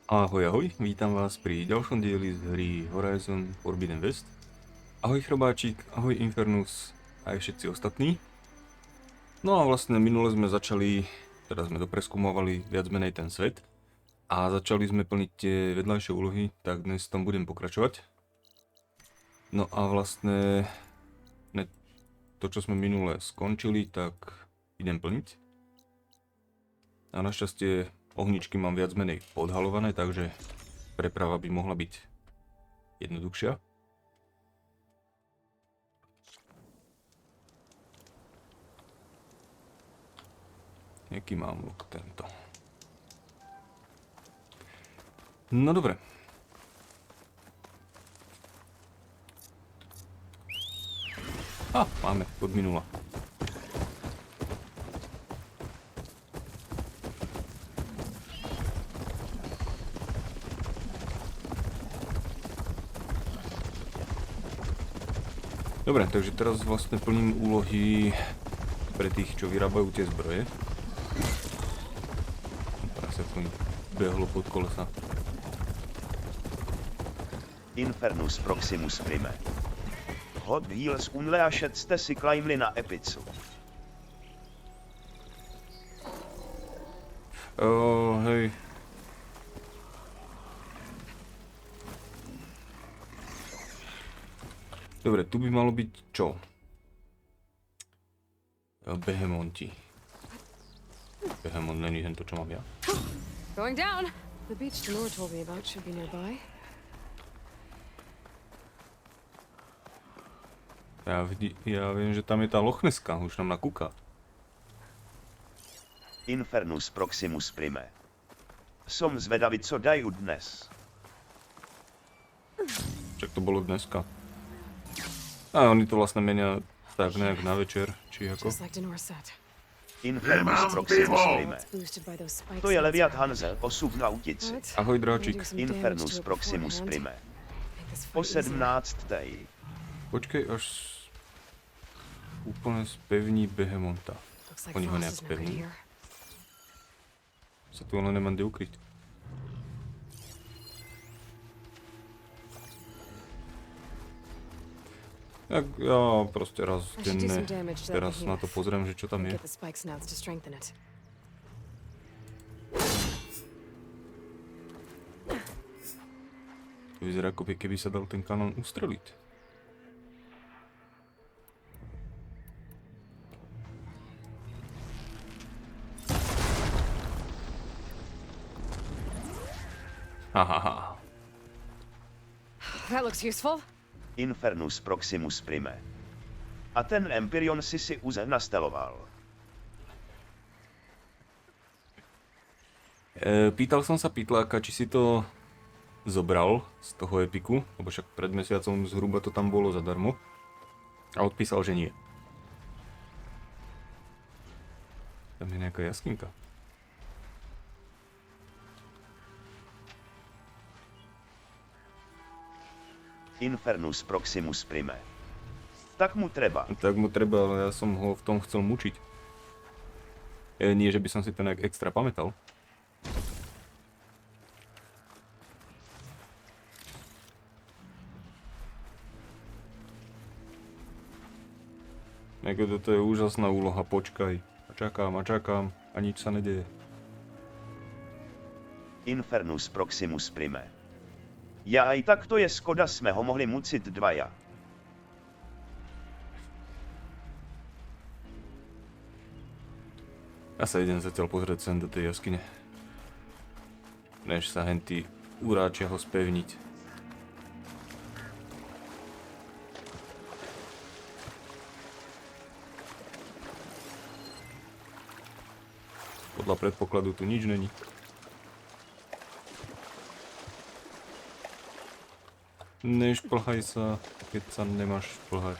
Ahoj, ahoj, vítam vás pri ďalšom dieli z hry Horizon Forbidden West. Ahoj chrobáčik, ahoj Infernus, aj všetci ostatní. No a vlastne minule sme začali, teda sme dopreskúmovali viac menej ten svet a začali sme plniť tie vedľajšie úlohy, tak dnes tam budem pokračovať. No a vlastne to, čo sme minule skončili, tak idem plniť. A našťastie ohničky mám viac menej odhalované, takže preprava by mohla byť jednoduchšia. Jaký mám luk tento? No dobre. Máme, od minula. Dobre, takže teraz vlastne plním úlohy pre tých, čo vyrábajú tie zbroje. Teraz sa to behlo pod kolesa. InfernusProximusPrime. Hot Wheels unlea šetste si klajmli na epicu. Hej. Dobre, tu by malo byť čo? Behemonti. Behemont není tento, čo mám ja. Going down. The beach Denor told me about should be nearby. Ja viem, že tam je tá lochneska, už nám nakúka. InfernusProximusPrime. Som zvedavý, co dajú dnes. Čak to bolo dneska. A oni to vlastne menia tak nejak na večer, či ako. Just like Denor said. InfernusProximusPrime. It's boosted by those spikes. To je Leviat Hanzel, osud na utici. Ahoj dráčik. InfernusProximusPrime. Po 17. Počkej, až úplne spevní Behemonta. Oni ho nejak spevní. Sa tu ale nemám kde ukryť. Tak ja proste raz denne teraz na to pozriem, že čo tam je. To vyzerá ako keby sa dal ten kanón ustreliť. Hahaha. That looks useful. InfernusProximusPrime. A ten Empyreon si už nasteloval. Pýtal som sa Pytláka, či si to zobral z toho epiku, lebo však pred mesiacom zhruba to tam bolo zadarmo. A odpísal, že nie. Tam je nejaká jaskinka. InfernusProximusPrime. Tak mu treba. Tak mu treba, ale ja som ho v tom chcel mučiť. Nie, že by som si to nejak extra pamätal. Toto je úžasná úloha, počkaj. A čakám a nič sa nedeje. InfernusProximusPrime. Ja aj tak to je škoda, sme ho mohli muciť dvaja. Ja sa idem zatiaľ pozrieť sem do tej jaskyne. Než sa henty uráčia ho spevniť. Podľa predpokladu tu nič není. Nešplhaj sa, keď sa nemáš šplhať.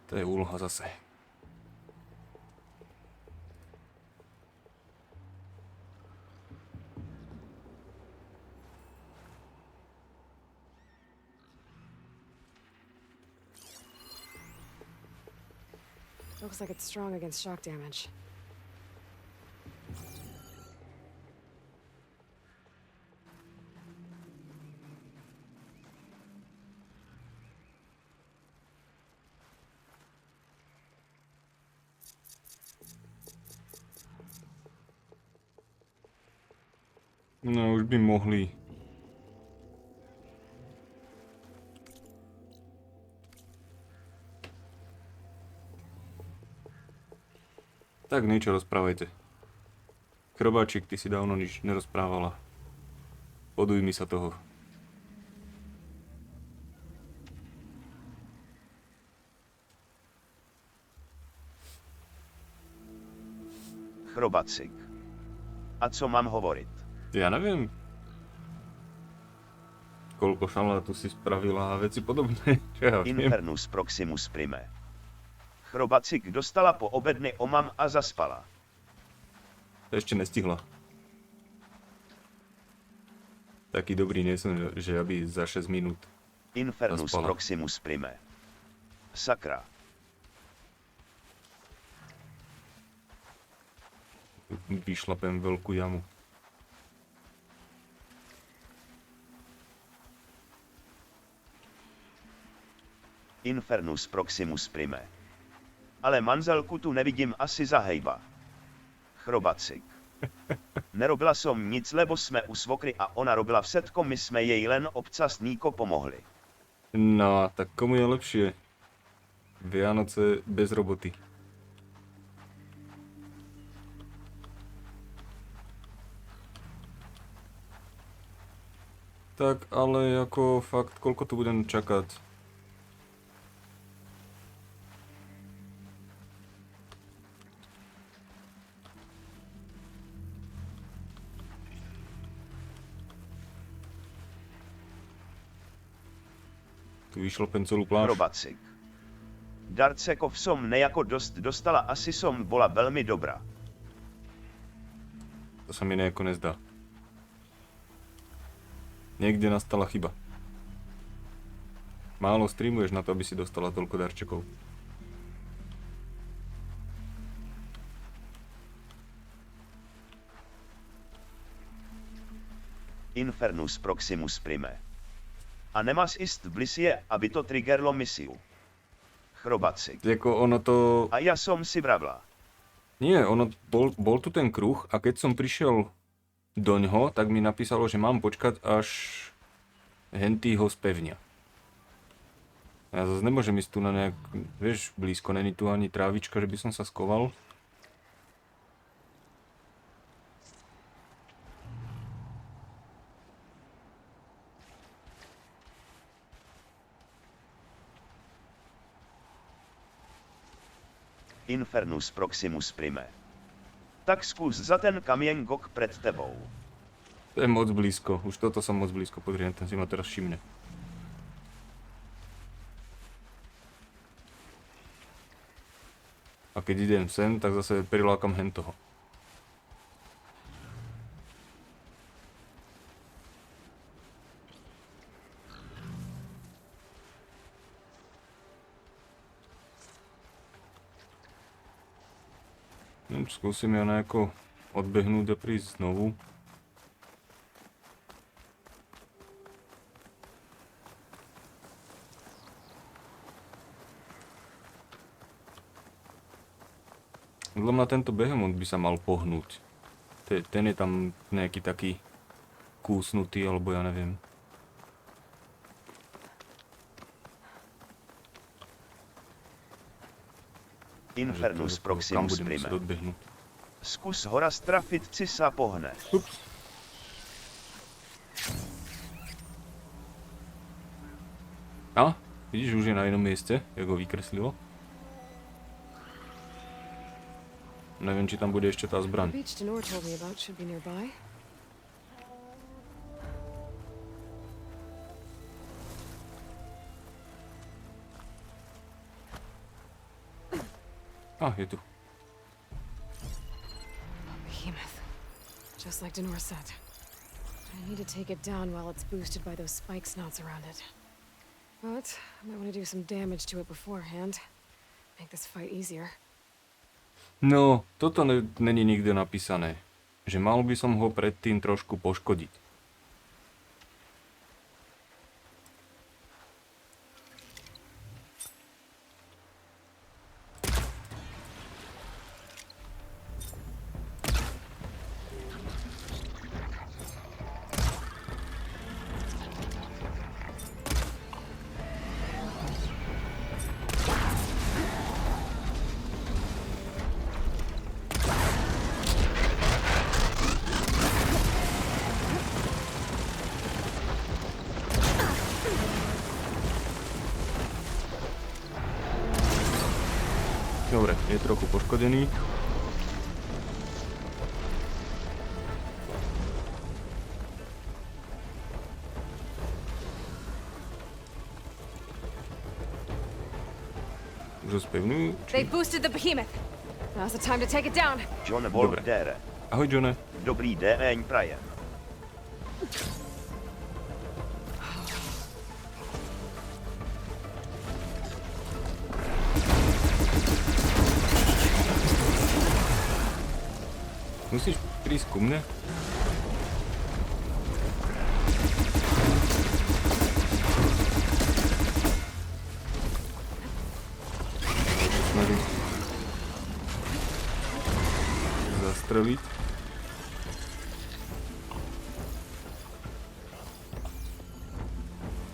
To je úloha zase. Looks like it's strong against shock damage. No, už by mohli. Tak niečo rozprávajte. Chrobáčik, ty si dávno nič nerozprávala. Podujmi sa toho. Chrobacik. A co mám hovoriť? Ja neviem. Koľko šalátu si spravila a veci podobné. Čo ja viem. InfernusProximusPrime. Chrobacik dostala po obedny omam a zaspala. To ešte nestihla. Taký dobrý nie som, že aby za 6 minút. InfernusProximusPrime. Sakra. Vyšlapem veľkú jamu. InfernusProximusPrime. Ale manželku tu nevidím asi za hejba. Chrobacik. Nerobila som nic, lebo sme u svokry a ona robila všetko, my sme jej len občas níko pomohli. No, tak komu je lepšie? Vianoce bez roboty. Tak, ale ako fakt, koľko tu budem čakať? Tu vyšlopem celú pláž. Chrobacik. Darcekov som nejako dosť dostala, asi som bola veľmi dobrá. To sa mi nejako nezdá. Niekde nastala chyba. Málo streamuješ na to, aby si dostala toľko darčekov. InfernusProximusPrime. A nemáš ísť bližšie, aby to triggerlo misiu. Chrobacik. Jako ono to... A ja som si vravla. Nie, ono bol tu ten kruh a keď som prišiel doňho, tak mi napísalo, že mám počkať, až henty ho spevnia. Ja zase nemôžem ísť tu na nejak, vieš, blízko, není tu ani trávička, že by som sa skoval. InfernusProximusPrime. Tak skús za ten kamiengok pred tebou. To je moc blízko, už toto som moc blízko, podriem, ten si ma teraz všimne. A keď idem sem, tak zase prilákam hentoho. Skúsim ja nejako odbehnúť a prísť znovu. Podľa mňa tento behemot by sa mal pohnúť. Ten je tam nejaký taký kúsnutý, alebo ja neviem. InfernusProximusPrime. Skús ho raz trafiť, či sa pohne. Ups. A, vidíš, už je na jednom mieste, jak ho vykreslilo. Neviem, či tam bude ešte tá The zbraň. beach Denor told me about should be nearby. Je tu. Behemoth. Just like Denor said. I need to take it down while it's boosted by those spike snots around it. But I might want to do some damage to it beforehand. Make this fight easier. No, toto není nikde napísané. Že mal by som ho predtým trošku poškodiť. Dobre, je trochu poškodený. Už ho spevňujú? They boosted the behemoth. Now's the time to take it down. John Dobre. Volkdere. Ahoj, Johne. Dobrý deň prajem. Musíš prísť ku mne? Snažím zastreliť.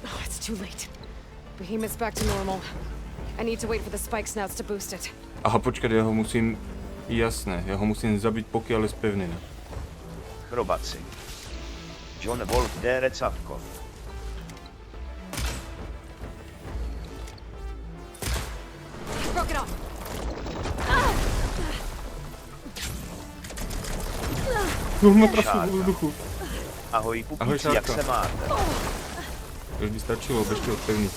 Oh, it's too late. Behemoth's back to normal. I need to wait for the spike snouts to boost it. Aha, počkaj, ja ho musím... Jasné, ja ho musím zabiť, pokiaľ je spevnený. Chrobaci. John Volkdere Cavko. Broke it off. Ma trafil vo vzduchu. Ahoj Ahoj, pupíci, jak šárka. se máte? Už by stačilo ešte odpevniť.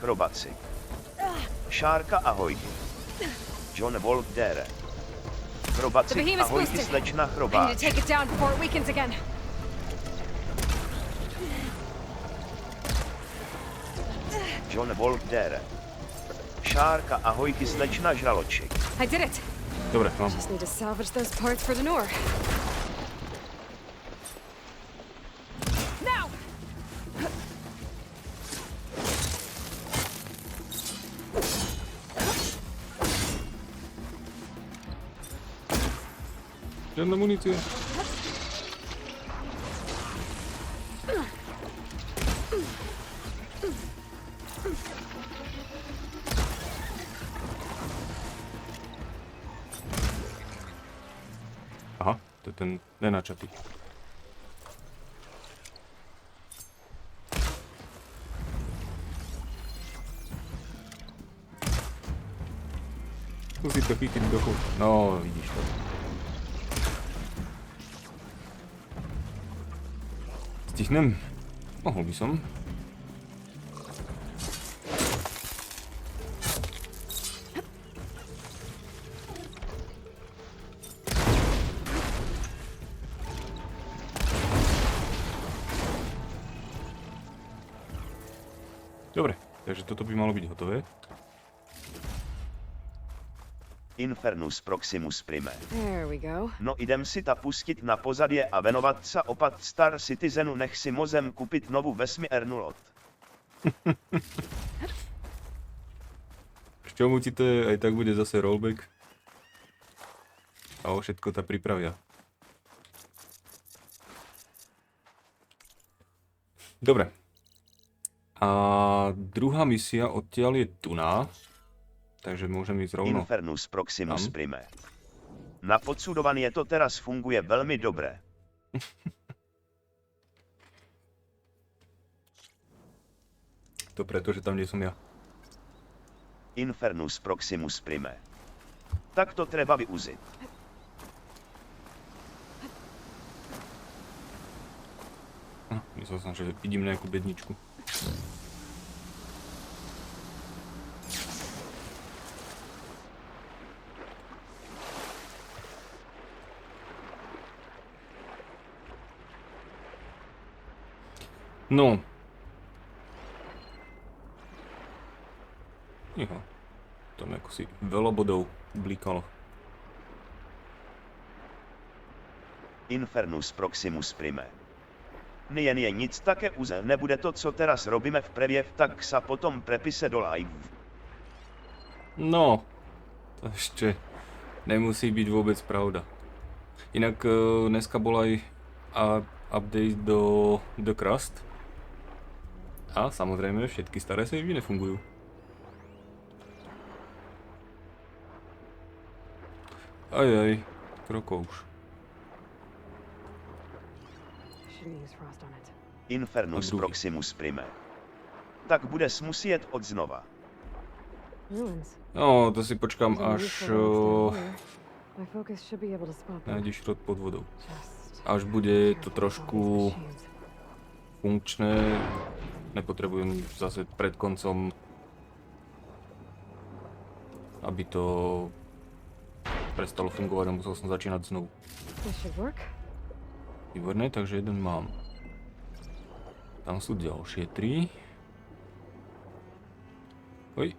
Chrobaci. Šárka ahoj. John Volkdere. The Chrobaci behemoth's ahoj boosted. slečna I need chrobáč. to take it down before it weakens again. John Volkdere. Šárka ahojky slečna žraloček. I did it. Dobre, mám. Just need to salvage those parts for Denor. Now! Žiadna munícia. Aha, to je ten nenačatý. Musí to chytiť do chuť. No, vidíš to. Stihnem? Mohol by som. Dobre, takže toto by malo byť hotové. InfernusProximusPrime. There we go. No idem si ta pustit na pozadie a venovat sa opat Star Citizenu, nech si mozem kupit novú vesmírnu loď. K čomu ti to je, aj tak bude zase rollback. A o všetko ta pripravia. Dobre. A druhá misia odtiaľ je tuná. Takže môžem ísť rovno. InfernusProximusPrime. Na podsudovanie to teraz funguje veľmi dobre. To preto, že tam, kde som ja. InfernusProximusPrime. Tak to treba využiť. My som Myslel som, že vidím nejakú bedničku. No. Jo. Tam ako si veľa bodov blikalo. InfernusProximusPrime. Nejen je nic také uze, nebude to, co teraz robíme v previev, tak sa potom prepise do live. No. To ešte nemusí byť vôbec pravda. Inak dneska bol aj update do The Crust. A samozrejme všetky staré savey nefungujú. Ajaj, krokov už. InfernusProximusPrime. Tak budeš musieť od znova. No, to si počkám, až nájdeš šrot pod vodou. Až bude to trošku funkčné. Nepotrebujem zase pred koncom, aby to prestalo fungovať a musel som začínať znovu. Výborné, takže jeden mám. Tam sú ďalšie 3. Oj.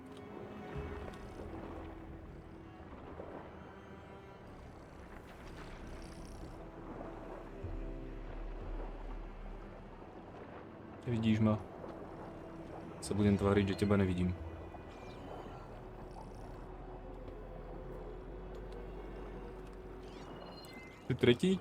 Vidíš ma? Sa budem tváriť, že teba nevidím. Tu tretí?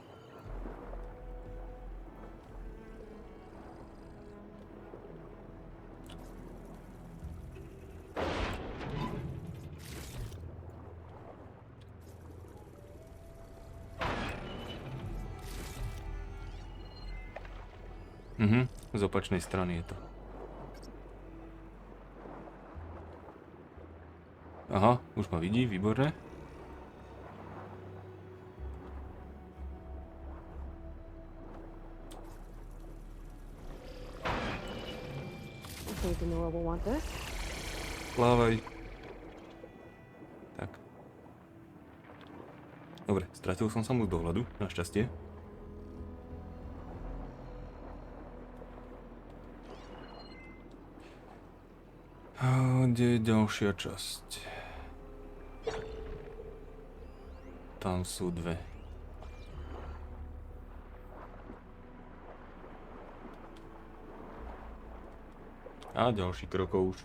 Z opačnej strany je to. Aha, už ma vidí, výborné. Plávaj. Tak. Dobre, stratil som sa mu z dohľadu, našťastie. Kde je ďalšia časť? Tam sú 2. A ďalší krokov už.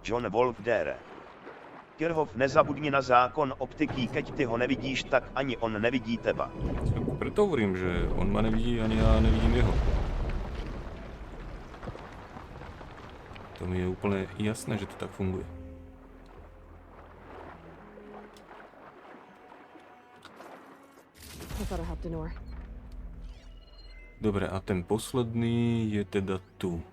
John Wolf dere. Kirhof, nezabudni na zákon optiky, keď ty ho nevidíš, tak ani on nevidí teba. Preto hovorím, že on ma nevidí, ani ja nevidím jeho. To mi je úplne jasné, že to tak funguje. Dobre, a ten posledný je teda tu.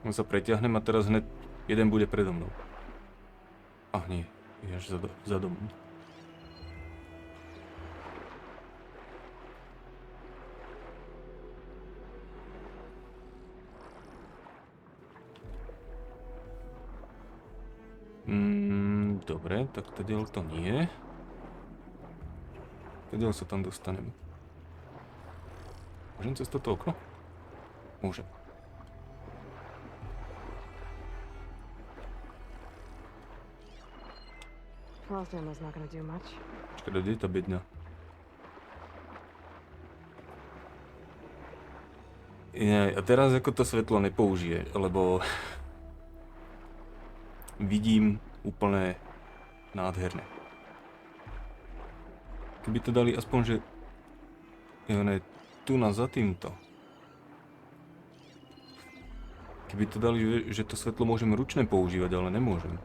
On sa preťahnem a teraz hned jeden bude predo mnou. Ach nie, je až za domom. Dobre, tak tadiaľ to nie. Tadiaľ sa tam dostanem. Môžem cez toto okno? Môžem. Škoda, kde je tá bedňa? A teraz ako to svetlo nepoužije, lebo vidím úplne nádherné. Keby to dali aspoň, že je tu za týmto. Keby to dali, že to svetlo môžem ručne používať, ale nemôžem.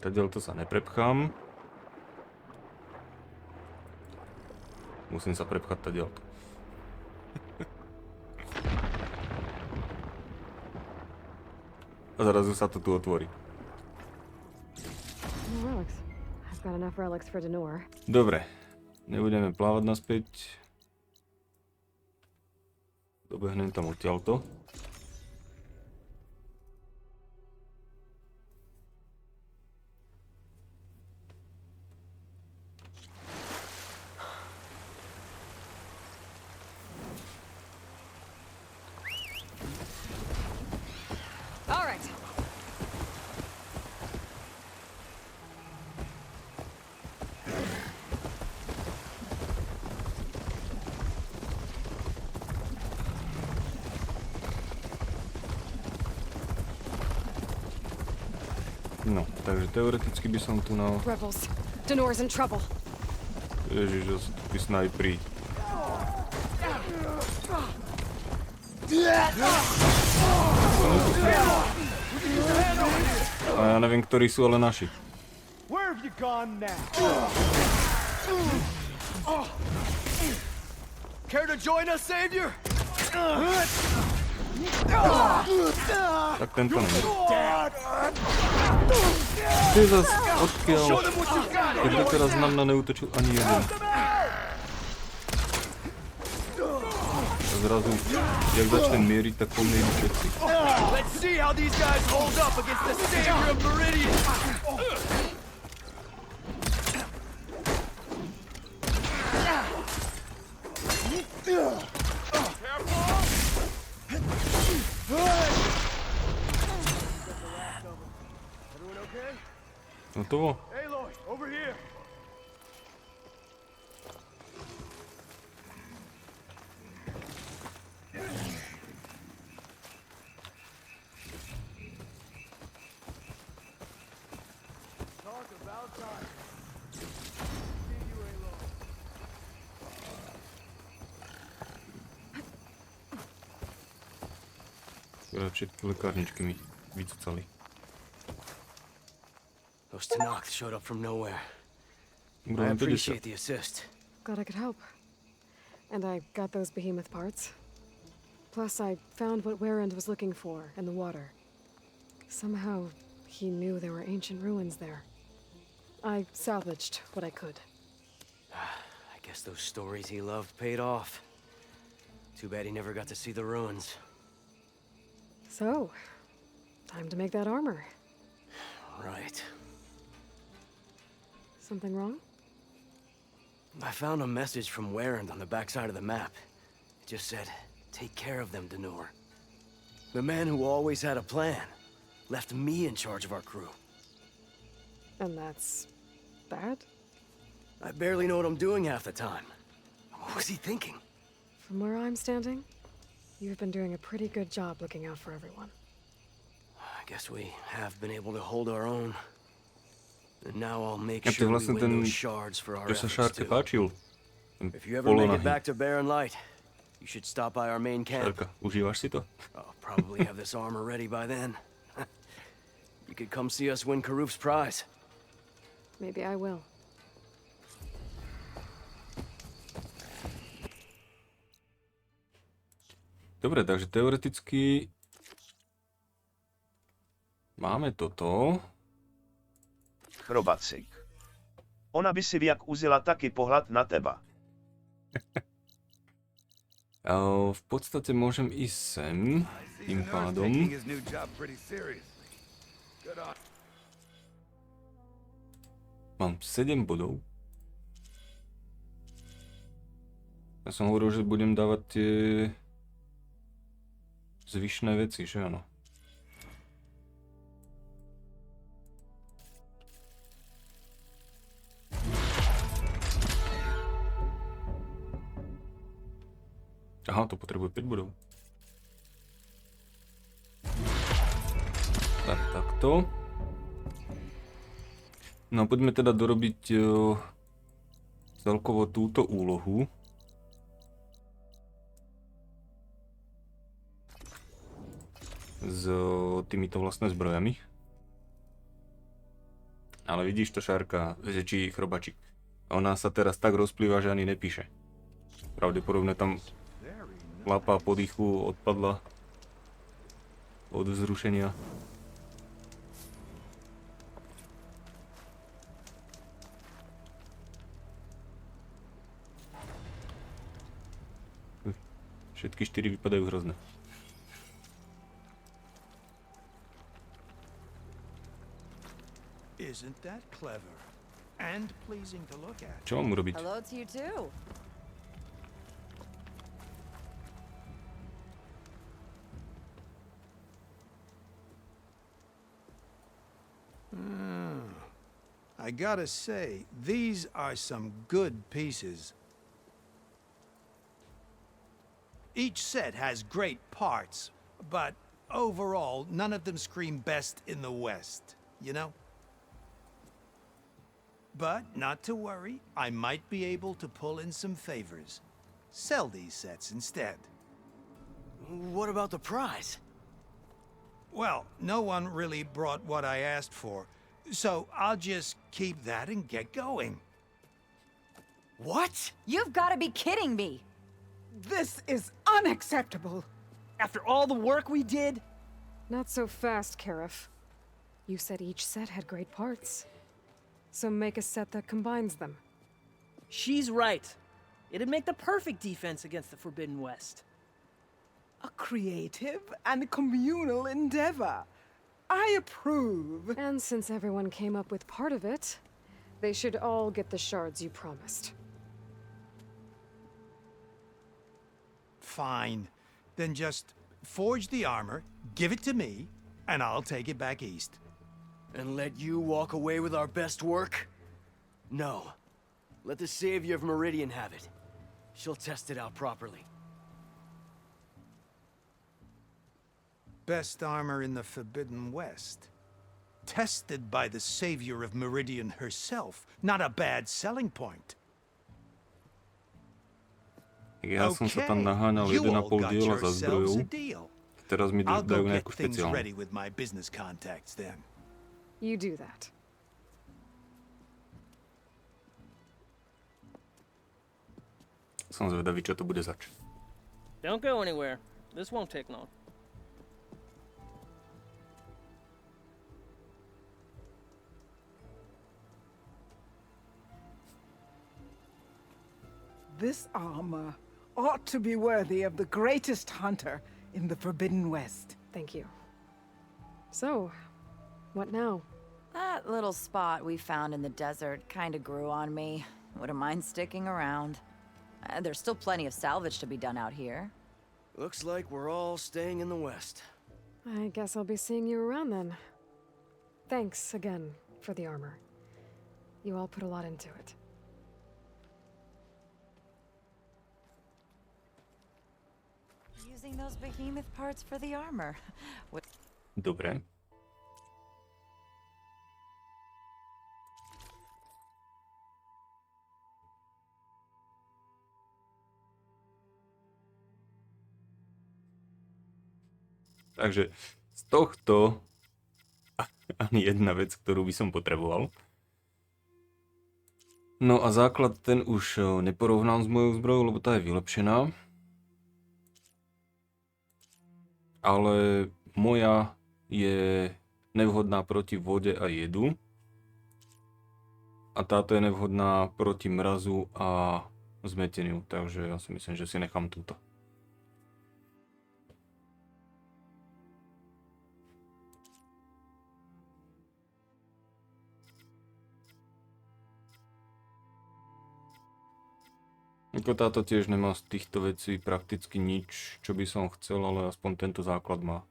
Tadiaľ to sa neprepchám. Musím sa prepchať tadiaľ. A zrazu sa to tu otvorí. Dobre, nebudeme plávať naspäť. Dobehnem tam odtiaľto. No, takže teoreticky by som tu na... Rebels. Danor's in trouble. Ježiš, zase tu snajpri. A ja neviem, ktorí sú ale naši. Where have you gone now? Care to join us, Savior? Tak tento neviem. Ty zas odkiaľ, keď doteraz nám na neútočil ani jeden. A zrazu, jak začnem mieriť, tak po mne idú všetci. Let's see how these guys hold up against the Savior of Meridian. Hotovo? Aloy, over here. Talk about time. See you, Aloy. Všetky lekárničky mi vycúcali. Those Tanakh showed up from nowhere. I Bro, appreciate the assist. Glad I could help. And I got those behemoth parts. Plus, I found what Warrend was looking for in the water. Somehow, he knew there were ancient ruins there. I salvaged what I could. I guess those stories he loved paid off. Too bad he never got to see the ruins. So, time to make that armor. Right. Something wrong? I found a message from Warrend on the backside of the map. It just said, take care of them, Danor. The man who always had a plan left me in charge of our crew. And that's... bad? I barely know what I'm doing half the time. What was he thinking? From where I'm standing, you've been doing a pretty good job looking out for everyone. I guess we have been able to hold our own. And now I'll make A to sure we vlastne win ten, those shards for our čo sa efforts Šárke too. páčil. If you ever make it back to Barren Light, you should stop by our main camp. Šárka, užívaš si to? I'll probably have this armor ready by then. You could come see us win Kirhof's prize. Maybe I will. Dobre, takže teoreticky máme toto. Chrobacik. Ona by si viak uzila taký pohľad na teba. V podstate môžem ísť sem, tým pádom. Mám 7 bodov. Ja som hovoril, že budem dávať tie zvyšné veci, že áno. to potrebuje 5 bodov. Tak, takto. No a poďme teda dorobiť celkovo túto úlohu. S týmito vlastne zbrojami. Ale vidíš to, Šárka, či chrobačík. Ona sa teraz tak rozplýva, že ani nepíše. Pravdepodobne tam lapa po dýchu odpadla od vzrušenia. Všetky 4 vypadajú hrozné. Isn't that clever and pleasing to look at? Čo mám urobiť? Hello to you too. I gotta say, these are some good pieces. Each set has great parts, but overall, none of them scream best in the West, you know? But not to worry, I might be able to pull in some favors. Sell these sets instead. What about the prize? Well, no one really brought what I asked for, so I'll just keep that and get going. What? You've got to be kidding me. This is unacceptable. After all the work we did? Not so fast, Kirhof. You said each set had great parts. So make a set that combines them. She's right. It'd make the perfect defense against the Forbidden West. A creative and communal endeavor. I approve. And since everyone came up with part of it, they should all get the shards you promised. Fine. Then just forge the armor, give it to me, and I'll take it back east. And let you walk away with our best work? No. Let the Savior of Meridian have it. She'll test it out properly. Best armor in the Forbidden West. Tested by the Savior of Meridian herself. Not a bad selling point. Ja som sa tam naháňal 1,5 diela za zbrojou. Teraz mi dajú nejakú špeciálnu. You do that. Som zvedavý, čo to bude zač. Don't go anywhere. This won't take long. This armor ought to be worthy of the greatest hunter in the Forbidden West. Thank you. So, what now? That little spot we found in the desert kinda grew on me. Wouldn't mind sticking around. There's still plenty of salvage to be done out here. Looks like we're all staying in the West. I guess I'll be seeing you around then. Thanks again for the armor. You all put a lot into it. Using those behemoth parts for the armor. Dobre. Takže z tohto ani jedna vec, ktorú by som potreboval. No a základ ten už neporovnám s mojou zbrojou, lebo tá je vylepšená. Ale moja je nevhodná proti vode a jedu. A táto je nevhodná proti mrazu a zmeteniu, takže ja si myslím, že si nechám túto. Ako táto tiež nemá z týchto vecí prakticky nič, čo by som chcel, ale aspoň tento základ má.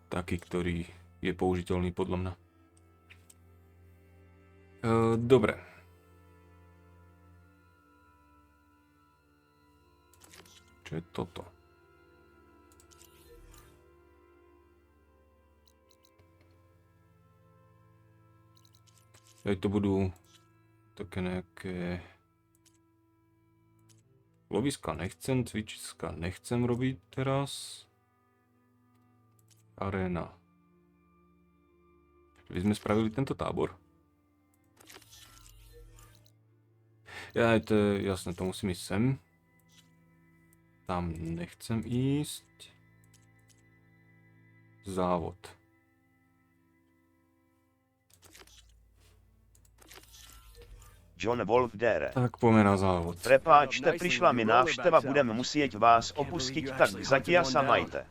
Taký, ktorý je použiteľný podľa mňa. Dobre. Čo je toto? Aj to budú také nejaké loviska nechcem, cvičiska nechcem robiť teraz. Arena. By sme spravili tento tábor. Ja, to je jasné, to musím ísť sem. Tam nechcem ísť. Závod. John Wolf der. Tak poďme na závod. Prepáčte, prišla mi návšteva, budem musieť vás opustiť, tak zatiaľ sa majte.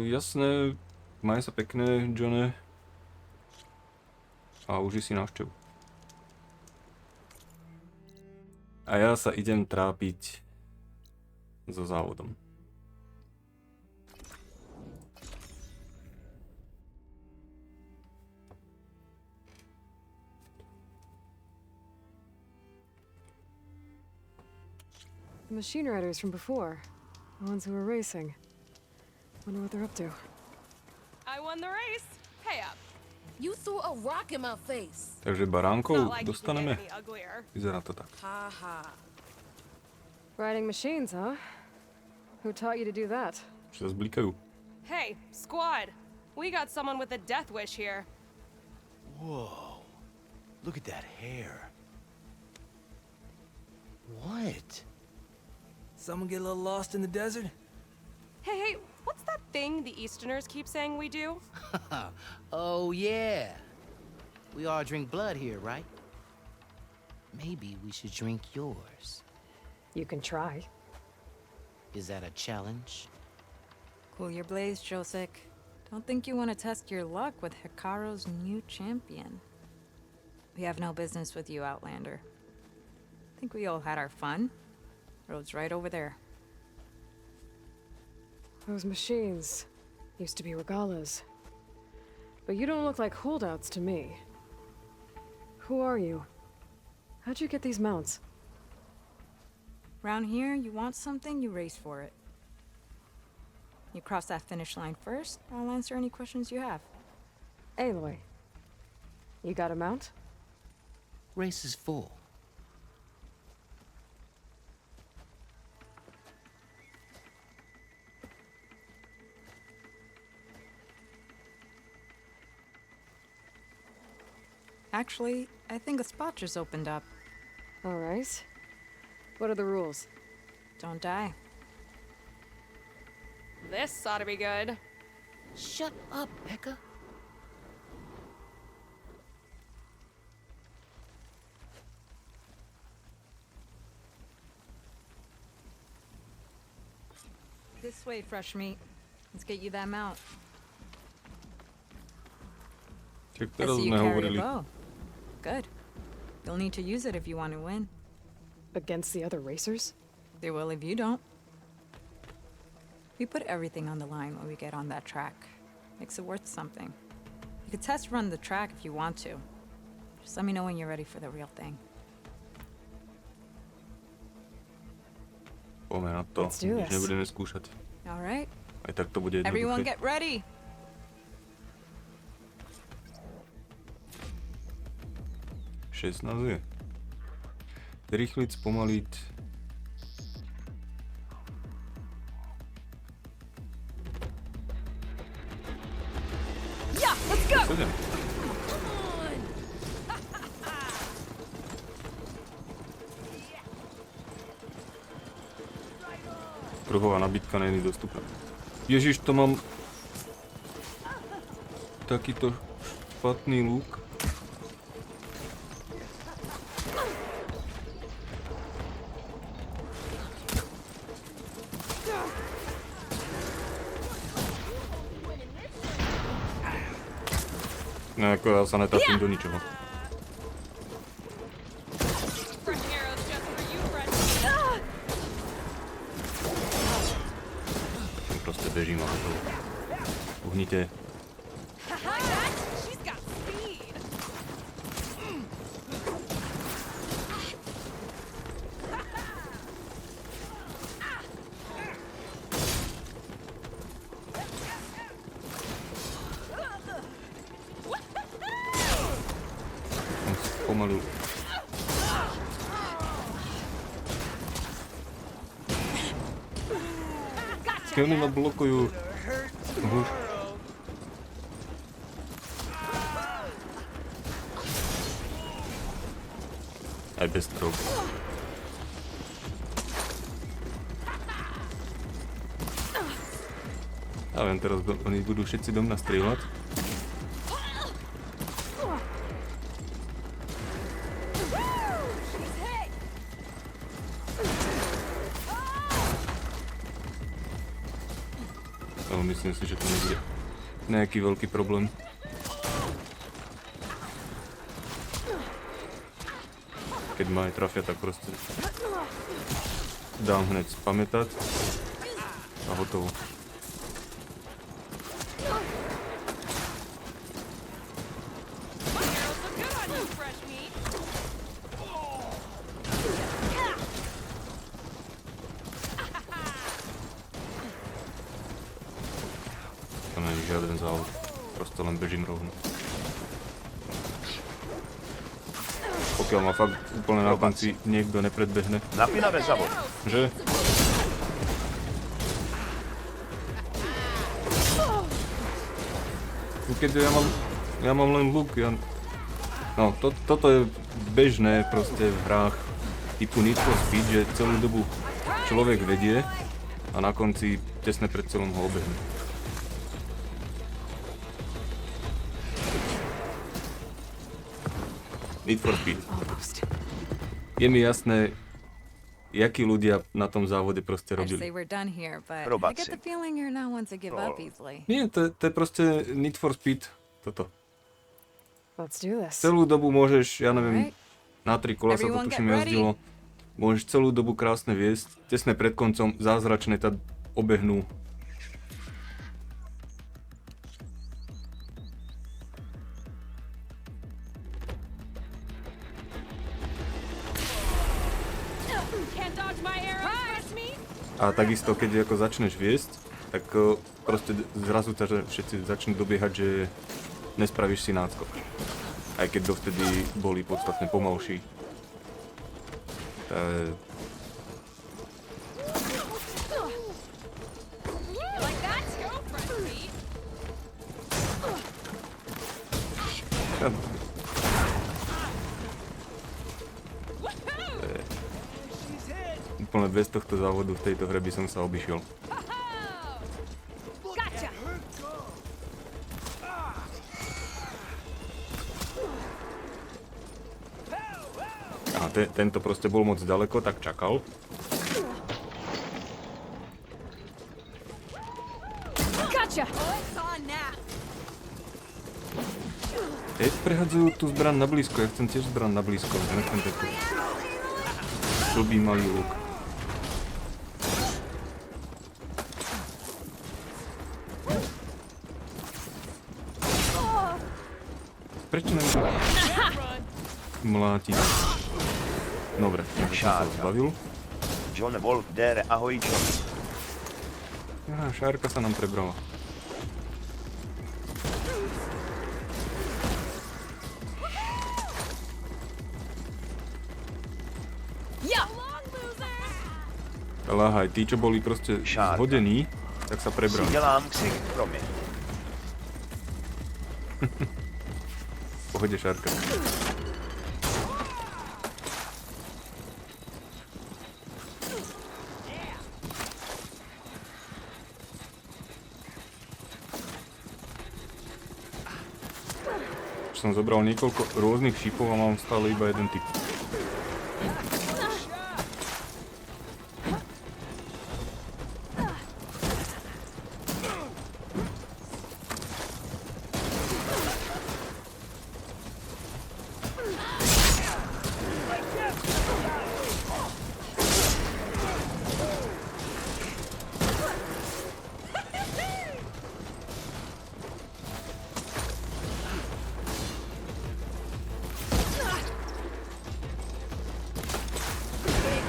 Jasné, maj sa pekné, Johne. A uži si návštevu. A ja sa idem trápiť so závodom. The machine riders from before. The ones who were racing. Wonder what they're up to. I won the race. Pay up. You threw a rock in my face. Takže It's baránkov not like you can dostaneme. get any uglier. Vyzerá to tak. Ha ha. Riding machines, huh? Who taught you to do that? Čo sa zblikajú. Hey, squad. We got someone with a death wish here. Whoa. Look at that hair. What? Someone get a little lost in the desert? Hey, what's that thing the Easterners keep saying we do? Oh, yeah. We all drink blood here, right? Maybe we should drink yours. You can try. Is that a challenge? Cool your blaze, Josek. Don't think you want to test your luck with Hikaru's new champion. We have no business with you, Outlander. Think we all had our fun? Road's right over there. Those machines used to be regalas. But you don't look like holdouts to me. Who are you? How'd you get these mounts? Round here, you want something, you race for it. You cross that finish line first, I'll answer any questions you have. Aloy, you got a mount? Race is full. Actually, I think a spot just opened up. All right. What are the rules? Don't die. This ought to be good. Shut up, Becca. This way, fresh meat. Let's get you that mount. Čiže I teraz see you sme carry a hovorili. bow. Good. You'll need to use it if you want to win. Against the other racers? They will if you don't. We put everything on the line when we get on that track. Makes it worth something. You could test run the track if you want to. Just let me know when you're ready for the real thing. Poďme na to. Let's do Nič this. nebudeme skúšať. All right. Aj tak to bude Everyone jednoduché. get ready. Je. Rýchliť, spomaliť. Yeah, let's go! 7. Kruhová nabitka není dostupná. Ježiš, to mám takýto špatný lúk. No, ako ja sa netrafím do ničoho. Fresh arrows just for you, friend. Proste bežím a to. Uhnite. Like that? She's got speed. malú. Keď oni ma blokujú. Aj bez trov. Ja viem, teraz oni budú všetci do mňa strieľať. Ale myslím si, že to nebude nejaký veľký problém. Keď ma aj trafia, tak proste dám hneď spamätať a hotovo. To nie je žiaden závod, proste len bežím rovno. Pokiaľ ma fakt úplne na konci niekto nepredbehne. Napínavé zavod. Že? Keď ja mám len luk, no toto je bežné proste v hrách typu Need for Speed, že celú dobu človek vedie a na konci tesne pred celom ho obehne. Need for Speed. Je mi jasné, jakí ľudia na tom závode proste robili. Nie, to je proste Need for Speed, toto. Celú dobu môžeš, ja neviem, na 3 kola sa to tuším jazdilo, môžeš celú dobu krásne viesť, tesne pred koncom zázračné tá obehnú. A takisto, keď ako začneš viesť, tak proste zrazu ťa všetci začnú dobiehať, že nespravíš si náskok. Aj keď dovtedy boli podstatne pomalší. Úplne bez tohto závodu v tejto hre by som sa obišiel. A tento proste bol moc ďaleko, tak čakal. Teď prehadzujú tú zbraň na blízko, ja chcem tiež zbraň na blízko, nechcem takú blbý malý luk. Prečo nemôžem mlátiť? Dobre, ja som sa zbavil. John Wolf, dere, ahoj John. Šárka sa nám prebrala. Láhaj, tí, čo boli proste zhodení, tak sa prebrali. Dělám ksik, promiň. Pohode, Šárka. Už som zobral niekoľko rôznych šípov a mám stále iba jeden typ.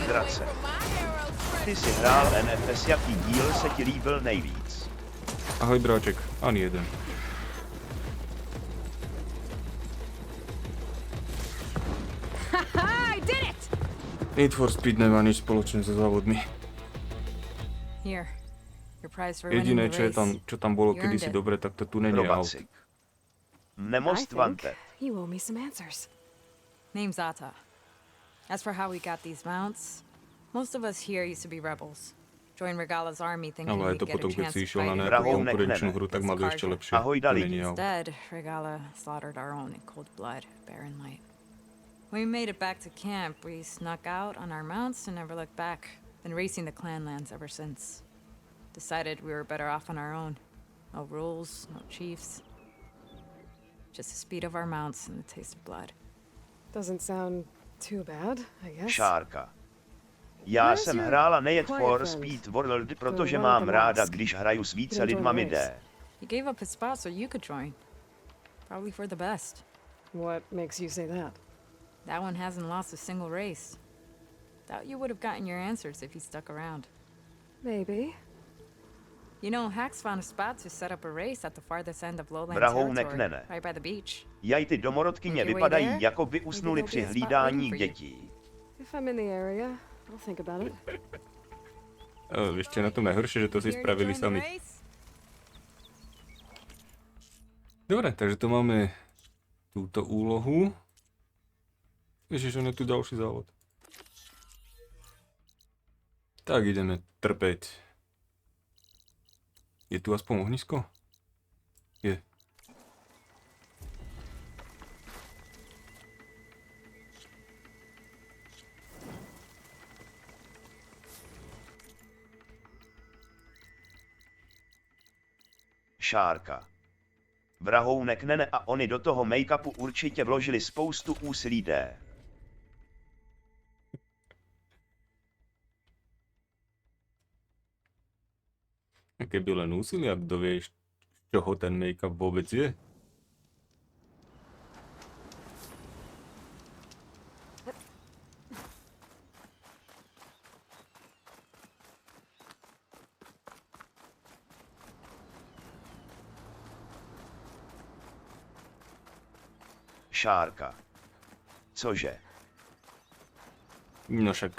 Drace. Ty si hrál NFS, jaký díl se ti líbil nejvíc? Ahoj bráček, ani jeden. Need for Speed nemá nič spoločné so závodmi. Here. Your prize for winning Jediné, the čo tam bolo You earned kedysi it. dobre, tak to tu není aut. Chrobacik. I Nemost think wanted. you owe me some answers. Name's Ata. As for how we got these mounts, most of us here used to be rebels. Join Regala's army thinking Ale we'd to get a potom, keď chance si to išiel na fight nejakú Vrahov konkurenčnú nekneme. hru, tak mali ešte lepšie. Ahoj, To Dali. není aut. Instead, Regala slaughtered our own in cold blood, bare and light. When we made it back to camp, we snuck out on our mounts and never looked back. Been racing the clan lands ever since. Decided we were better off on our own. No rules, no chiefs. Just the speed of our mounts and the taste of blood. Doesn't sound too bad, I guess. Šárka. Já Where's jsem your hrála Need quiet for friend? Speed World, protože one mám with the ráda, mask. když hraju s více Didn't join lidma the race. jde. He gave up his spot so you could join. Probably for the best. What makes you say that? That one hasn't lost a single race. Doubt you would have gotten your answers if he stuck around. Maybe. You know, Hax found a spot to set up a race at the farthest end of lowland Vrahounek territory, nene. right by the beach. Jaj, ty domorodkyně Think your way vypadají, there? jako by usnuli Maybe při there'll be a spot hlídání waiting for you. dětí. If I'm in the area, I'll think about it. Ešte na tom najhoršie, že to si Here to spravili join the sami. race? Dobre, takže to máme túto úlohu. Ježiš, on je tu ďalší závod. Tak ideme trpeť. Je tu aspoň ohnisko? Je. Šárka. Vrahounek nene a oni do toho make-upu určitě vložili spoustu úsilí D. Keby len úsilia, kto vie, z čoho ten make-up vôbec je. Šárka. Cože? No však,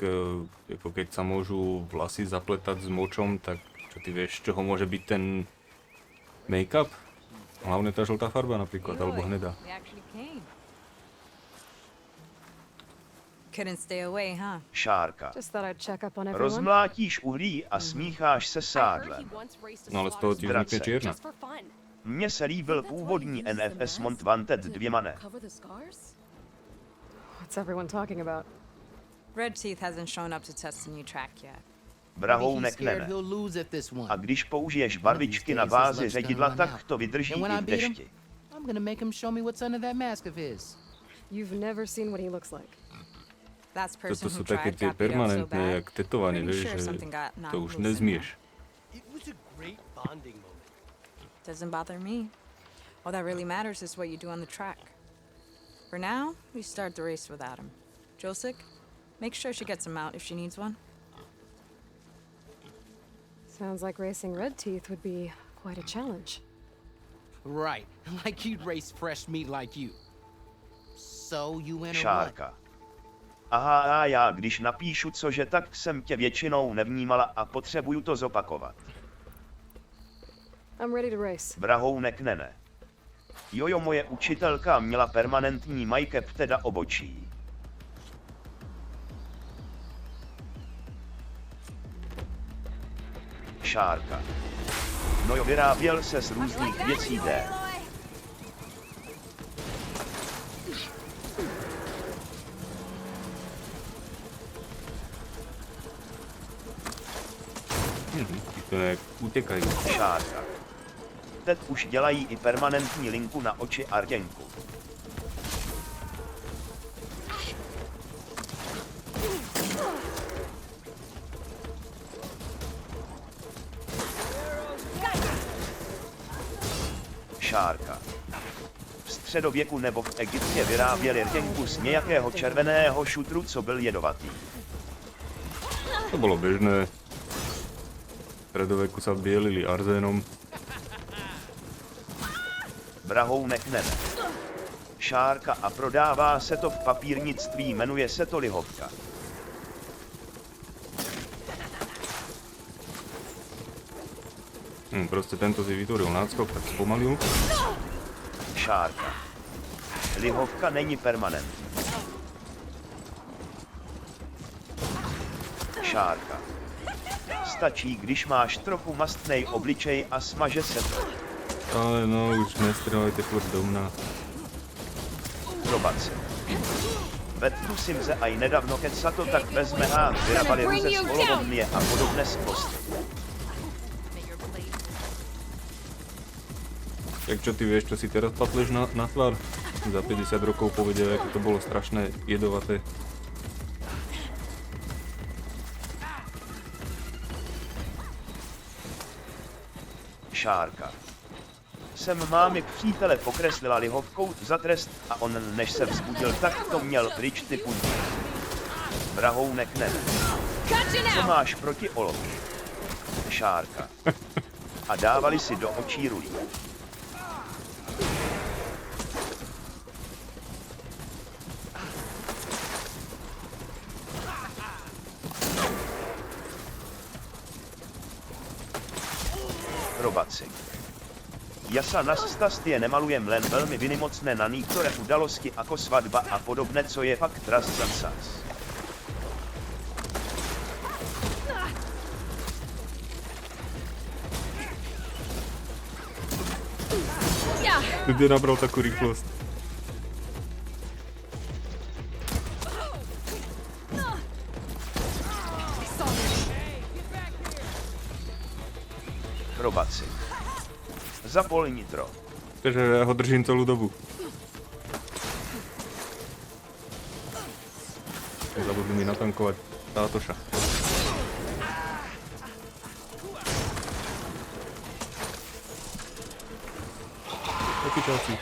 ako keď sa môžu vlasy zapletať s močom, tak čo ty vieš, z čoho môže byť ten make-up? Hlavne tá žltá farba napríklad, alebo hnedá. We actually came. Couldn't stay away, huh? Šárka. Just thought I'd check up on everyone. Rozmlátíš uhlí a smícháš se sádlem. No ale z toho ti vznikne Zdrace. čierna. Mně se líbil původní NFS Mont Wanted 2 ne. What's everyone talking about? Red Teeth hasn't shown up to test the new track yet. Maybe he's Vrahounek scared nene. he'll lose at this one. A když použiješ barvičky na bázi ředidla, tak to vydrží And when i I v beat him, dešti. I'm gonna make him show me what's under that mask of his. You've never seen what he looks like. Last Toto person sú who také tried tie got beat up so permanentné, bad. jak tetovanie, Pretty vieš, sure že something got to knocked už loose in nezmieš. It was a great bonding moment. Doesn't bother me. All that really matters is what you do on the track. For now, we start the race without him. Josik, make sure she gets him out if she needs one. Sounds like racing Red Teeth would be quite a challenge. Right, like you'd race fresh meat like you. So you in or what? Šárka. Aha, a já když napíšu cože, tak jsem tě většinou nevnímala a potřebuju to zopakovat. I'm ready to race. Vrahounek nene. Jojo, moje učitelka měla permanentní make-up, teda obočí. Šárka. No jo, vyráběl se z různých věcí D. Ty to nejak utekajú. Šárka. Teď už dělají i permanentní linku na oči a rtěnku. Šárka. V středověku nebo v Egyptě vyráběli rtěnku z nějakého červeného šutru, co byl jedovatý. To bolo bežné. V stredoveku sa bielili arzénom. Vrahounek nene. Šárka a prodává se to v papírnictví, jmenuje se to lihovka. Proste tento si vytvoril náskok, tak spomalil. Šárka. Lihovka není permanent. Šárka. Stačí, když máš trochu mastnej obličej a smaže se to. Ale no, už nestrelajte furt do mna. Probace. Vedtu Simze aj nedávno, keď sa to tak vezme hám, vyrabali ruze z olovodnie a podobné sposty. Tak čo ty vieš, čo si teraz patleš na tvár? Za 50 rokov povedia, ako to bolo strašné jedovaté. Šárka. Jsem mámy přítele pokreslila lihovkou za trest a on, než se vzbudil, tak to měl pryč ty punky. Vrahounek ne. Co máš proti olovu? Šárka. A dávali si do očí rulí. Probaci. Ja sa na stastie nemalujem len veľmi vynimocné na niektoré udalosti ako svadba a podobné, co je fakt raz za čas. Kde nabral takú rýchlosť? Probaci. Zapol nitro. Takže ja ho držím celú dobu. Zabudli mi natankovať tátoša. Taký časí.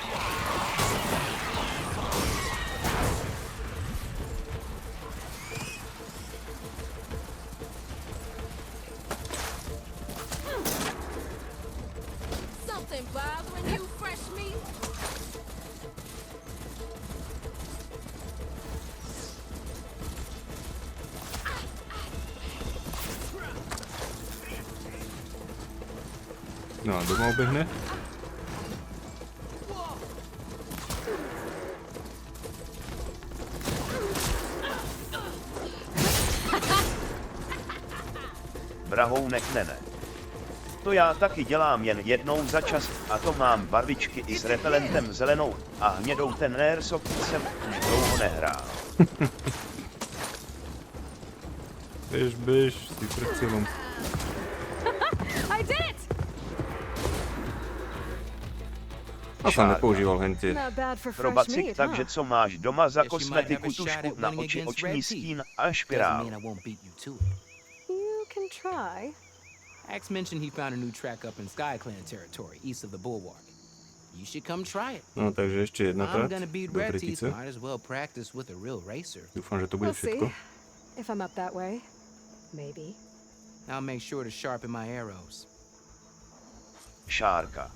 No a doma obehne. Vrahounek ne. To já taky dělám jen jednou za čas a to mám barvičky i s repelentem zelenou a hnědou, ten airsoft jsem už dlouho nehrál. Bež, si pred cieľom. A sa nepoužíval hentie. Probacik, takže co máš doma za kosmetiku, tušku na oči, oční stín a špirál. You can try. Ax mentioned he found a new track up in SkyClan territory, east of the Bulwark. You should come try it. No, takže ešte jedna I'm trať gonna beat do red teeth, tretice. might as well practice with a real racer. Dúfam, že to bude We'll see. všetko. If I'm up that way. Maybe. I'll make sure to sharpen my arrows. Šárka.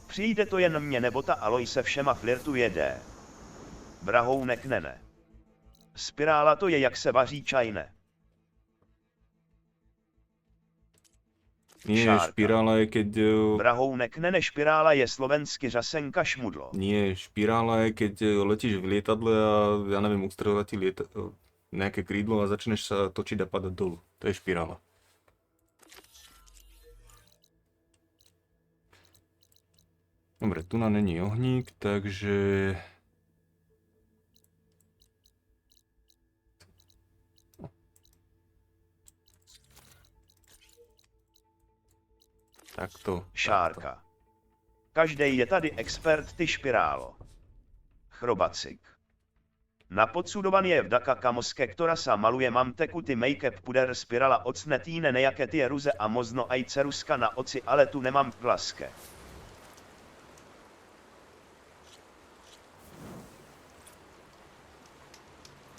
Přijde to jen mě, nebo ta Aloy se všema flirtuje jde. Vrahounek ne. Spirála to je, jak se vaří čaj ne. Nie, špirála je, keď... Vrahounek ne, špirála je slovensky řasenka šmudlo. Nie, špirála je, keď letíš v lietadle a ja neviem, ustrelila ti nejaké krídlo a začneš sa točiť a padať dolu. To je špirála. Dobre, tu na není ohník, takže... Takto. Šárka. Každej je tady expert, ty špirálo. Chrobacik. Na podsudovaný je vdaka kamoske, ktorá sa maluje mamteku ty make-up puder spirala ocne týne nejaké tie ruze a mozno aj ceruska na oci, ale tu nemám v klaske.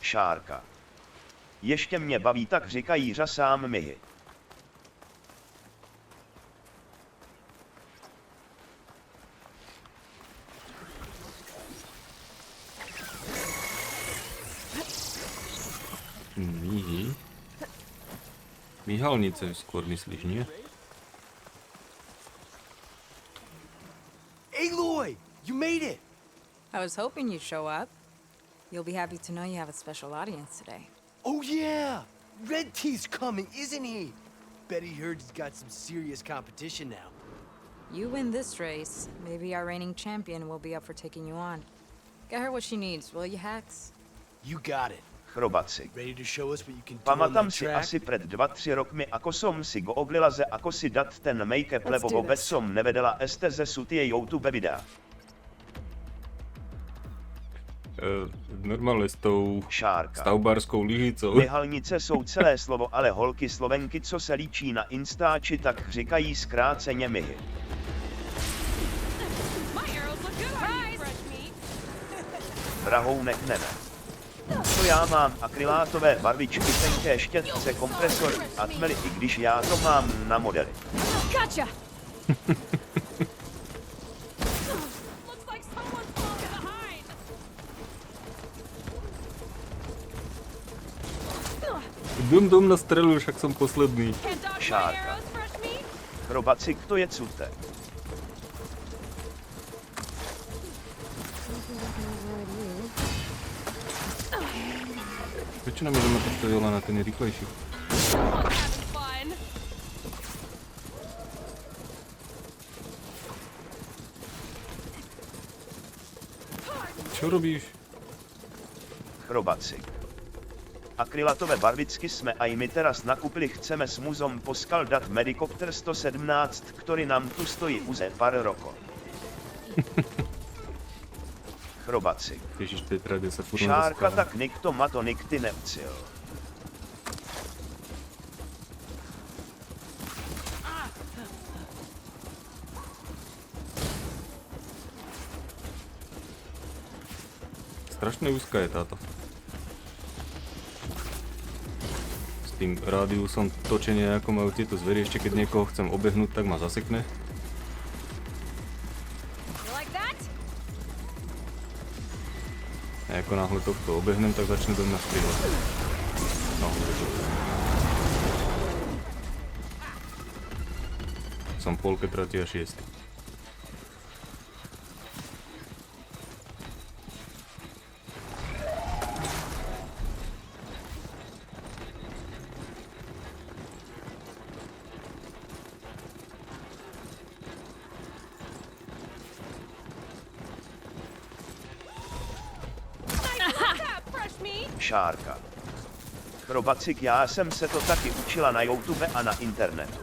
Šárka. Ještě mě baví, tak říkají řasám myhy. Myhy. Myhalnice skôr myslíš, nie? Aloy! You made it! I was hoping you'd show up. You'll be happy to know you have a special audience today. Oh yeah! Red T's coming, isn't he? Bet he heard he's got some serious competition now. You win this race, maybe our reigning champion will be up for taking you on. Get her what she needs, will you, Hacks? You got it. Chrobacik. Ready to show us what you can do on Pamatám that si track? asi před 2-3 rokmi, ako som si go oblilaze, ako si dat ten make-up, Let's lebo do vůbec this. som nevedela esteze sú tie YouTube videa. Normálne s tou Šárka. stavbárskou lyžicou. Myhalnice jsou celé slovo, ale holky Slovenky, co se líčí na Instači, tak říkají zkráceně myhy. Drahounek nene. Co já mám akrylátové barvičky, tenké štětce, kompresory a tmely, i když já to mám na modely. Gotcha! Dum na strelu, však som posledný. Šárka. Chrobacik, to je cuté. Prečo nám ideme postavila na ten je rýchlejší? Čo robíš? Chrobacik. Akrylatové barvičky jsme aj my teraz nakupili, chceme s muzom poskal dat Medicopter 117, ktorý nám tu stojí už pár rokov. Chrobacik. Ježiš, tej trade sa furt Šárka, rozpráva. tak nikto ma to nikdy neucil. Strašne úzka je táto. S tým rádiusom točenia, ako majú tieto zvery, ešte keď niekoho chcem obehnúť, tak ma zasekne. A ako náhle tohto obehnem, tak začne do mňa strieľať. No. Som polke tratia 6. Šárka. Chrobacik, já jsem se to taky učila na YouTube a na internetu.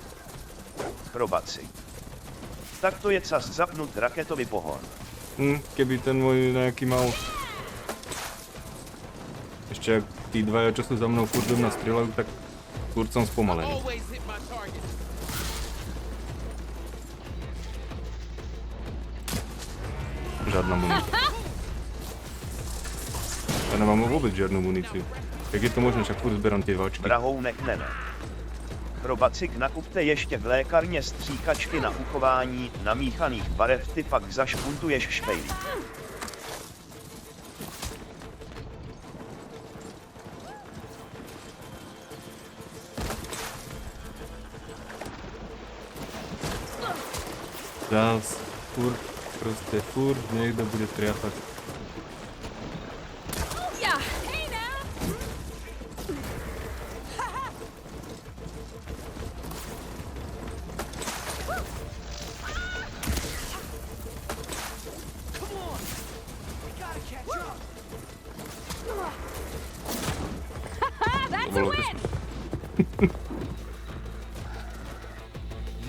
Chrobacik. Tak to je čas zapnúť raketový pohon. Keby ten môj nejaký mal... Ešte ak tí dvaja, čo sú za mnou furt do mňa strieľajú, tak furt som spomalený. Žiadna munícia. Ja nemám vôbec žiadnu muníciu. Jak je to možné, však furt zberám tie váčky. Drahounek nene. Chrobacik, nakupte ještě v lékárně stříkačky na uchování namíchaných barev, ty pak zašpuntuješ špejlí. Zás, furt, proste furt niekto bude triafať.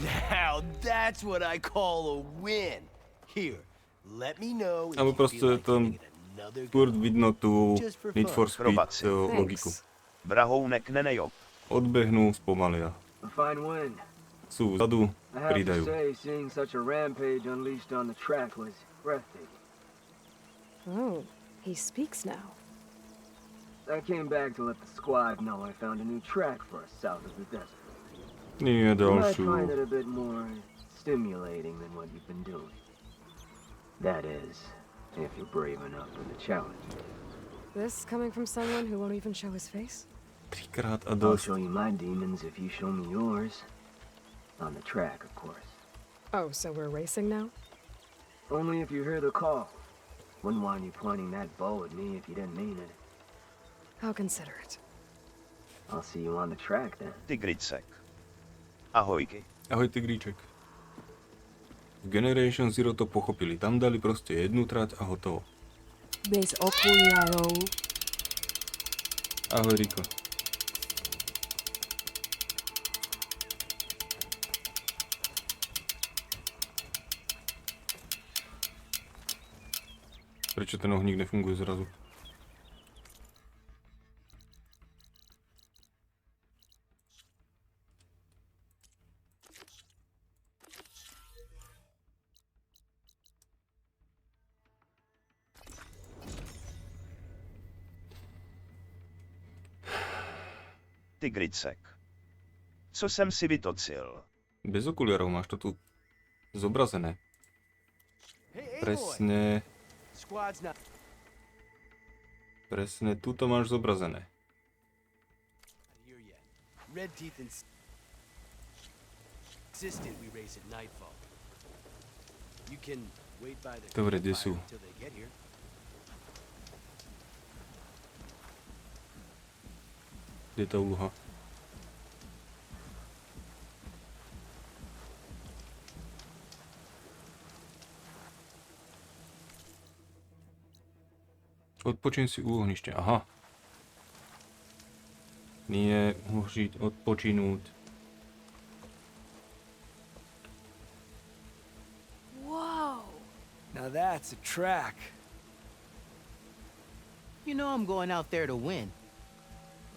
Now that's what I call a win. Here, let me know if Ale you proste feel like tam giving it another go. furt vidno tú Just for Need for fun. Speed logiku. Drahounek nene, jo. Odbehnú, spomalia. A fine win. Sú vzadu, I have to pridajú. say, seeing such a rampage unleashed on the track was breathtaking. Oh, he speaks now. I came back to let the squad know I found a new track for us south of the desert. Nie You might ďalšiu. find it a bit more stimulating than what you've been doing. That is, if you're brave enough for the challenge. This coming from someone who won't even show his face? Trikrát a I'll dosť. show you my demons if you show me yours. On the track, of course. Oh, so we're racing now? Only if you hear the call. Wouldn't want you pointing that bow at me if you didn't mean it. How considerate. I'll see you on the track then. Tigricek. Ahojky. Ahoj, tigríček. V Generation Zero to pochopili. Tam dali proste jednu trať a hotovo. Bez okuliarov. Ahoj, Riko. Prečo ten ohník nefunguje zrazu? Tigricek. Co jsem si vytocil? Bez okuliarov máš to tu zobrazené. Presne... Presne, tuto máš zobrazené. Dobre, kde sú? Kde je tá úloha? Odpočin si u ohnišťa. Aha. Nie, môžeš odpočinúť. Whoa! Now that's a track. You know I'm going out there to win.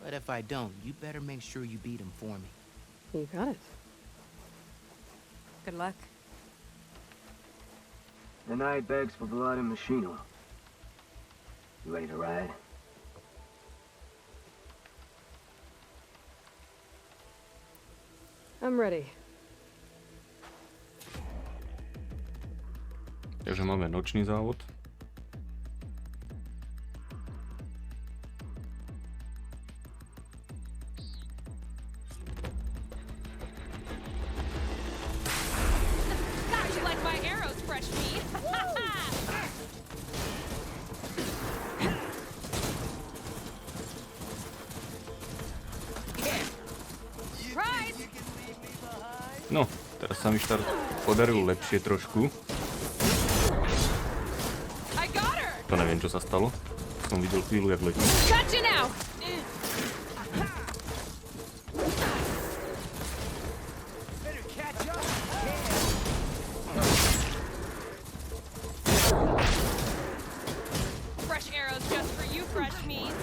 But if I don't, you better make sure you beat him for me. You got it. Good luck. The night begs for blood and machine oil. You ready to ride? I'm ready. Takže máme nočný závod. Gosh, you like my arrows, fresh meat. No, teraz sa mi štart podaril lepšie trošku. To neviem, čo sa stalo. Som videl chvíľu, jak letí. Fresh arrows just for you, fresh meat.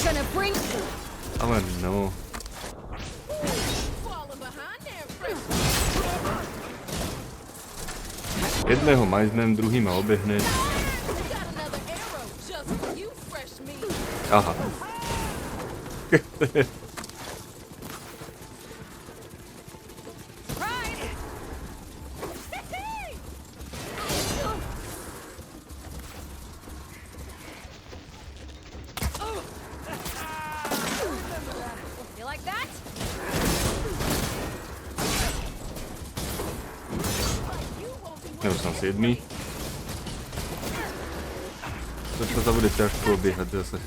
Gonna bring... Ale no. Jedného majznem, druhý ma obehne. Aha. Ja už som 7. To sa bude ťažko obiehať zase.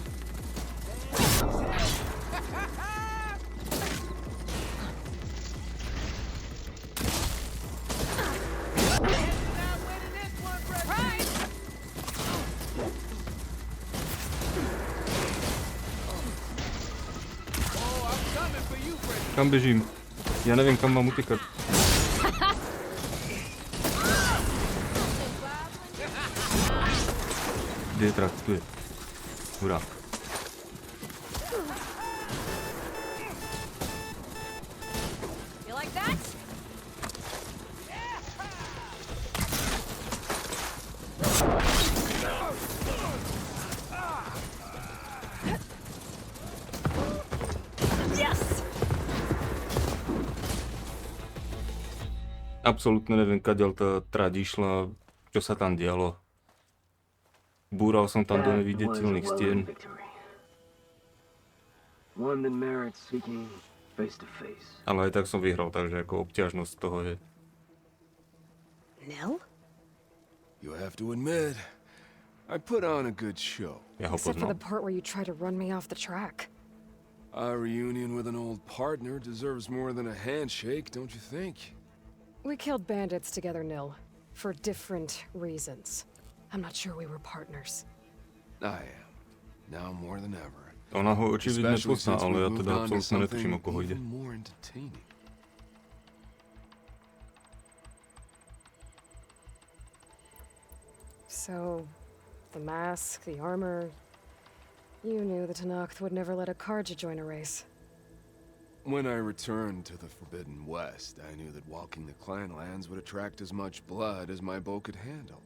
Kam bežím? Ja neviem, kam mám utekať. Kde je trak? Tu je. Hurá. Absolútne neviem, kadiaľ tá trať išla, čo sa tam dialo. Búral som tam do neviditeľných stien. Ale aj tak som vyhral, takže ako obťažnosť toho je Nil? You have to admit, I put on a good show. Except for the part where you try to run me off the track. A reunion with an old partner deserves more than a handshake, don't you think? We killed bandits together, Nil. For different reasons. I'm not sure we were partners. I am. Now more than ever. Ona ho očividne pozná, ale ja teda absolútne netuším, o koho ide. So, the mask, the armor... You knew the Tenakth would never let a Karja join a race. When I returned to the Forbidden West, I knew that walking the clan lands would attract as much blood as my bow could handle.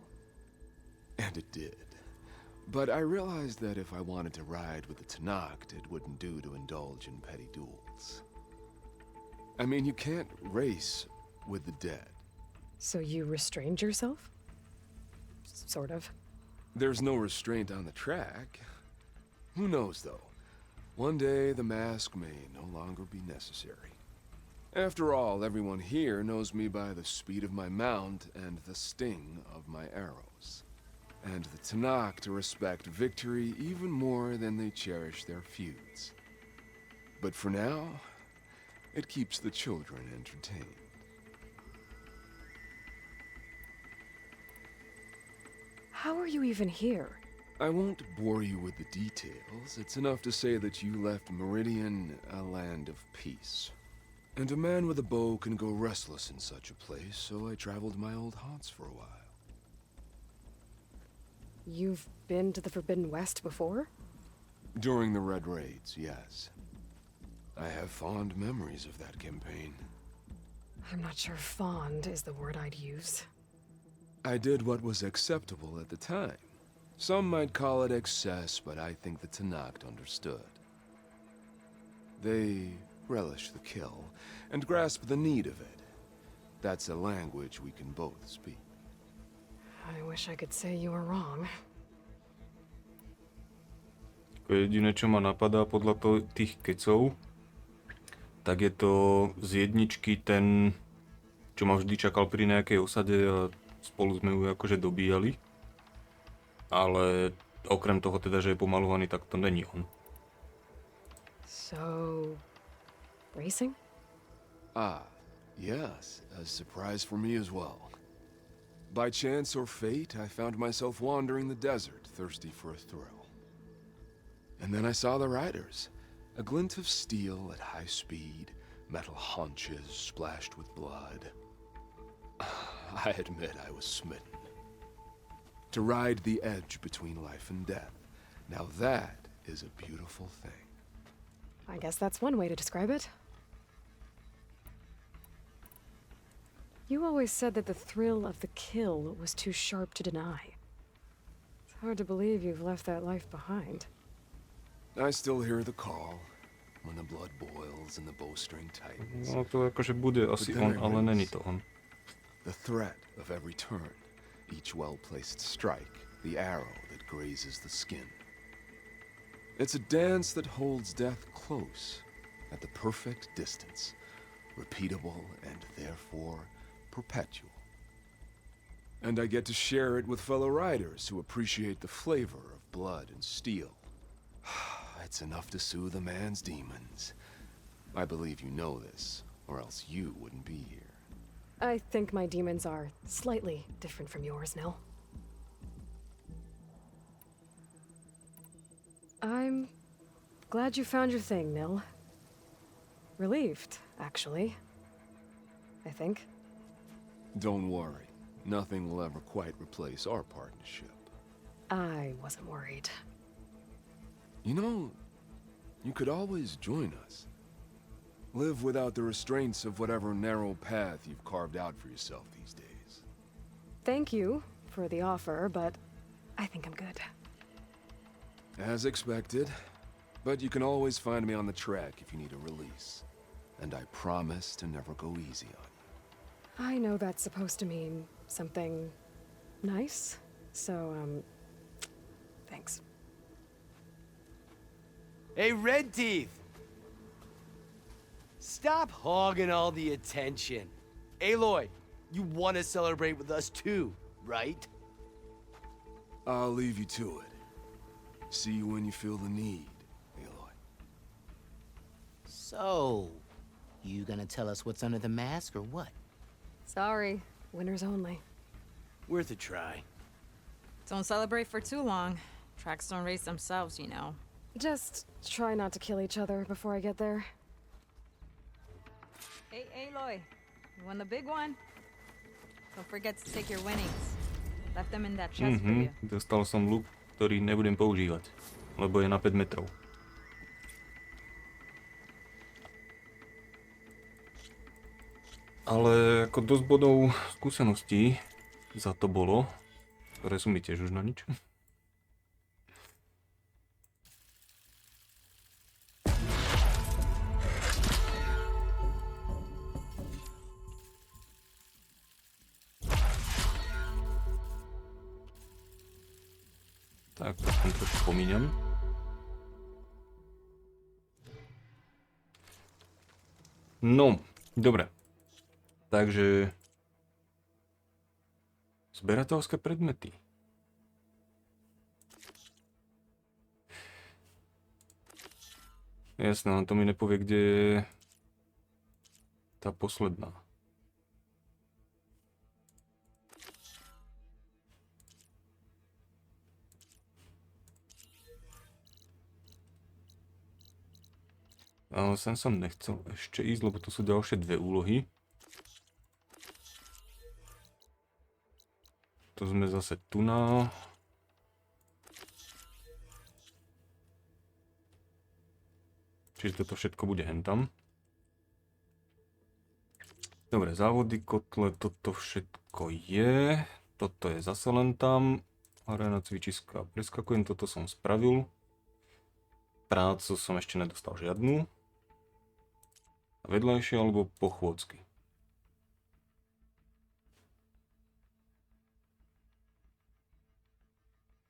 And it did. But I realized that if I wanted to ride with the Tenakth, it wouldn't do to indulge in petty duels. I mean, you can't race with the dead. So you restrained yourself? Sort of. There's no restraint on the track. Who knows, though? One day, the mask may no longer be necessary. After all, everyone here knows me by the speed of my mount and the sting of my arrows. And the Tenakth respect victory even more than they cherish their feuds. But for now, it keeps the children entertained. How are you even here? I won't bore you with the details. It's enough to say that you left Meridian a land of peace. And a man with a bow can go restless in such a place, so I traveled my old haunts for a while. You've been to the Forbidden West before? During the Red Raids, yes. I have fond memories of that campaign. I'm not sure fond is the word I'd use. I did what was acceptable at the time. Some might call it excess, but I think the Tenakth understood. They relish the kill, and grasp the need of it. That's a language we can both speak. I wish I could say you were wrong. Jediné, čo ma napadá podľa tých kecov, tak je to z jedničky ten, čo ma vždy čakal pri nejakej osade a spolu sme ju akože dobíjali. Ale okrem toho teda, že je pomalovaný, tak to není on. So... racing? Ah, yes. A surprise for me as well. By chance or fate, I found myself wandering the desert, thirsty for a thrill. And then I saw the riders. A glint of steel at high speed, metal haunches splashed with blood. I admit I was smitten. To ride the edge between life and death. Now that is a beautiful thing. I guess that's one way to describe it. You always said that the thrill of the kill was too sharp to deny. It's hard to believe you've left that life behind. I still hear the call when the blood boils and the bowstring tightens. No to akože bude asi on, ale není to on. The threat of every turn. Each well-placed strike, the arrow that grazes the skin. It's a dance that holds death close, at the perfect distance, repeatable and therefore perpetual. And I get to share it with fellow riders who appreciate the flavor of blood and steel. It's enough to soothe a man's demons. I believe you know this, or else you wouldn't be here. I think my demons are slightly different from yours, Nil. I'm glad you found your thing, Nil. Relieved, actually. I think. Don't worry. Nothing will ever quite replace our partnership. I wasn't worried. You know, you could always join us. Live without the restraints of whatever narrow path you've carved out for yourself these days. Thank you for the offer, but I think I'm good. As expected. But you can always find me on the track if you need a release. And I promise to never go easy on you. I know that's supposed to mean something nice, so, thanks. Hey, Red Teeth! Stop hogging all the attention. Aloy, You want to celebrate with us too, right? I'll leave you to it. See you when you feel the need, Aloy. So, you gonna tell us what's under the mask or what? Sorry, winners only. Worth a try. Don't celebrate for too long. Tracks don't race themselves, you know. Just try not to kill each other before I get there. Hey, Aloy. You won the big one. Don't forget to take your winnings. Left them in that chest for you. Dostal som luk, ktorý nebudem používať, lebo je na 5 metrov. Ale ako dosť bodov skúseností za to bolo, ktoré sú mi tiež už na nič. Tak, to som trošku pomíňam. No, dobre. Takže... Zberateľské predmety. Jasné, on to mi nepovie, kde je tá posledná. Ale sem som nechcel ešte ísť, lebo to sú ďalšie dve úlohy. To sme zase tu na... Čiže toto všetko bude hentam. Dobre, závody, kotle, toto všetko je. Toto je zase len tam. Arena, cvičiska, preskakujem, toto som spravil. Prácu som ešte nedostal žiadnu. Vedľajšie alebo pochôdzky.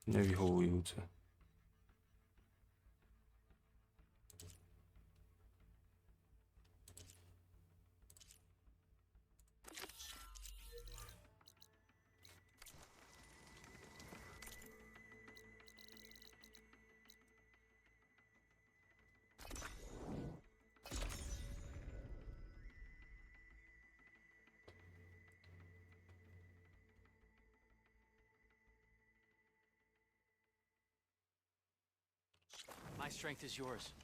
Nevyhovujúce. My strength is yours.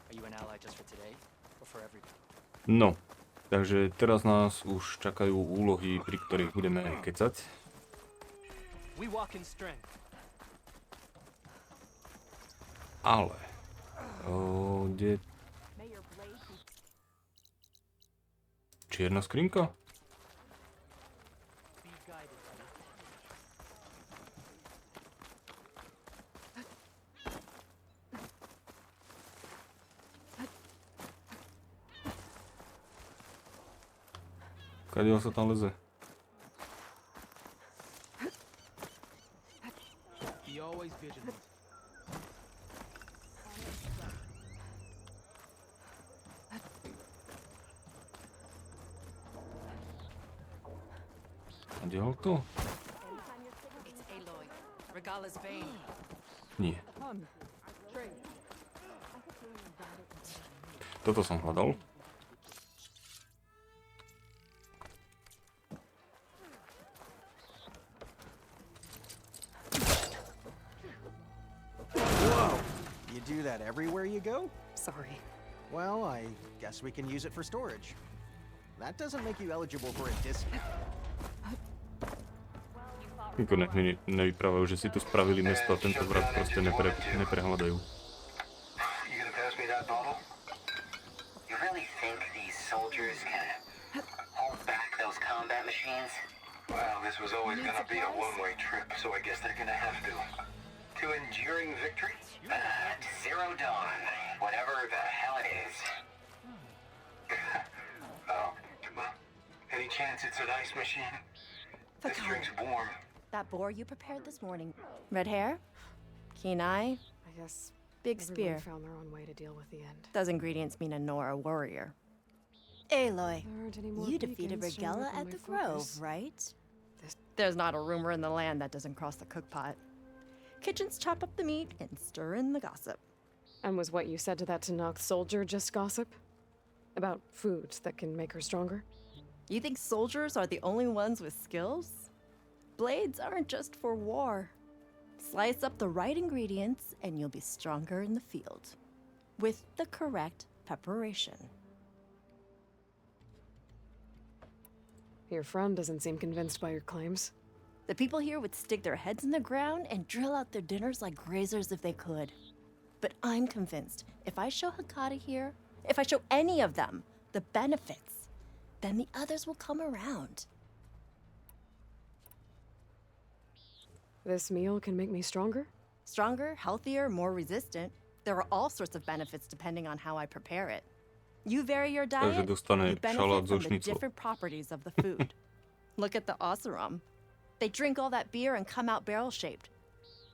Are you an ally just for today or for everybody? No, takže teraz nás už čakajú úlohy, pri ktorých budeme kecať. We walk in strength. Ale... kde... Čierna skrinka? Kadiaľ sa tam leze? Be always vigilant. Kadiaľ to? Nie. Toto som hľadal. Do that everywhere you go? Sorry. Well, I guess we can use it for storage. That doesn't make you eligible for a discount. Niko nevyprávajú, že si tu spravili mesto a tento vrat proste neprehľadajú. Well, this was always gonna be a one-way trip, so I guess they're gonna have to. To enduring victory? Zero Dawn. Whatever the hell it is. Oh, well, any chance it's an ice machine? This drink's warm. That boar you prepared this morning. Red hair? Keen eye? I guess Big spear. Everyone found their own way to deal with the end. Those ingredients mean a Nora warrior. Aloy, you defeated Regella at the Grove, right? There's not a rumor in the land that doesn't cross the cookpot. Kitchens chop up the meat and stir in the gossip. And was what you said to that Tanakh soldier just gossip? About foods that can make her stronger? You think soldiers are the only ones with skills? Blades aren't just for war. Slice up the right ingredients and you'll be stronger in the field. With the correct preparation. Your friend doesn't seem convinced by your claims. The people here would stick their heads in the ground and drill out their dinners like grazers if they could. But I'm convinced if I show Hakata here, if I show any of them the benefits, then the others will come around. This meal can make me stronger? Stronger, healthier, more resistant. There are all sorts of benefits depending on how I prepare it. You vary your diet, you benefit from the different properties of the food. Look at the Oseram. They drink all that beer and come out barrel-shaped.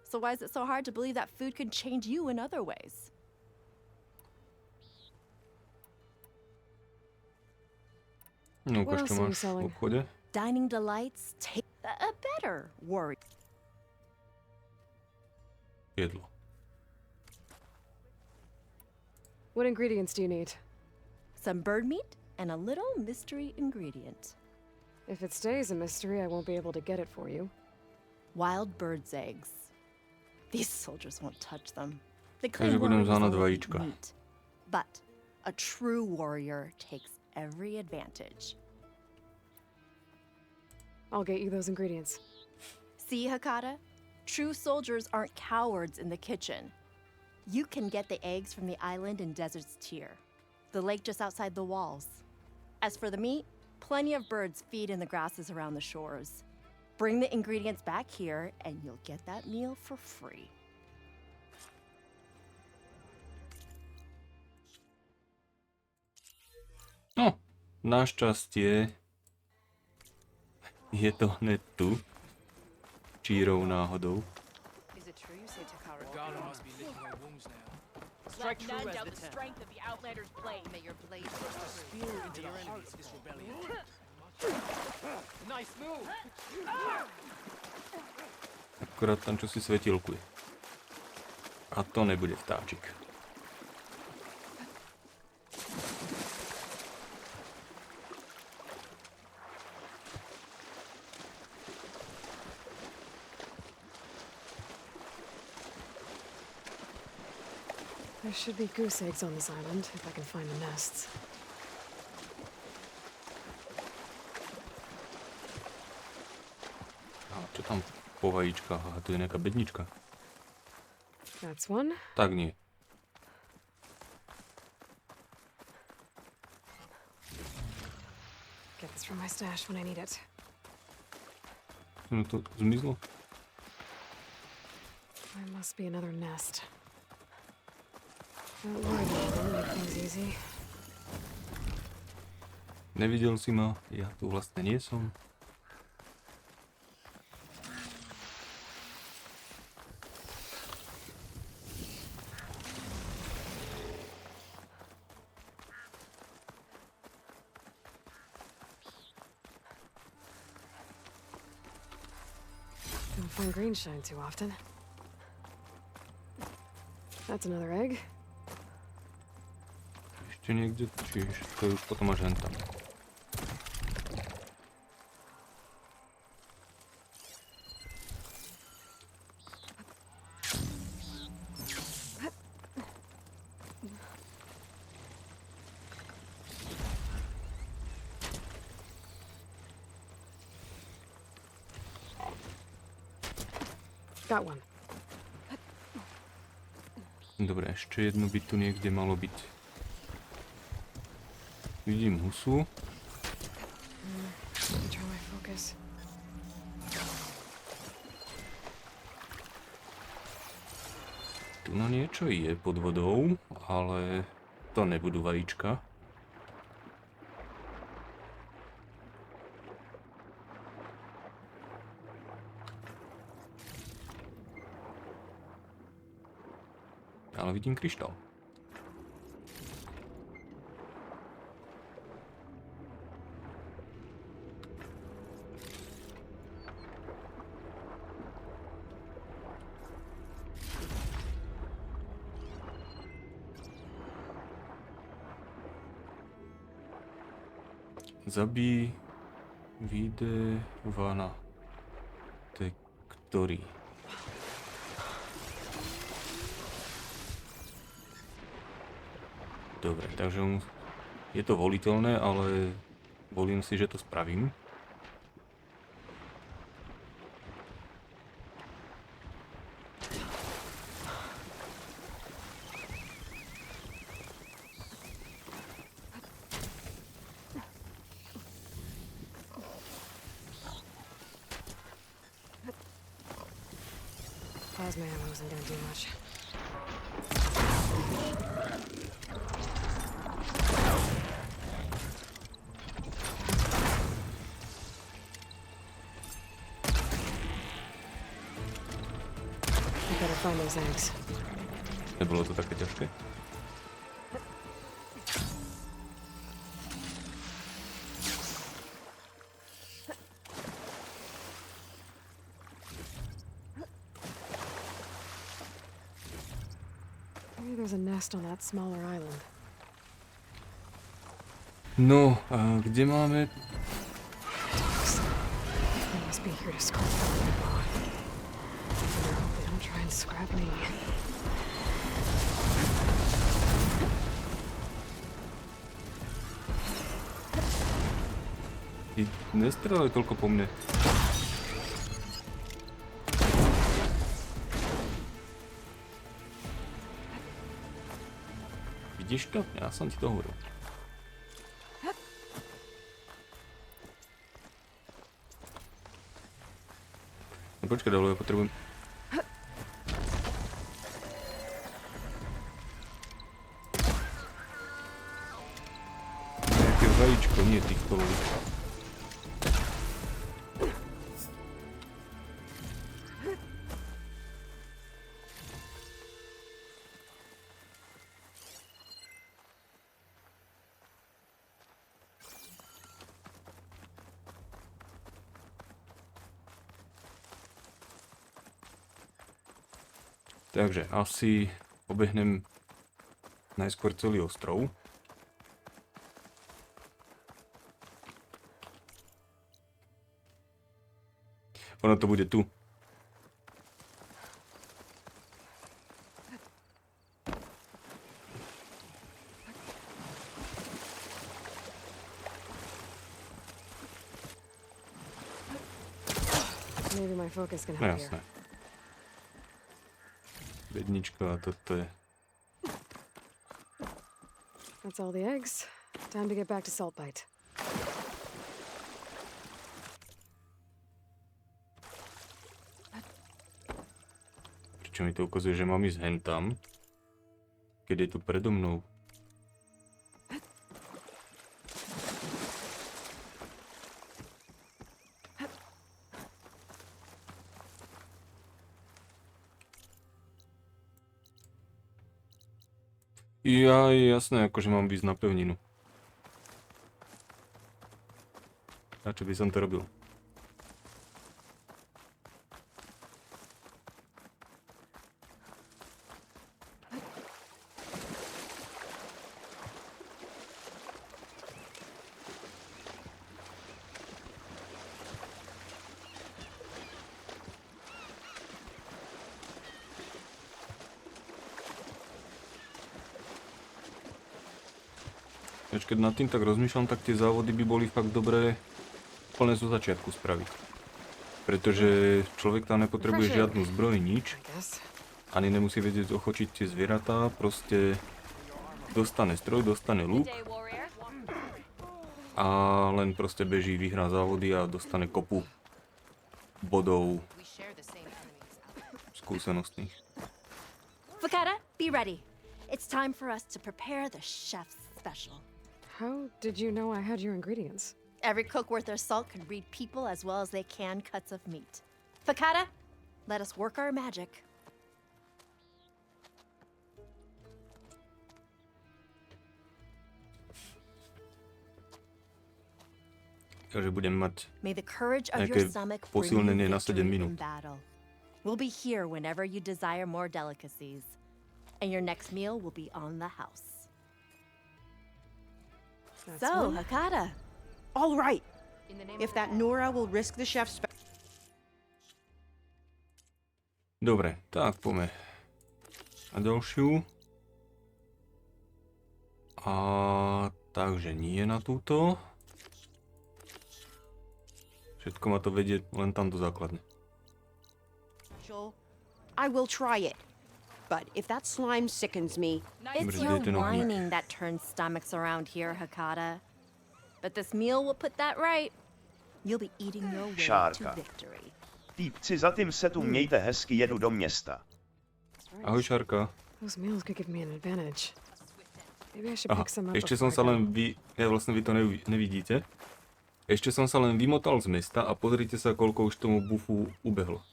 So why is it so hard to believe that food can change you in other ways? No, ukáž, čo máš v obchode. Dining delights take a better worry. Jedlo. What ingredients do you need? Some bird meat and a little mystery ingredient. If it stays a mystery, I won't be able to get it for you. Wild bird's eggs. These soldiers won't touch them. They Takže budem záhnať vajíčka. But a true warrior takes every advantage. I'll get you those ingredients. See, Hakata? True soldiers aren't cowards in the kitchen. You can get the eggs from the island in Desert's Tier, the lake just outside the walls. As for the meat, plenty of birds feed in the grasses around the shores. Bring the ingredients back here and you'll get that meal for free. No, našťastie je to hned tu. Čírou náhodou. Is it true you say Takara must be licking her wounds now? Strike true as the strength of the Outlander's blade. May your blade thrust a spear into the heart of this rebellion. Nice move. Akorát tam čo si svetilkuje. A to nebude vtáčik. There should be goose eggs on this island, if I can find the nests. A čo tam po vajíčkách? Aha, tu je nejaká bednička. That's one. Tak nie. Get this from my stash when I need it. No to zmizlo? There must be another nest. Don't worry about it, make things easy. Nevidel si ma? Ja tu vlastne nie som. Don't find green shine too often. That's another egg. Ešte niekde, či všetko je už potom až hentam. Got one. Dobre, ešte jedno by tu niekde malo byť. Vidím husu. Tu na niečo je pod vodou, ale to nebudú vajíčka. A Ale vidím kryštál. Zabij Videvana. To je ktorý? Dobre, takže je to voliteľné, ale volím si, že to spravím. Plasma ammo isn't gonna do much. I better find those eggs. Nebolo to také ťažké? Maybe there's a nest on that smaller island. No, a kde máme? They must be here to scrap the rainbow. I hope they don't try and scrap me. Ty nestrelaj toľko po mne. Vidíš to? Ja som ti to hovoril. No počkaj, ale ja potrebujem... Nejaké vajíčko, nie tých kolovič. Takže asi obehnem najskôr celý ostrov. Ono to bude tu. Maybe my focus can No help jasné. here. Bednička a toto je... That's all the eggs. Time to get back to Saltbite. Čo mi to ukazuje, že mám ísť hentam, keď je tu predo mnou. Ja, jasné, akože mám ísť na pevninu. A čo by som to robil? Keď nad tým tak rozmýšľam, tak tie závody by boli fakt dobré úplne zo začiatku spraviť. Pretože človek tam nepotrebuje žiadnu zbroj, nič. Ani nemusí vedieť ochočiť tie zvieratá, proste dostane stroj, dostane luk. A len proste beží, vyhrá závody a dostane kopu bodov skúsenostných. Vakata, be ready. It's time for us to prepare the chef's special. How did you know I had your ingredients? Every cook worth their salt can read people as well as they can cuts of meat. Vakata, let us work our magic. Takže budem mať May the courage of nejaké your stomach bring you posilnenie na 7 victory in minút. battle. We'll be here whenever you desire more delicacies, and your next meal will be on the house. So, Hakata. All right. If that Nora will risk the chef's... Dobre, tak poďme na ďalšiu. A takže nie na túto. Všetko ma to vedie len tam do základne. I will try it. But if that slime sickens me... It's your whining that turns stomachs around here, Hakata. But this meal will put that right. You'll be eating your way to Šárka. victory. Týpci, za tím se tu mějte hezky, jedu do města. Ahoj, Šárka. Those meals could give me an advantage. Maybe I should Aha, pick some up ešte before som sa I go. len vlastne vy to nevidíte. Ešte som sa len vymotal z mesta a pozrite sa, koľko už tomu bufu ubehlo.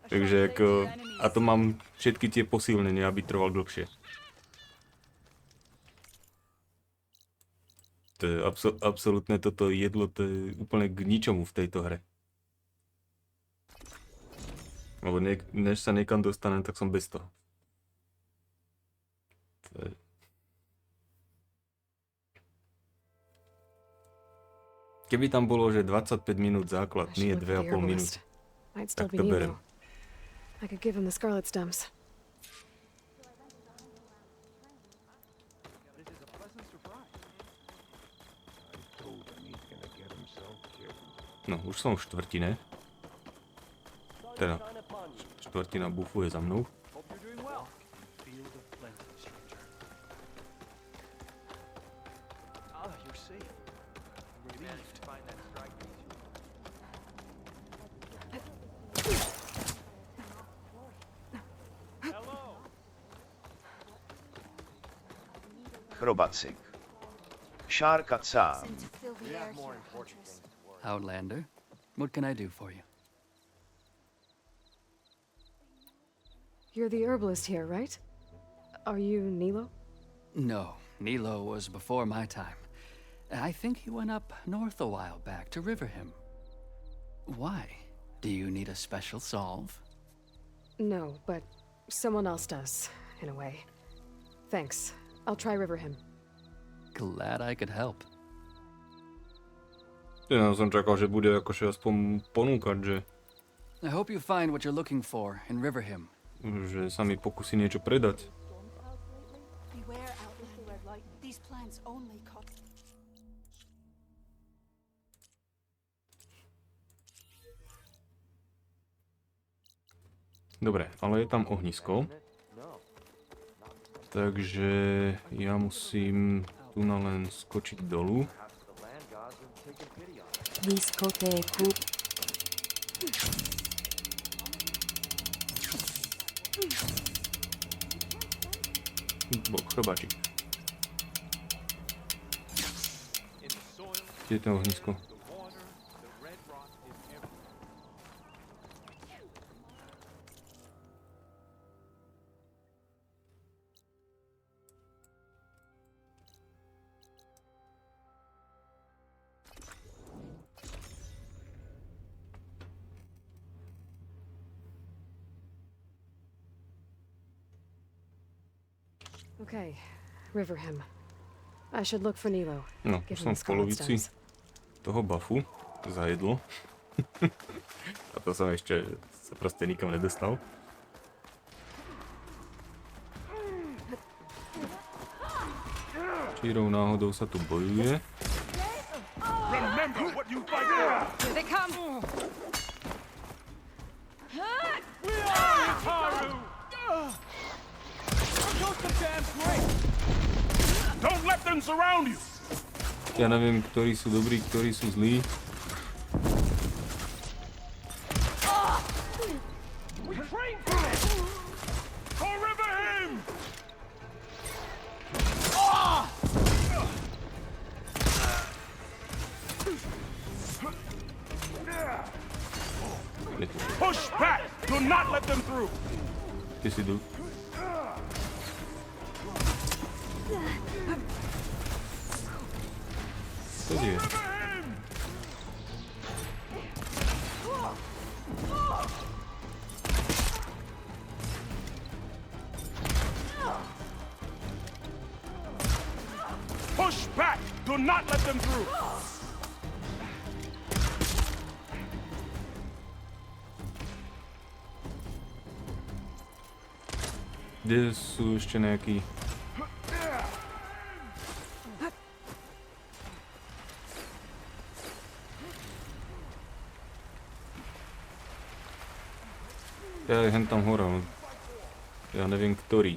Takže ako, a to mám všetky tie posilnenia, aby trval dlhšie. To je absolútne toto jedlo, to je úplne k ničomu v tejto hre. Lebo než sa niekam dostanem, tak som bez toho. Keby tam bolo, že 25 minút základ, nie 2,5 minút, tak to berem. I could give him the scarlet stumps. No, už som v štvrtine. Teda, štvrtina bufu je za mnou. Chrobacik. Šárka sám. Outlander, what can I do for you? You're the herbalist here, right? Are you Nilo? No, Nilo was before my time. I think he went up north a while back to Riverhim. Why? Do you need a special solve? No, but someone else does, in a way. Thanks. I'll try Riverhim. Glad I could help. Ja som čakal, že bude akože aspoň ponúkať, že... I hope you find what you're looking for in Riverhim. Že sa mi pokusí niečo predať. Beware, Outlander. These plants only cost... Dobre, ale je tam ohnisko. Takže ja musím tu na len skočiť dolu. Diskotéku. Chrobáčik. Kde je to ohnisko? Okay, Riverhim. I should look for Nilo. No, Give už him som the v scarlet polovici stones. toho buffu za jedlo. A to som ešte sa proste nikam nedostal. Čírou náhodou sa tu bojuje. Remember what you fight for! Here they come! We are Hikaru! Don't let them surround you! Ja neviem, ktorí sú dobrí, ktorí sú zlí. We trained for this! For Riverhim! Push back! Do not let them through! Ty si Co dzieje? Push back! Do not let them through! Kde sú ešte nejakí? Ja je hen tam hore, ale ja neviem ktorý.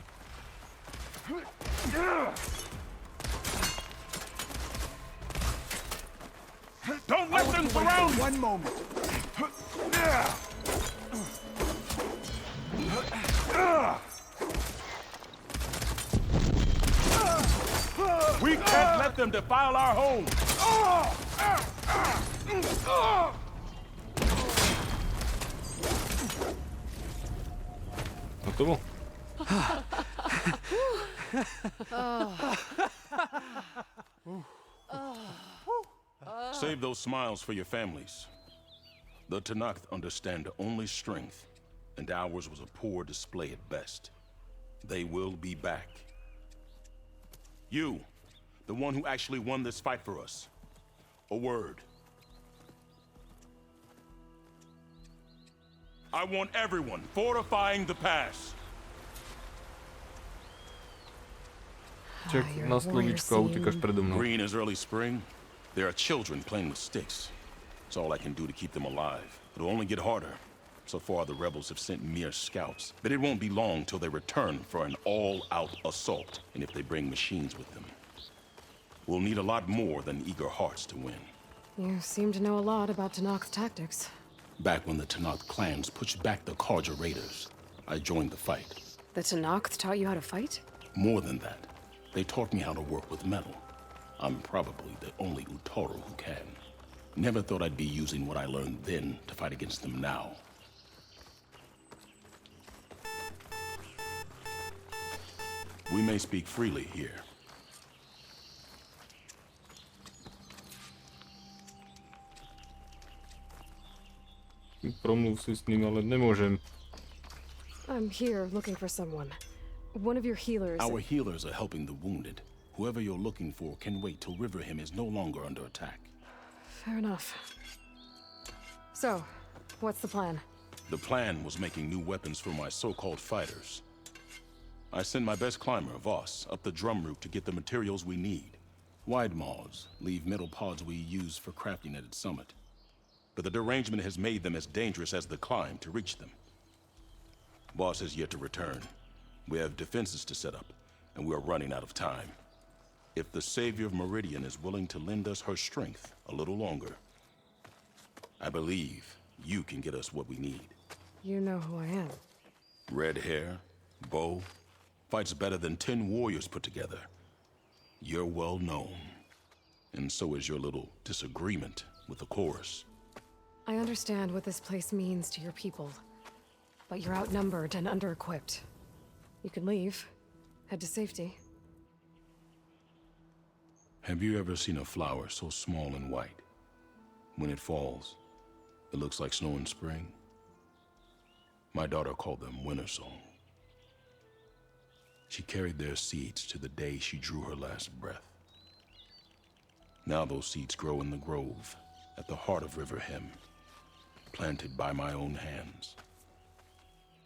Don't let them surround! One moment. We can't let them defile our home! Hotovo? Save those smiles for your families. The Tanakh understand only strength, and ours was a poor display at best. They will be back. You, the one who actually won this fight for us. A word. I want everyone fortifying the pass. Čak na slovíčko a utekáš predo mnou. Green is early spring. There are children playing with sticks. It's all I can do to keep them alive. It'll only get harder. So far, the rebels have sent mere scouts, but it won't be long till they return for an all-out assault, and if they bring machines with them. We'll need a lot more than eager hearts to win. You seem to know a lot about Tanakh's tactics. Back when the Tanakh clans pushed back the Karja raiders, I joined the fight. The Tanakh taught you how to fight? More than that, they taught me how to work with metal. I'm probably the only Utaru who can. Never thought I'd be using what I learned then to fight against them now. We may speak freely here. Promluv si s ním, ale nemôžem. I'm here looking for someone. One of your healers. Our healers are helping the wounded. Whoever you're looking for can wait till Riverhim is no longer under attack. Fair enough. So, what's the plan? The plan was making new weapons for my so-called fighters. I send my best climber, Voss, up the drum route to get the materials we need. Wide maws leave metal pods we use for crafting at its summit. But the derangement has made them as dangerous as the climb to reach them. Voss has yet to return. We have defenses to set up, and we are running out of time. If the Savior of Meridian is willing to lend us her strength a little longer, I believe you can get us what we need. You know who I am. Red hair, bow, fights better than 10 warriors put together. You're well known. And so is your little disagreement with the chorus. I understand what this place means to your people, but you're outnumbered and under-equipped. You can leave, head to safety. Have you ever seen a flower so small and white? When it falls, it looks like snow in spring. My daughter called them winter song. She carried their seeds to the day she drew her last breath. Now those seeds grow in the grove, at the heart of Riverhim, planted by my own hands.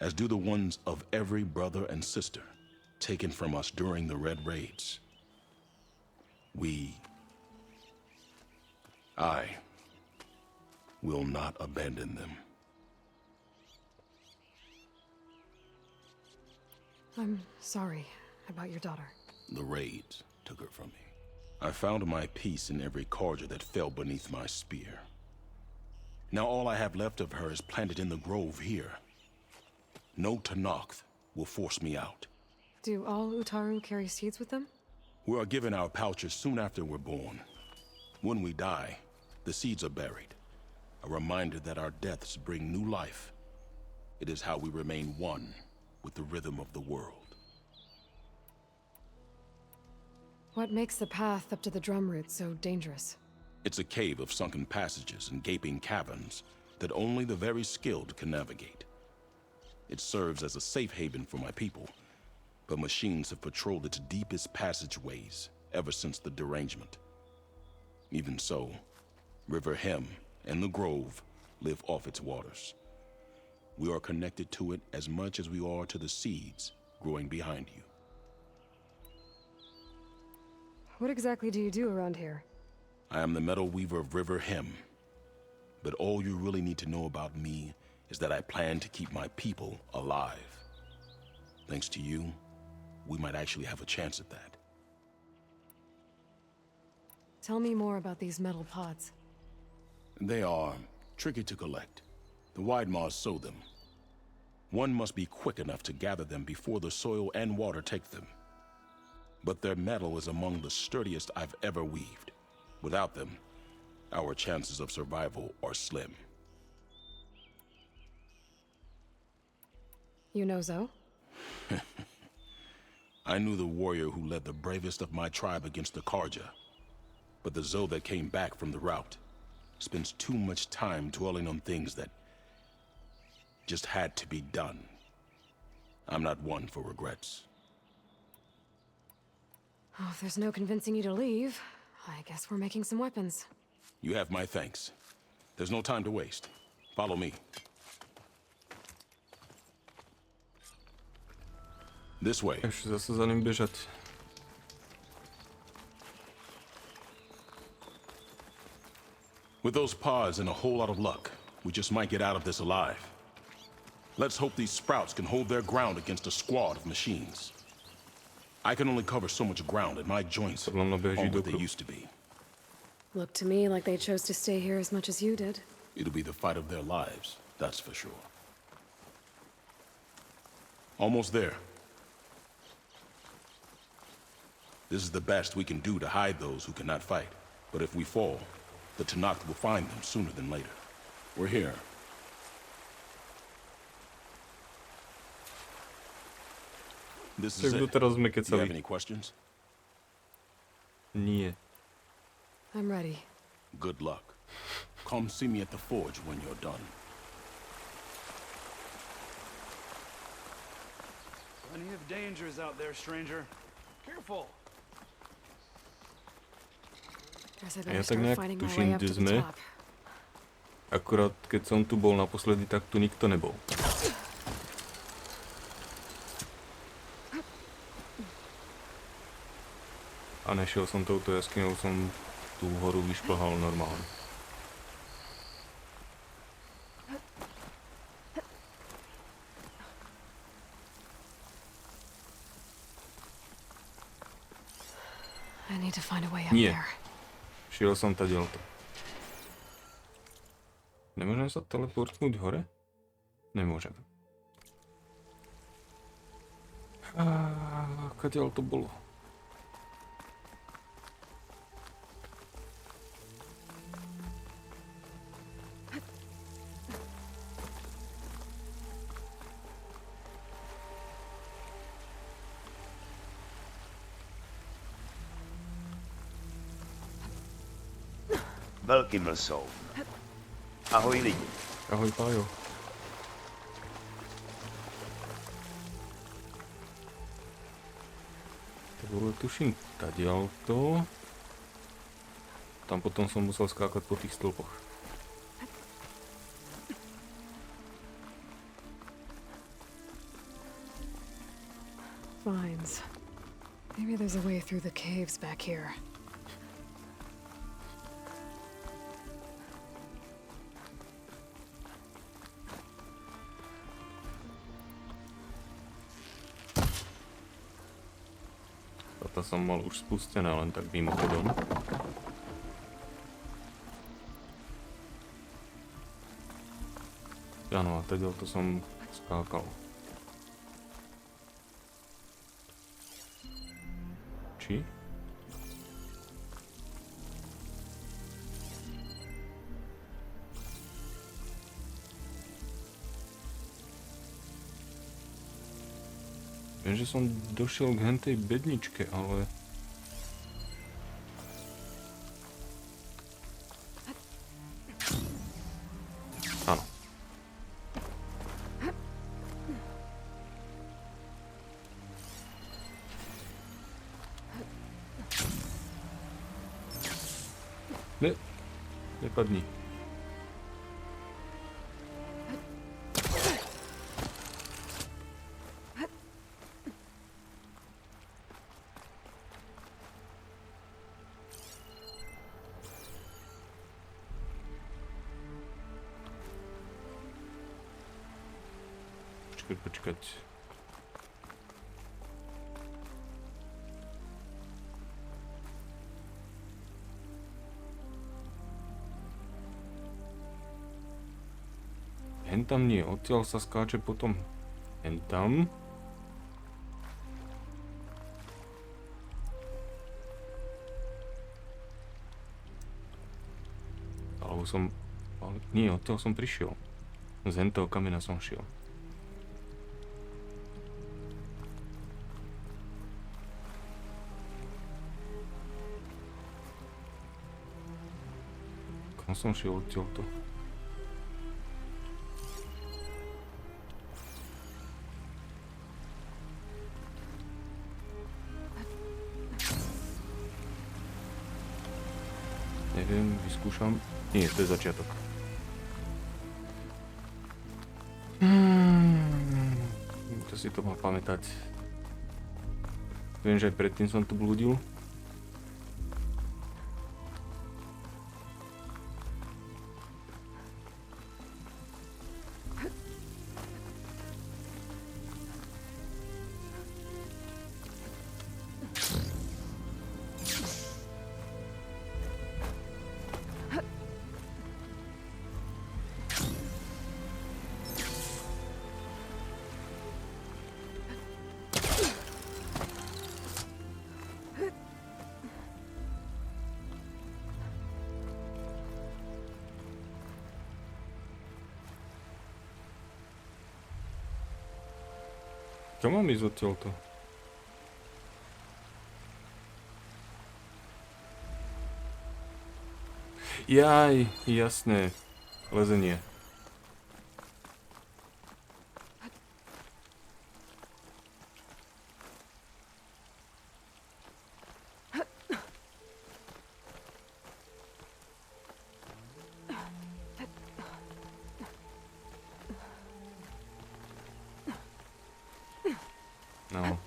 As do the ones of every brother and sister taken from us during the Red Raids. I will not abandon them. I'm sorry about your daughter. The raids took her from me. I found my peace in every Karja that fell beneath my spear. Now all I have left of her is planted in the grove here. No Tanakh will force me out. Do all Utaru carry seeds with them? We are given our pouches soon after we're born. When we die, the seeds are buried. A reminder that our deaths bring new life. It is how we remain one with the rhythm of the world. What makes the path up to the drum route so dangerous? It's a cave of sunken passages and gaping caverns that only the very skilled can navigate. It serves as a safe haven for my people, but machines have patrolled its deepest passageways ever since the derangement. Even so, River Hem and the Grove live off its waters. We are connected to it as much as we are to the seeds growing behind you. What exactly do you do around here? I am the Metal Weaver of River Hem, but all you really need to know about me is that I plan to keep my people alive. Thanks to you, we might actually have a chance at that. Tell me more about these metal pods. They are tricky to collect. The Widemaws sow them. One must be quick enough to gather them before the soil and water take them. But their metal is among the sturdiest I've ever weaved. Without them, our chances of survival are slim. You know Zoe? I knew the warrior who led the bravest of my tribe against the Karja. But the Zoe that came back from the rout spends too much time dwelling on things that just had to be done. I'm not one for regrets. Oh, if there's no convincing you to leave, I guess we're making some weapons. You have my thanks. There's no time to waste. Follow me. This way. Ještě zase za ním běžet. With those pods and a whole lot of luck, we just might get out of this alive. Let's hope these sprouts can hold their ground against a squad of machines. I can only cover so much ground, and my joints aren't what they used to be. Looked to me like they chose to stay here as much as you did. It'll be the fight of their lives, that's for sure. Almost there. This is the best we can do to hide those who cannot fight. But if we fall, the Tenakth will find them sooner than later. We're here. This is it. Do you have any questions? Nie. I'm ready. Good luck. Come see me at the forge when you're done. Plenty of dangers out there, stranger. Careful. Ja tak nejak tuším, kde sme. Akurát keď som tu bol naposledy, tak tu nikto nebol. A nešiel som touto jaskyňou, som tú horu vyšplhal normálne. I need to find a way up Nie. there. Šiel som tadiaľto. Nemôžem sa teleportnúť hore? Nemôžem. Kadiaľ to bolo? Velký mlsou. Ahoj lidi. Ahoj Pájo. To bolo tuším tadiaľto. Tam potom som musel skákať po tých stĺpoch. Vines. Maybe there's a way through the caves back here. Toto som mal už spustené, len tak mimochodom. Áno, a teda to som skákal. Či? Viem, že som došiel k hentej bedničke, ale Nepadni. Počkať. Hentam nie, odtiaľ sa skáče potom hentam. Alebo som... Nie, odtiaľ som prišiel. Z hentoho kamena som šiel. Kam som šiel odtiaľto? Neviem, vyskúšam. Nie, to je začiatok. To si to má pamätať. Viem, že aj predtým som tu blúdil. Čo mám ísť odtiaľto? Jaj, jasné. Lezenie. No.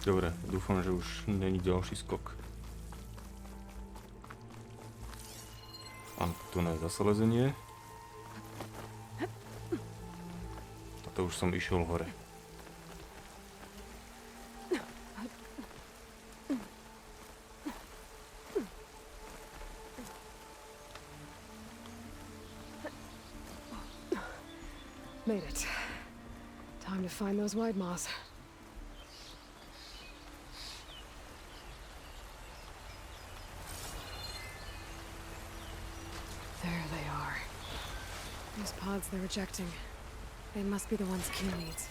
Dobre, dúfam, že už není ďalší skok. A tu je zase lezenie. A to už som išiel hore. Made it. Time to find those wide maws. There they are. Those pods they're ejecting. They must be the ones Q needs.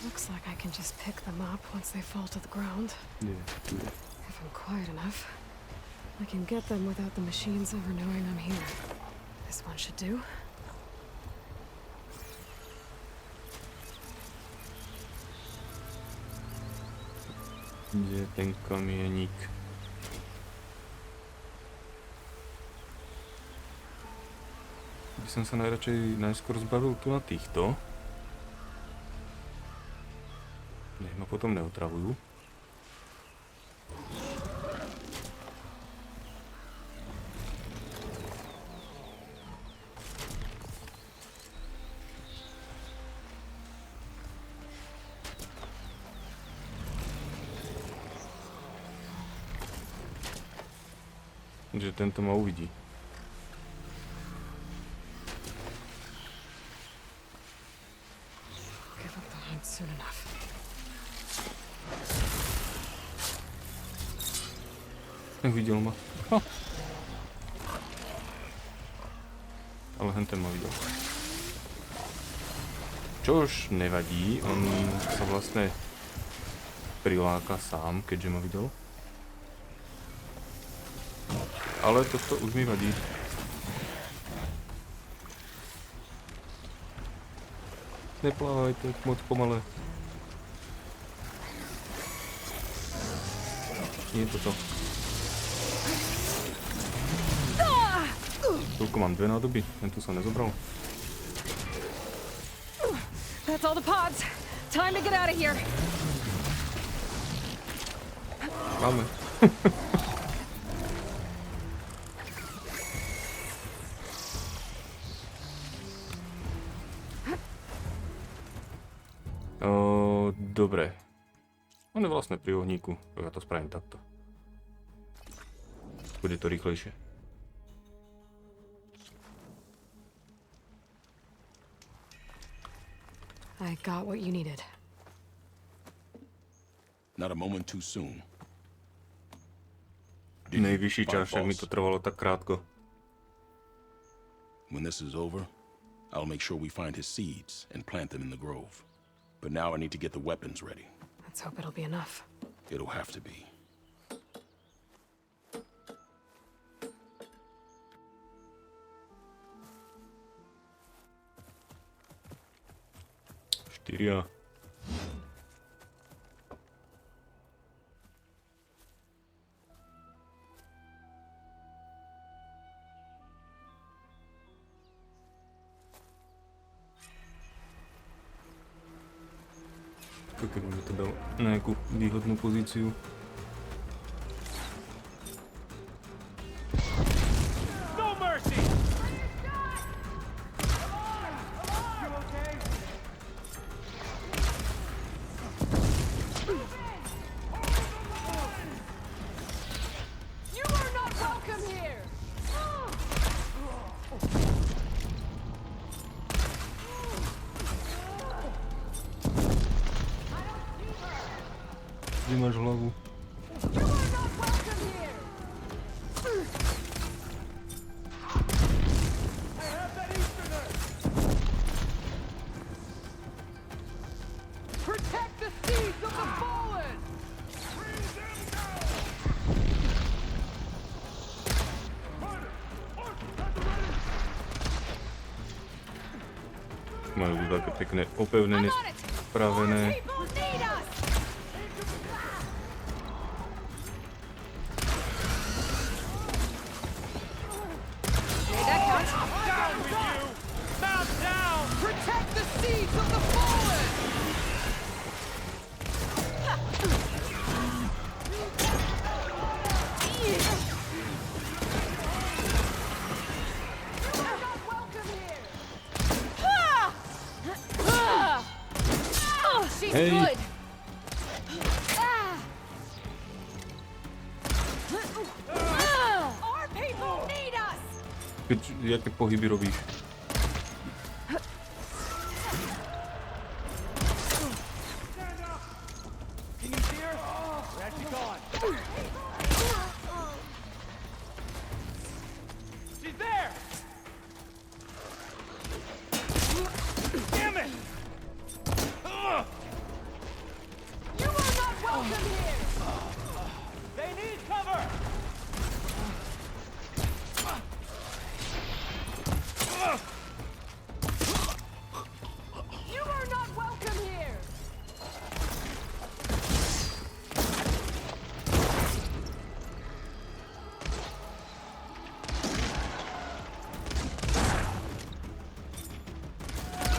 Looks like I can just pick them up once they fall to the ground. Yeah. If I'm quiet enough, I can get them without the machines ever knowing I'm here. This one should do. Kde je ten kamienik? By som sa najradšej najskôr zbavil tu na týchto. Nech ma potom neotravujú. Že tento ma uvidí. Give up the hunt soon enough. Nevidel ma. Ha. Ale henten ma videl. Čož nevadí, on sa vlastne priláka sám, keďže ma videl. Ale toto už mi vadí. Neplávaj, to je moc pomalé. Nie je to to. Toľko mám 2 nádoby, ten tu sa nezobral. That's all the pods. Time to get out of here. Máme. Dobre. On je vlastne pri ohníku, ja to spravím takto. Bude to rýchlejšie. I got what you needed. Not a moment too soon. Nejvyšší čas, však mi to trvalo tak krátko. When this is over, I'll make sure we find his seeds and plant them in the grove. But now I need to get the weapons ready. Let's hope it'll be enough. It'll have to be. Štyria. Keby mi to dal na nejakú výhodnú pozíciu. No mercy! You are not welcome here! Kde máš hlavu? Protect the seeds of the fallen! Majú tu také pekné opevnené, spravené. Hey. Good. Our people need us. Jaké pohyby robíš? Can you see her? Where'd she gone? She's there! Damn it! You are not welcome here. They need cover! You are not welcome here.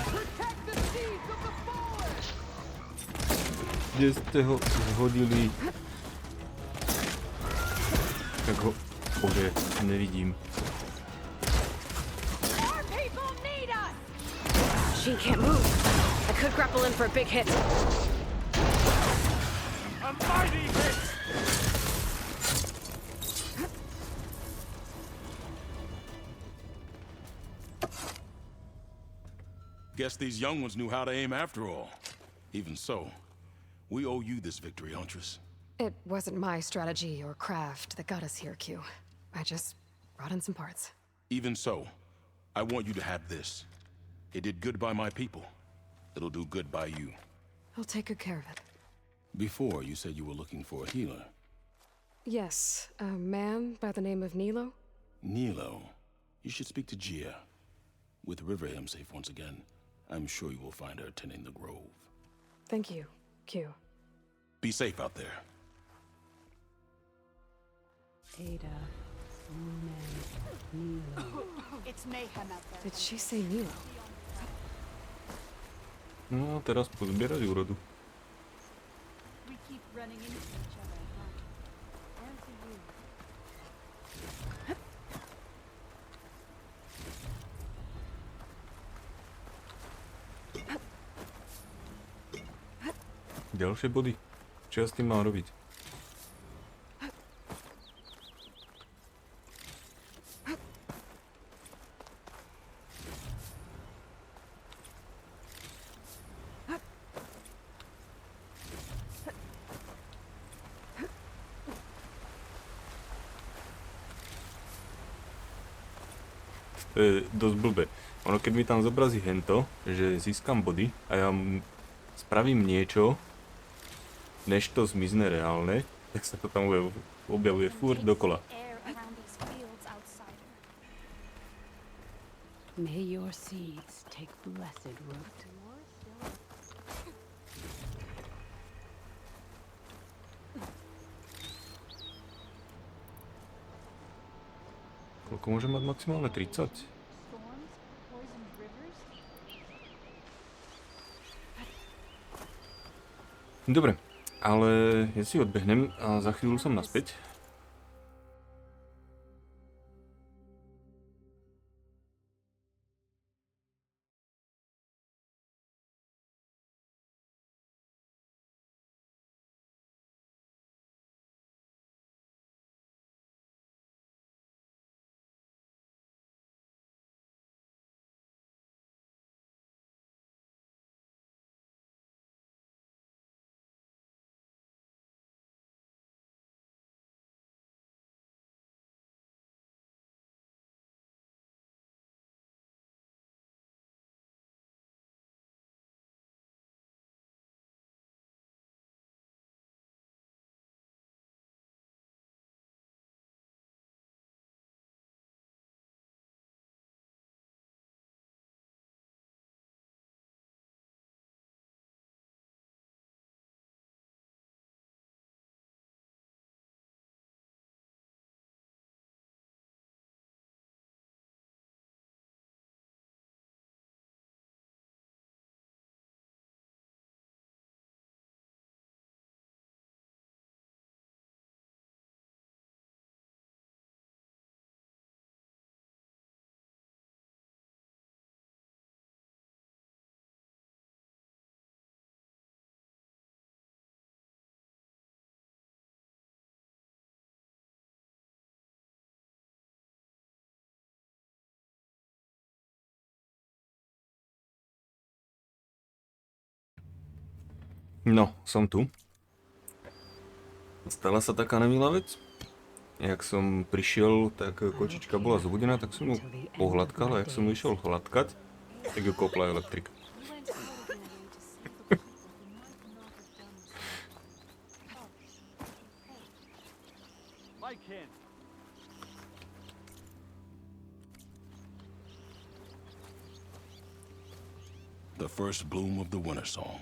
Protect the seeds of the fallen! Kde ste ho zhodili? Tak ho... Bože, nevidím. Our people need us. She can't move. I could grapple in for a big hit. A mighty hit! Guess these young ones knew how to aim after all. Even so, we owe you this victory, Huntress. It wasn't my strategy or craft that got us here, Q. I just brought in some parts. Even so, I want you to have this. It did good by my people. It'll do good by you. I'll take good care of it. Before, you said you were looking for a healer. Yes, a man by the name of Nilo? Nilo. You should speak to Gia. With Riverham safe once again, I'm sure you will find her tending the grove. Thank you, Q. Be safe out there. Ada, Nilo. It's mayhem out there. Did she say Nilo? No, teraz pozbierať úrodu. We keep running into each other, huh? And to you. Ďalšie body. Čo ja s tým mám robiť? To je dosť blbé. Ono keď mi tam zobrazí hento, že získam body a ja spravím niečo, než to zmizne reálne, tak sa to tam objavuje furt dokola. May your seeds take blessed root. Koľko môže mať maximálne? 30? Dobre, ale ja si odbehnem a za chvíľu som naspäť. No, som tu. Stala sa taká nemilá vec. Jak som prišiel, tak kočička bola zobudená, tak som ju pohľadkal a jak som ju išiel hladkať, tak ju kopla elektrika. The first bloom of the winter song.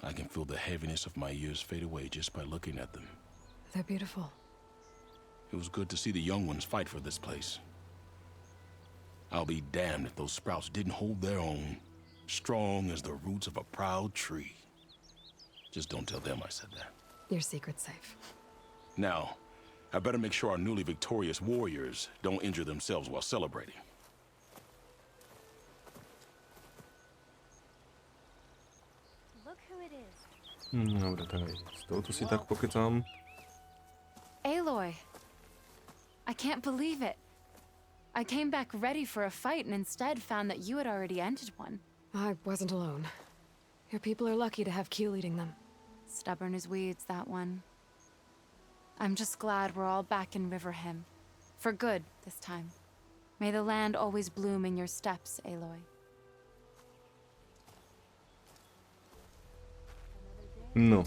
I can feel the heaviness of my years fade away just by looking at them. They're beautiful. It was good to see the young ones fight for this place. I'll be damned if those sprouts didn't hold their own, strong as the roots of a proud tree. Just don't tell them I said that. Your secret's safe. Now, I better make sure our newly victorious warriors don't injure themselves while celebrating. Dobre, tak aj z tohoto si tak pokecám. Aloy! I can't believe it. I came back ready for a fight and instead found that you had already ended one. I wasn't alone. Your people are lucky to have Q leading them. Stubborn as weeds, that one. I'm just glad we're all back in Riverhim. For good, this time. May the land always bloom in your steps, Aloy. No.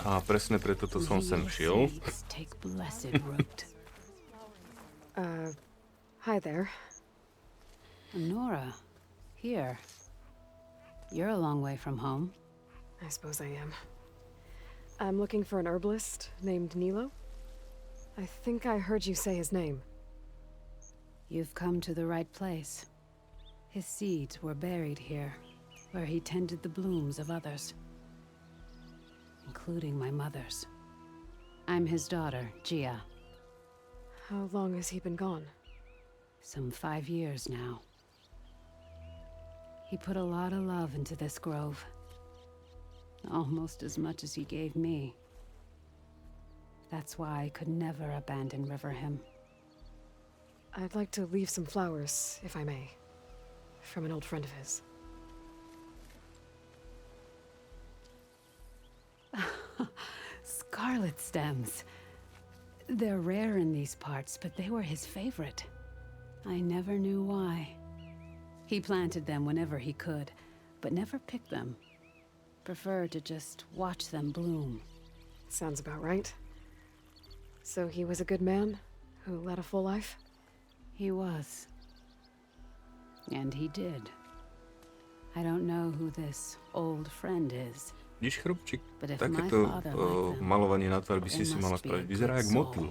A presne preto to som sem šiel. Hi there. Nora, here. You're a long way from home. I suppose I am. I'm looking for an herbalist named Nilo. I think I heard you say his name. You've come to the right place. His seeds were buried here, where he tended the blooms of others, including my mother's. I'm his daughter, Gia. How long has he been gone? Some 5 years now. He put a lot of love into this grove. Almost as much as he gave me. That's why I could never abandon Riverhim. I'd like to leave some flowers, if I may. From an old friend of his. Scarlet stems. They're rare in these parts, but they were his favorite. I never knew why. He planted them whenever he could, but never picked them. Preferred to just watch them bloom. Sounds about right. So he was a good man who led a full life? He was. And he did. I don't know who this old friend is. Vidíš, chrobčík, But if my takéto father liked them, malovanie na tvár by si they si mala must be a spraviť. Vyzerá good jak motýl.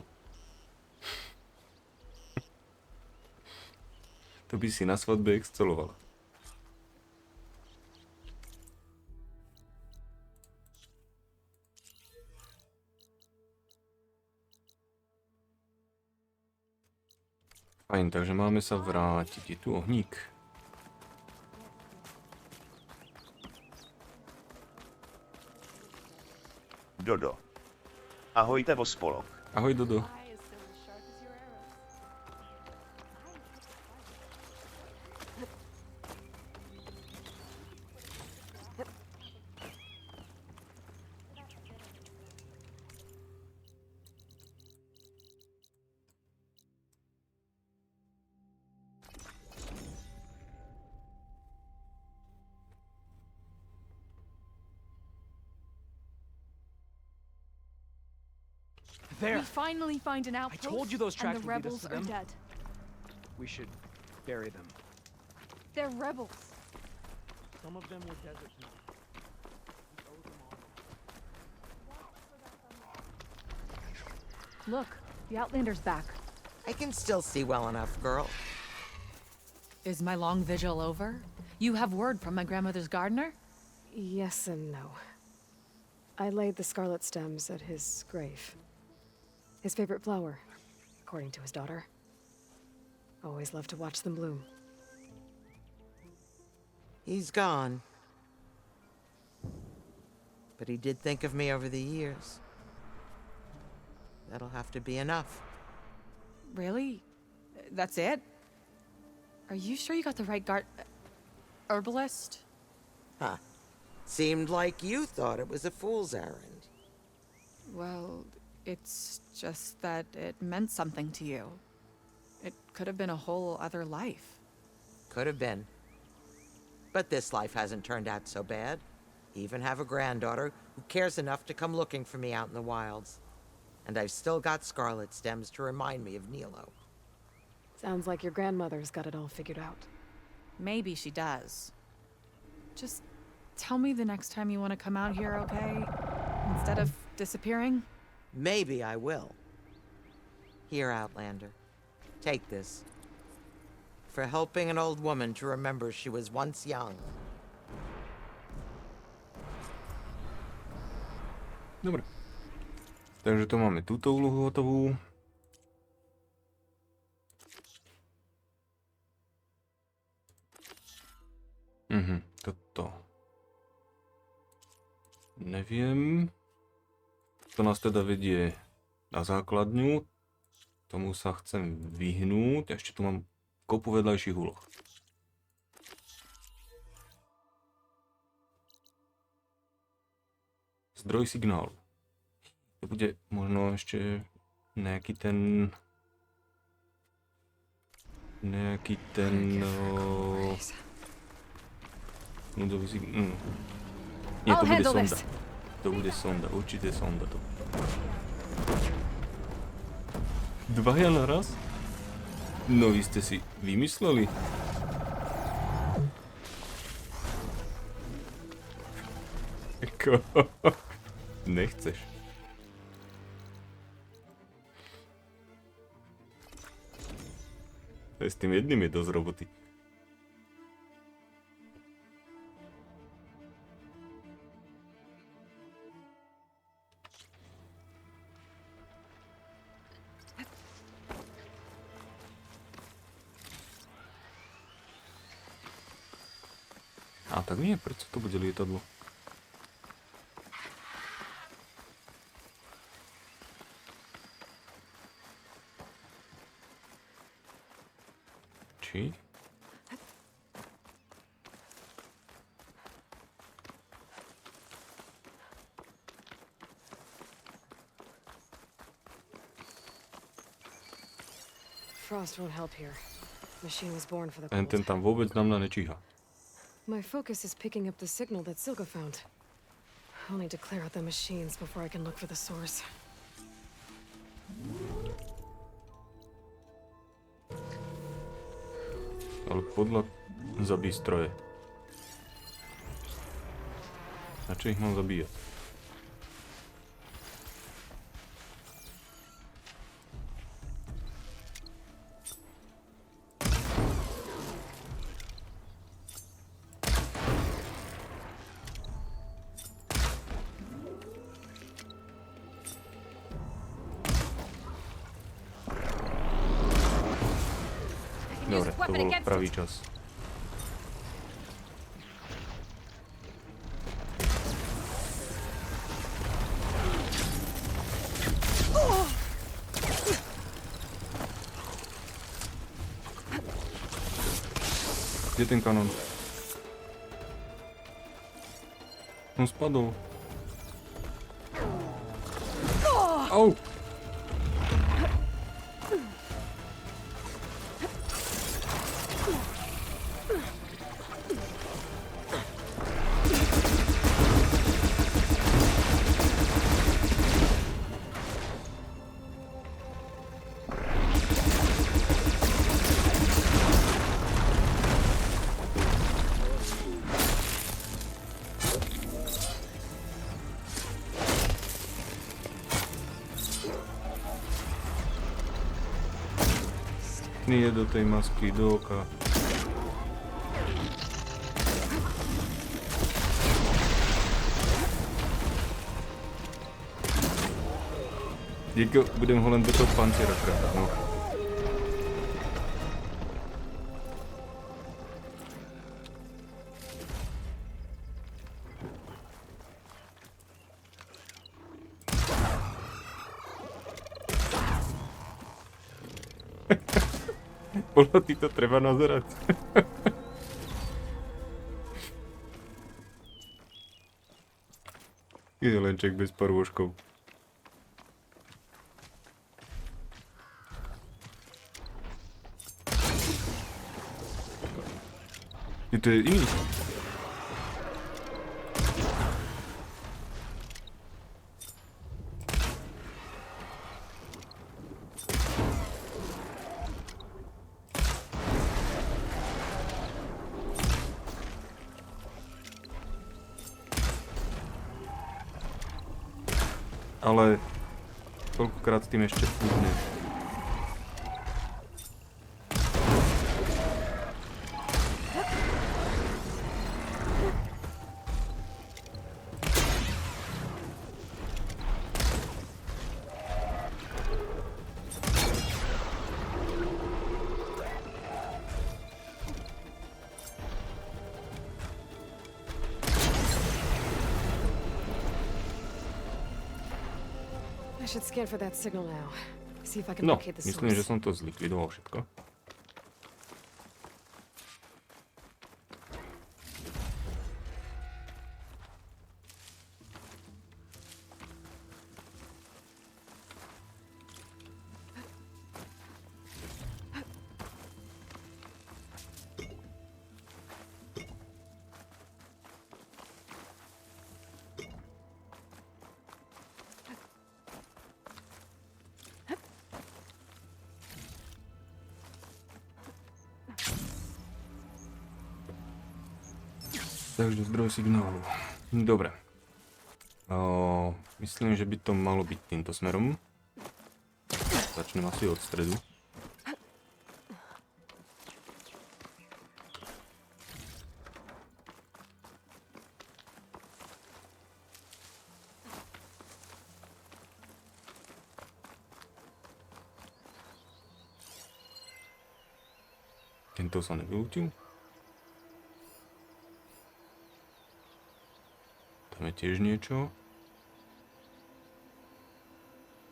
To by si na svadbe excelovala. Fajn, takže máme sa vrátiť. Je tu ohník. Dodo. Ahojte vospolok. Ahoj, Dodo. There. We finally find an outpost. I told you those tracks and the would lead us rebels to are them. dead. We should bury them. They're rebels. Some of them were desert people. Look, the Outlander's back. I can still see well enough, girl. Is my long vigil over? You have word from my grandmother's gardener? Yes and no. I laid the scarlet stems at his grave. His favorite flower, according to his daughter. Always loved to watch them bloom. He's gone. But he did think of me over the years. That'll have to be enough. Really? That's it? Are you sure you got the right herbalist? Huh. Seemed like you thought it was a fool's errand. Well, it's just that it meant something to you. It could have been a whole other life. Could have been. But this life hasn't turned out so bad. Even have a granddaughter who cares enough to come looking for me out in the wilds. And I've still got scarlet stems to remind me of Nilo. Sounds like your grandmother's got it all figured out. Maybe she does. Just tell me the next time you want to come out here, okay? Instead of disappearing? Maybe I will. Here, Outlander. Take this. For helping an old woman to remember she was once young. Dobre. Takže to máme túto úlohu hotovú. Toto. Neviem. To nás teda vedie na základňu. Tomu sa chcem vyhnúť. Ešte tu mám kopu vedľajších úloh. Zdroj signálu. To bude možno ešte nejaký ten núdzový signál. Nie, to bude sonda. To bude sonda, určite sonda to. Dvaja naraz? No vy ste si vymysleli? Nechceš. Aj s tým jedným je dosť roboty. A tak nie, prečo to bude lietadlo? Či? Frost won't help here. Machine was born for the Ten cold. tam vôbec na mňa nečíha. My focus is picking up the signal that Silka found. I'll need to clear out the machines before I can look for the source. Ale podľa zabíj stroje. A čo ich mám zabíjať? Dobre, to bol pravý čas. Kde je ten kanón? On spadol. Au! Nie do tej masky, do oka. Budem ho len do toho panciera krátať, no. Podľa ty to treba nazerať. Je lenček bez parôžkov. To je iný. Ale koľkokrát s tým ešte púdne. I should scan for that signal now. See if I can No, locate the source. myslím, že som to zlikvidoval všetko. Takže zdroj signálu. Dobre. Myslím, že by to malo byť týmto smerom. Začnem asi od stredu. Tento sa nevylútil. Tam je tiež niečo.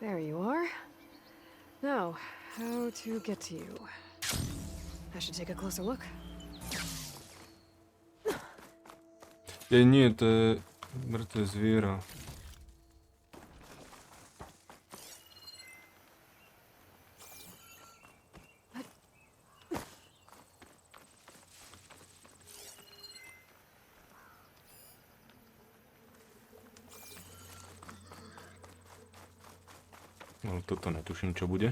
There you are. Now, how to get to you? I should take a closer look. Nie, to je mŕtve zviera. Ale toto netuším, čo bude.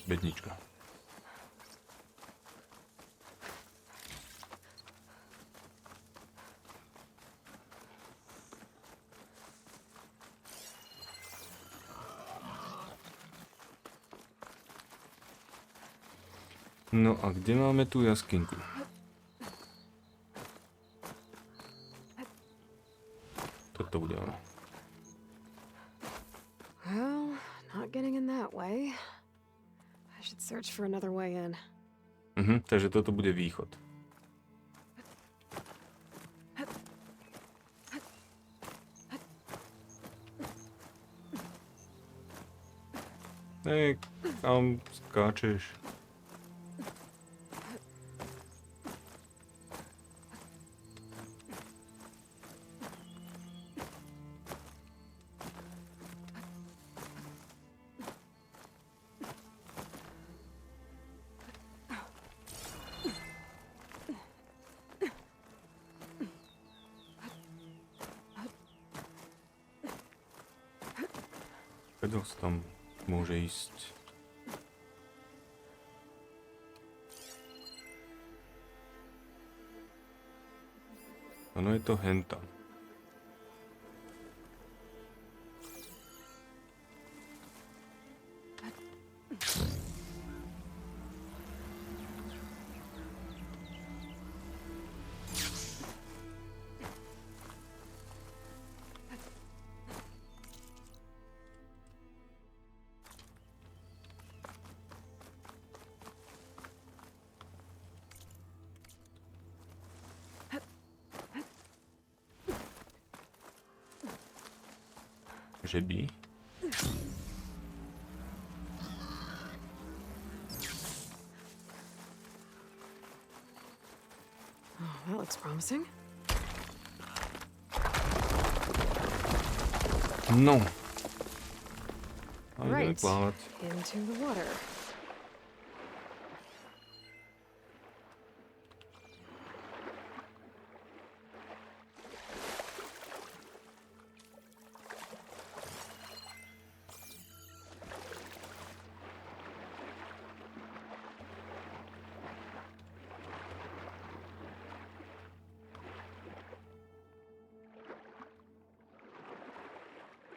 Bednička. No a kde máme tú jaskynku? Toto bude ono. Well, not getting in that way. I should search for another way in. Takže toto bude východ. Hej, kam skáčeš? Kto sa tam môže ísť? Ono je to henta. Že by. Oh, that looks promising. No. A ideme Right, plávať. into the water.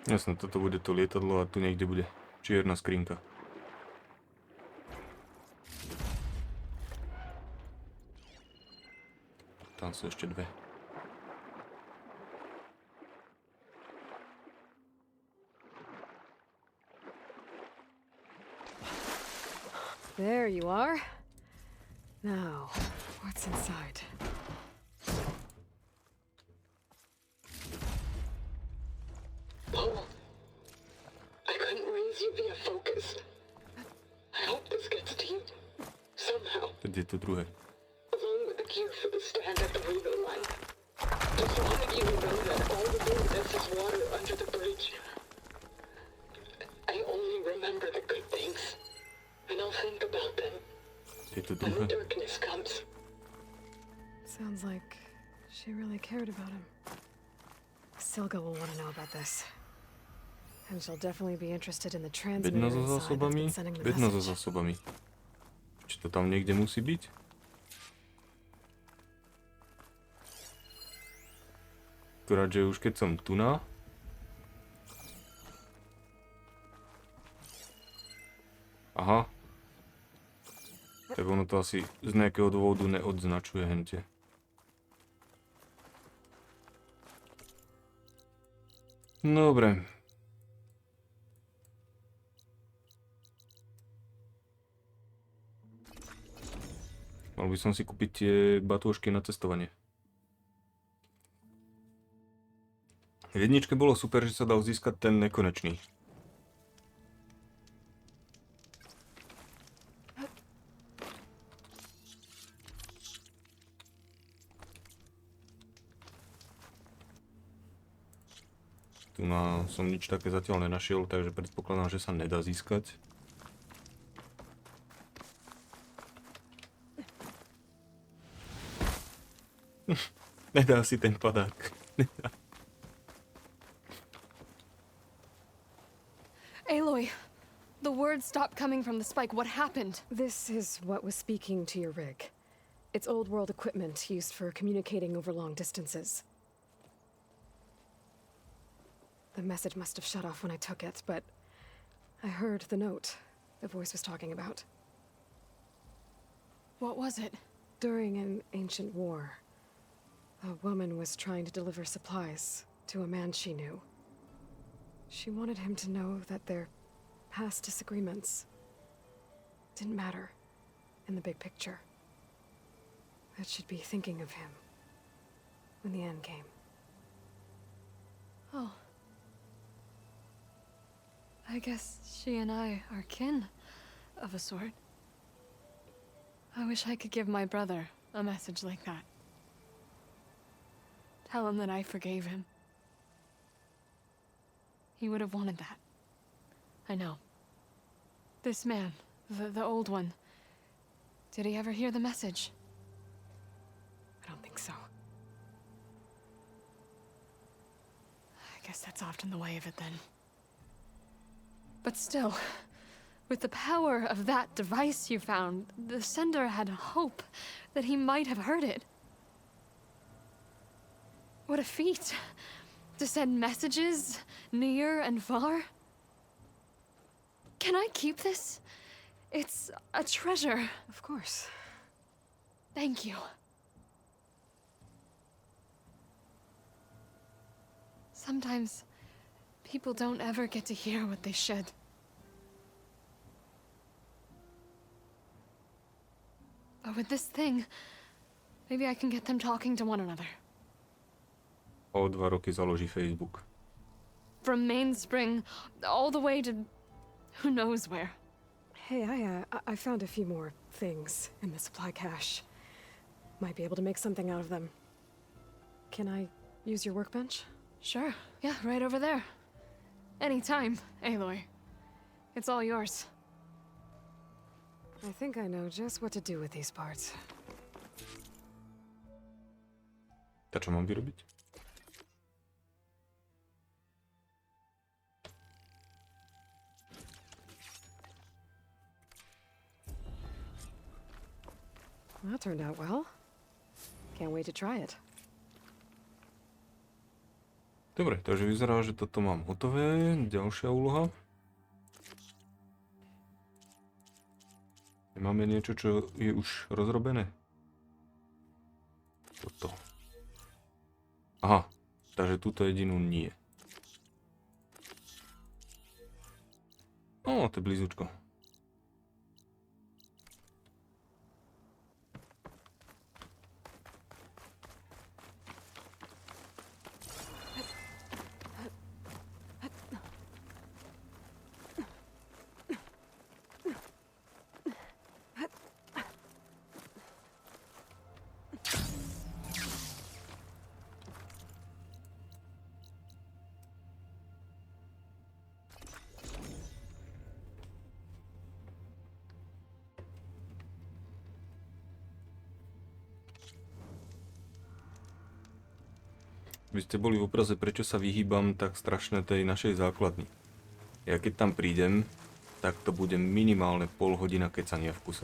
Jasné, toto bude to lietadlo a tu niekde bude čierna skrinka. Tam sú ešte dve. There you are. Now, what's inside? I couldn't raise you via focus. I hope this gets to you. Somehow. Teď je to druhé. Along with the cue for the stand at the river line. Just wanted you to know that all the way this is water under the bridge. I only remember the good things. And I'll think about them. When the darkness comes. Sounds like she really cared about him. Silga will want to know about this. And she'll definitely be interested in the transmitter Bedna so inside that's zásobami. been sending the Bedna so message. zásobami. Čo To tam niekde musí byť? Akurát, že už keď som tu na... Aha. Tak ono to asi z nejakého dôvodu neodznačuje hente. Dobre. Mal by som si kúpiť tie batôžky na cestovanie. V jedničke bolo super, že sa dal získať ten nekonečný. Tu som nič také zatiaľ nenašiel, takže predpokladám, že sa nedá získať. Nedá si ten padák. Aloy, the words stopped coming from the spike. What happened? This is what was speaking to your rig. It's old world equipment used for communicating over long distances. The message must have shut off when I took it, but I heard the note the voice was talking about. What was it? During an ancient war, a woman was trying to deliver supplies to a man she knew. She wanted him to know that their past disagreements didn't matter in the big picture. That she'd be thinking of him when the end came. Oh. I guess she and I are kin, of a sort. I wish I could give my brother a message like that. Tell him that I forgave him. He would have wanted that. I know. This man, the old one, did he ever hear the message? I don't think so. I guess that's often the way of it then. But still, with the power of that device you found, the sender had hope that he might have heard it. What a feat! To send messages near and far. Can I keep this? It's a treasure. Of course. Thank you. Sometimes people don't ever get to hear what they should. But with this thing, maybe I can get them talking to one another. O 2 roky založí Facebook. From Mainspring all the way to who knows where. Hey, I found a few more things in the supply cache. Might be able to make something out of them. Can I use your workbench? Sure. Yeah, right over there. Anytime, Aloy. It's all yours. I think I know just what to do with these parts. Tak čo mám vyrobiť? That turned out well. Can't wait to try it. Dobre, takže vyzerá, že toto mám hotové. Ďalšia úloha. Máme niečo, čo je už rozrobené? Toto. Aha, takže túto jedinú nie. Ó, to je blízučko. Vy ste boli v obraze, prečo sa vyhýbam tak strašne tej našej základni. Ja keď tam prídem, tak to bude minimálne pol hodina kecania v kuse.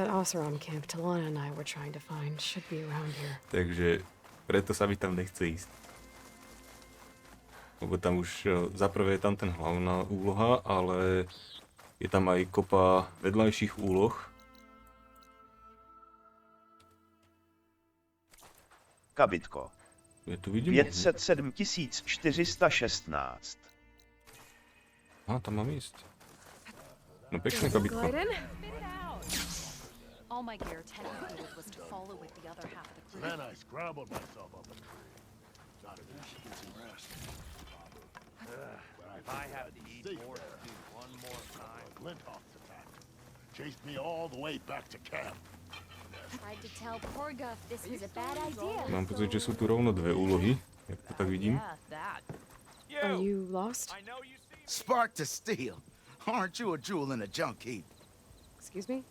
That Oseram camp Talana and I were trying to find should be around here. Takže preto sa mi tam nechce ísť. Lebo tam už za prvé je tam ten hlavná úloha, ale je tam aj kopa vedľajších úloh. Kabitko. Ja tu vidím. 507 416. Á, tam mám ísť. No pekné kabitko. All my gear technically was to follow with the other half of the crew. Then I scrambled myself up and got it in to get some rest. If I have to eat more food one more time. Glinthawks attacked. Chased me all the way back to camp. Tried to tell Porguff this was a bad idea. Mám pocit, že sú tu rovno dve úlohy, jak to tak vidím. Are you lost? Spark to steel. Aren't you a jewel in a junk heap? Excuse me?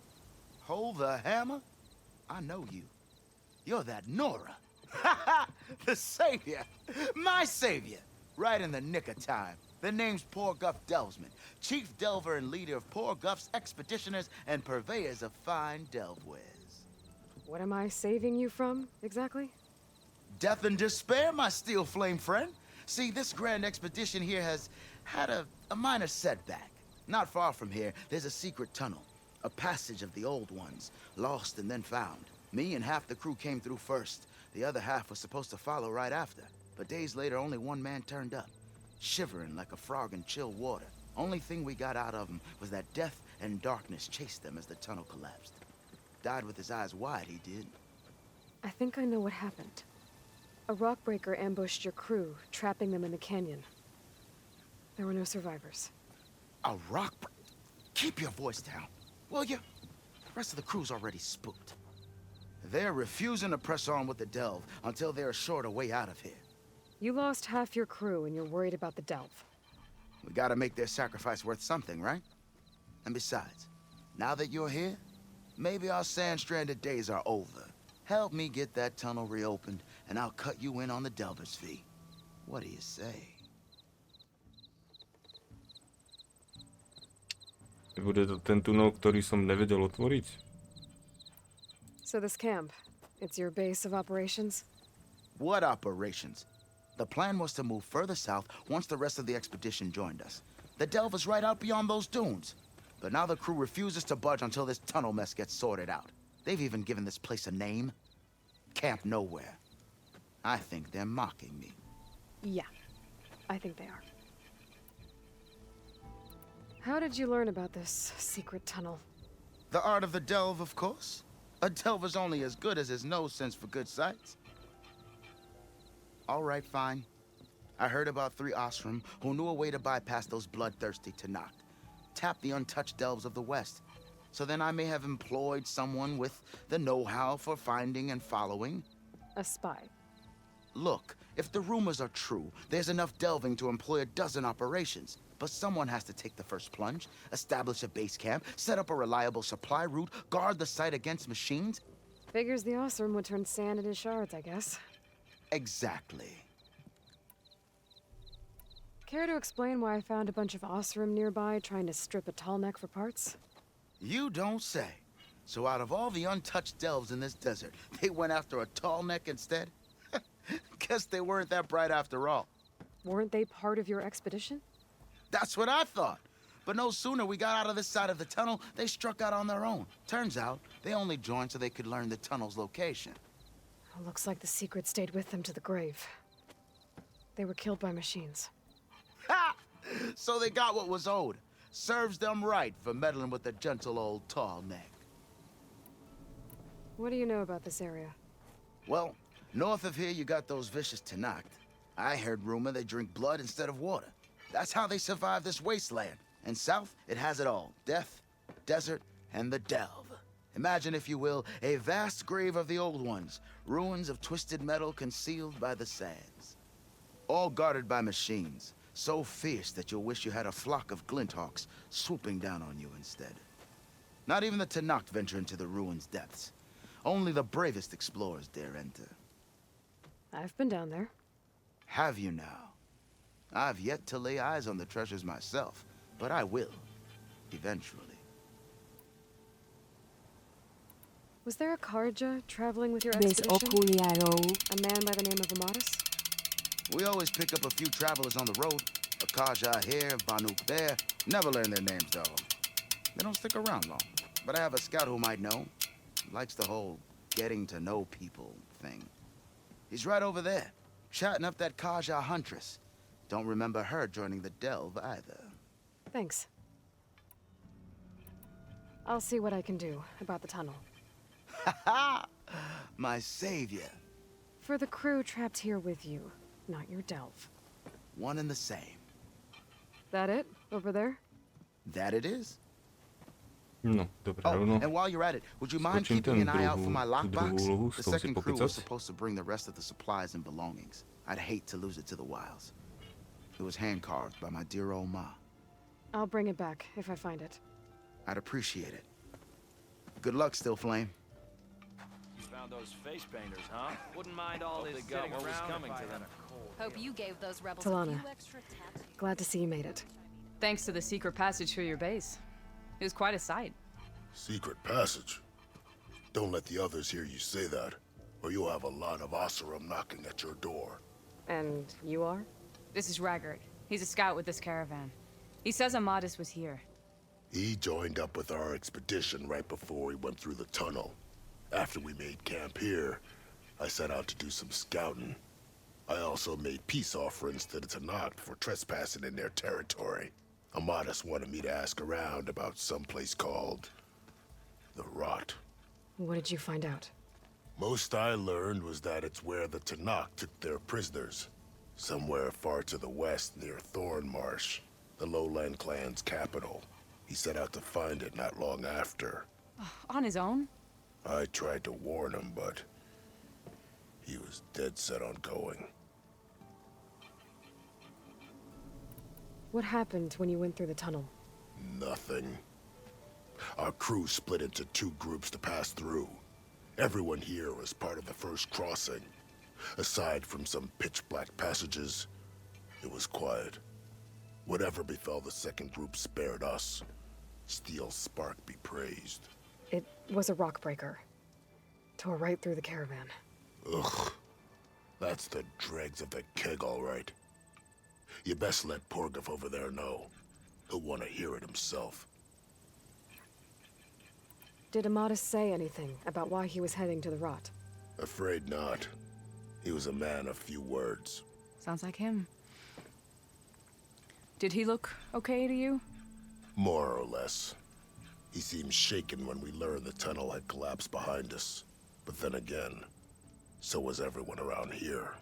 Hold the hammer? I know you. You're that Nora. The savior. My savior. Right in the nick of time. The name's Porguff Delvesman, chief delver and leader of Porguff's expeditioners and purveyors of fine delve wares. What am I saving you from, exactly? Death and despair, my steel flame friend. See, this grand expedition here has had a minor setback. Not far from here, there's a secret tunnel. A passage of the old ones, lost and then found. Me and half the crew came through first. The other half was supposed to follow right after. But days later, only one man turned up, shivering like a frog in chill water. Only thing we got out of him was that death and darkness chased them as the tunnel collapsed. Died with his eyes wide, he did. I think I know what happened. A rockbreaker ambushed your crew, trapping them in the canyon. There were no survivors. A Keep your voice down, will you? The rest of the crew's already spooked. They're refusing to press on with the delve until they're assured a way out of here. You lost half your crew and you're worried about the delve. We gotta make their sacrifice worth something, right? And besides, now that you're here, maybe our sand-stranded days are over. Help me get that tunnel reopened, and I'll cut you in on the delver's fee. What do you say? Bude to ten tunel, ktorý som nevedel otvoriť? So this camp, it's your base of operations? What operations? The plan was to move further south once the rest of the expedition joined us. The delve is right out beyond those dunes. But now the crew refuses to budge until this tunnel mess gets sorted out. They've even given this place a name. Camp Nowhere. I think they're mocking me. Yeah, I think they are. How did you learn about this secret tunnel? The art of the delve, of course. A delver's only as good as his nose sense for good sights. All right, fine. I heard about 3 Osram who knew a way to bypass those bloodthirsty Tanakh. Tap the untouched delves of the West. So then I may have employed someone with the know-how for finding and following. A spy. Look, if the rumors are true, there's enough delving to employ a dozen operations. But someone has to take the first plunge, establish a base camp, set up a reliable supply route, guard the site against machines. Figures the Osram would turn sand into shards, I guess. Exactly. Care to explain why I found a bunch of Osram nearby trying to strip a tall neck for parts? You don't say. So out of all the untouched delves in this desert, they went after a tall neck instead? Guess they weren't that bright after all. Weren't they part of your expedition? That's what I thought. But no sooner we got out of this side of the tunnel, they struck out on their own. Turns out, they only joined so they could learn the tunnel's location. Looks like the secret stayed with them to the grave. They were killed by machines. Ha! So they got what was owed. Serves them right for meddling with the gentle old tall neck. What do you know about this area? Well, north of here you got those vicious Tanakh. I heard rumor they drink blood instead of water. That's how they survive this wasteland. And south, it has it all. Death, desert, and the delve. Imagine, if you will, a vast grave of the old ones. Ruins of twisted metal concealed by the sands. All guarded by machines. So fierce that you'll wish you had a flock of Glinthawks swooping down on you instead. Not even the Tanakh venture into the ruins' depths. Only the bravest explorers dare enter. I've been down there. Have you now? I've yet to lay eyes on the treasures myself, but I will, eventually. Was there a Karja traveling with your Des expedition? Okuliaro. A man by the name of Amadis? We always pick up a few travelers on the road. A Kaja here, Banuk there. Never learn their names, though. They don't stick around long. But I have a scout who might know. Likes the whole getting to know people thing. He's right over there, chatting up that Kaja huntress. Don't remember her joining the delve either. Thanks. I'll see what I can do about the tunnel. Ha! My savior. For the crew trapped here with you, not your delve. One and the same. That it? Over there? That it is. No, dobre, Oh, rovno. and while you're at it, would you mind Skočím keeping an ten eye out for my druhú lockbox? úlohu, The z toho si second crew was pokecať. supposed to bring the rest of the supplies and belongings. I'd hate to lose it to the wilds. It was hand-carved by my dear old ma. I'll bring it back if I find it. I'd appreciate it. Good luck, Still Flame. You found those face painters, huh? Wouldn't mind all this sitting around was coming to them. Hope you gave those rebels Talana. a few extra taps. Glad to see you made it. Thanks to the secret passage through your base. It was quite a sight. Secret passage? Don't let the others hear you say that, or you'll have a lot of Oseram knocking at your door. And you are? This is Raggart. He's a scout with this caravan. He says Amadis was here. He joined up with our expedition right before we went through the tunnel. After we made camp here, I set out to do some scouting. I also made peace offerings to the Tanakh for trespassing in their territory. Amadis wanted me to ask around about some place called the Rot. What did you find out? Most I learned was that it's where the Tanakh took their prisoners. Somewhere far to the west near Thornmarsh, the lowland clan's capital. He set out to find it not long after. On his own? I tried to warn him, but he was dead set on going. What happened when you went through the tunnel? Nothing. Our crew split into two groups to pass through. Everyone here was part of the first crossing. Aside from some pitch-black passages, it was quiet. Whatever befell the second group spared us. Steel Spark be praised. It was a rock breaker. Tore right through the caravan. Ugh. That's the dregs of the keg, all right. You best let Porgov over there know. He'll want to hear it himself. Did Amadis say anything about why he was heading to the Rot? Afraid not. He was a man of few words. Sounds like him. Did he look okay to you? More or less. He seemed shaken when we learned the tunnel had collapsed behind us. But then again, so was everyone around here.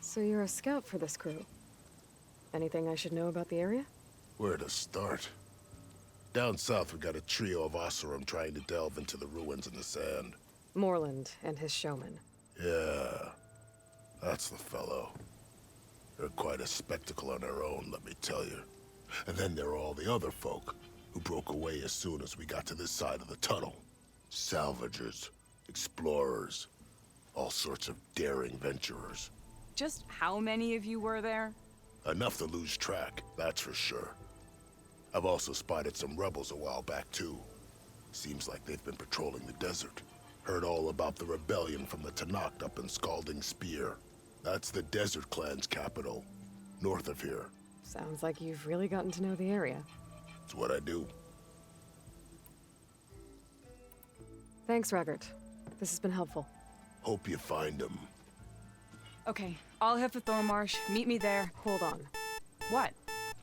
So you're a scout for this crew. Anything I should know about the area? Where to start? Down south, we got a trio of Oseram trying to delve into the ruins in the sand. Moreland and his showman. Yeah, that's the fellow. They're quite a spectacle on their own, let me tell you. And then there are all the other folk, who broke away as soon as we got to this side of the tunnel. Salvagers, explorers, all sorts of daring venturers. Just how many of you were there? Enough to lose track, that's for sure. I've also spotted some rebels a while back, too. Seems like they've been patrolling the desert. Heard all about the rebellion from the Tanakh up in Scalding Spear. That's the Desert Clan's capital, north of here. Sounds like you've really gotten to know the area. It's what I do. Thanks, Raggart. This has been helpful. Hope you find him. Okay, I'll head for Thornmarsh. Meet me there. Hold on. What?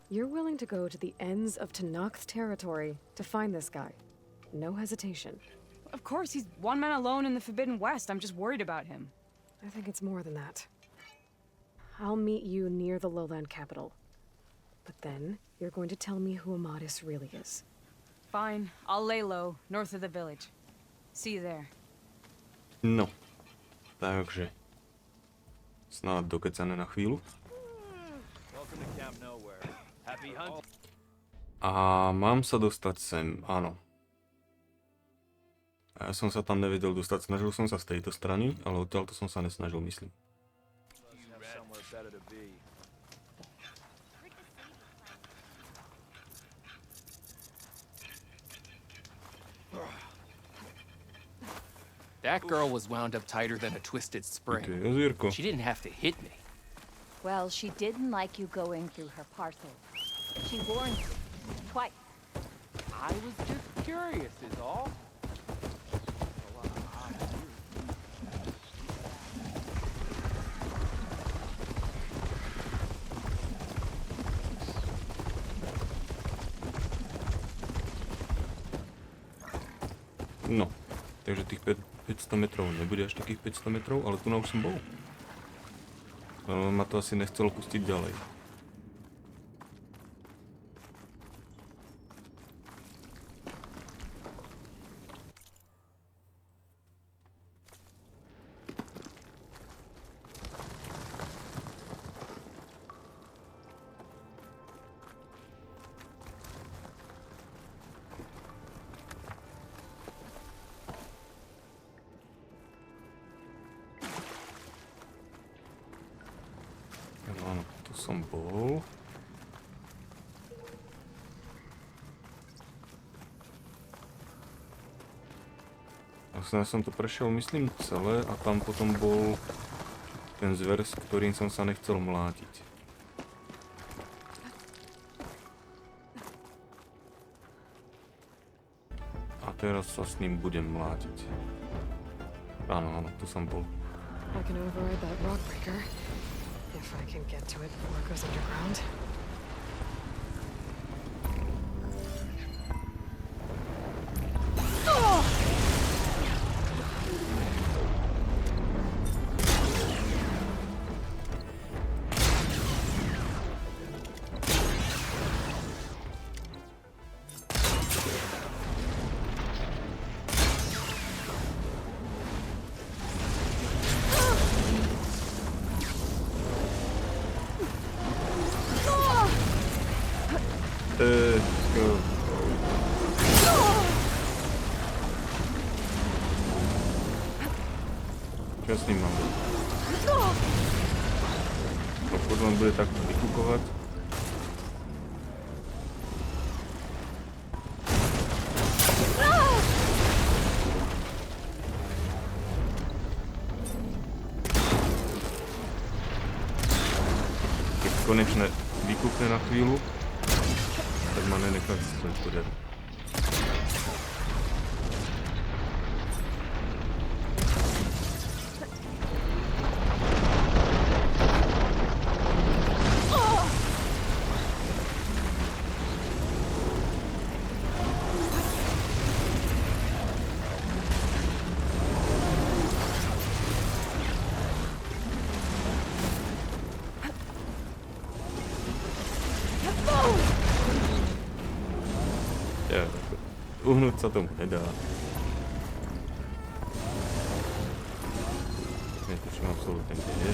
You're willing to go to the ends of Tanakh's territory to find this guy. No hesitation. Of course, he's one man alone in the Forbidden West. I'm just worried about him. I think it's more than that. I'll meet you near the lowland capital. But then, you're going to tell me who Amadis really is. Fine. I'll lay low, north of the village. See you there. No. Takže. Snad dokecané na chvíľu. Welcome to Camp Nowhere. Happy hunting. A mám sa dostať sem, áno. A ja som sa tam nevedel dostať, snažil som sa z tejto strany, ale odtiaľto som sa nesnažil, myslím. That girl was wound up tighter than a twisted spring. Okay, jezírko. She didn't have to hit me. Well, she didn't like you going through her parcel. She warned you. Twice. I was just curious, is all. No, takže tých 500 metrov nebude až takých 500 metrov, ale tu na už som bol. Ma to asi nechcelo pustiť ďalej. Áno, tu som bol. Vlastne ja som to prešiel, myslím, celé a tam potom bol ten zver, s ktorým som sa nechcel mlátiť. A teraz sa s ním budem mlátiť. Áno, tu som bol. I can override that rock breaker. If I can get to it before it goes underground. Čo s ním mám? Pokud on bude takto vykukovať. Keď konečne vykúkne na chvíľu, tak ma nenechá vysvetliť poriadne. Uhnúť sa tomu nedá. Netuším absolútne, kde je.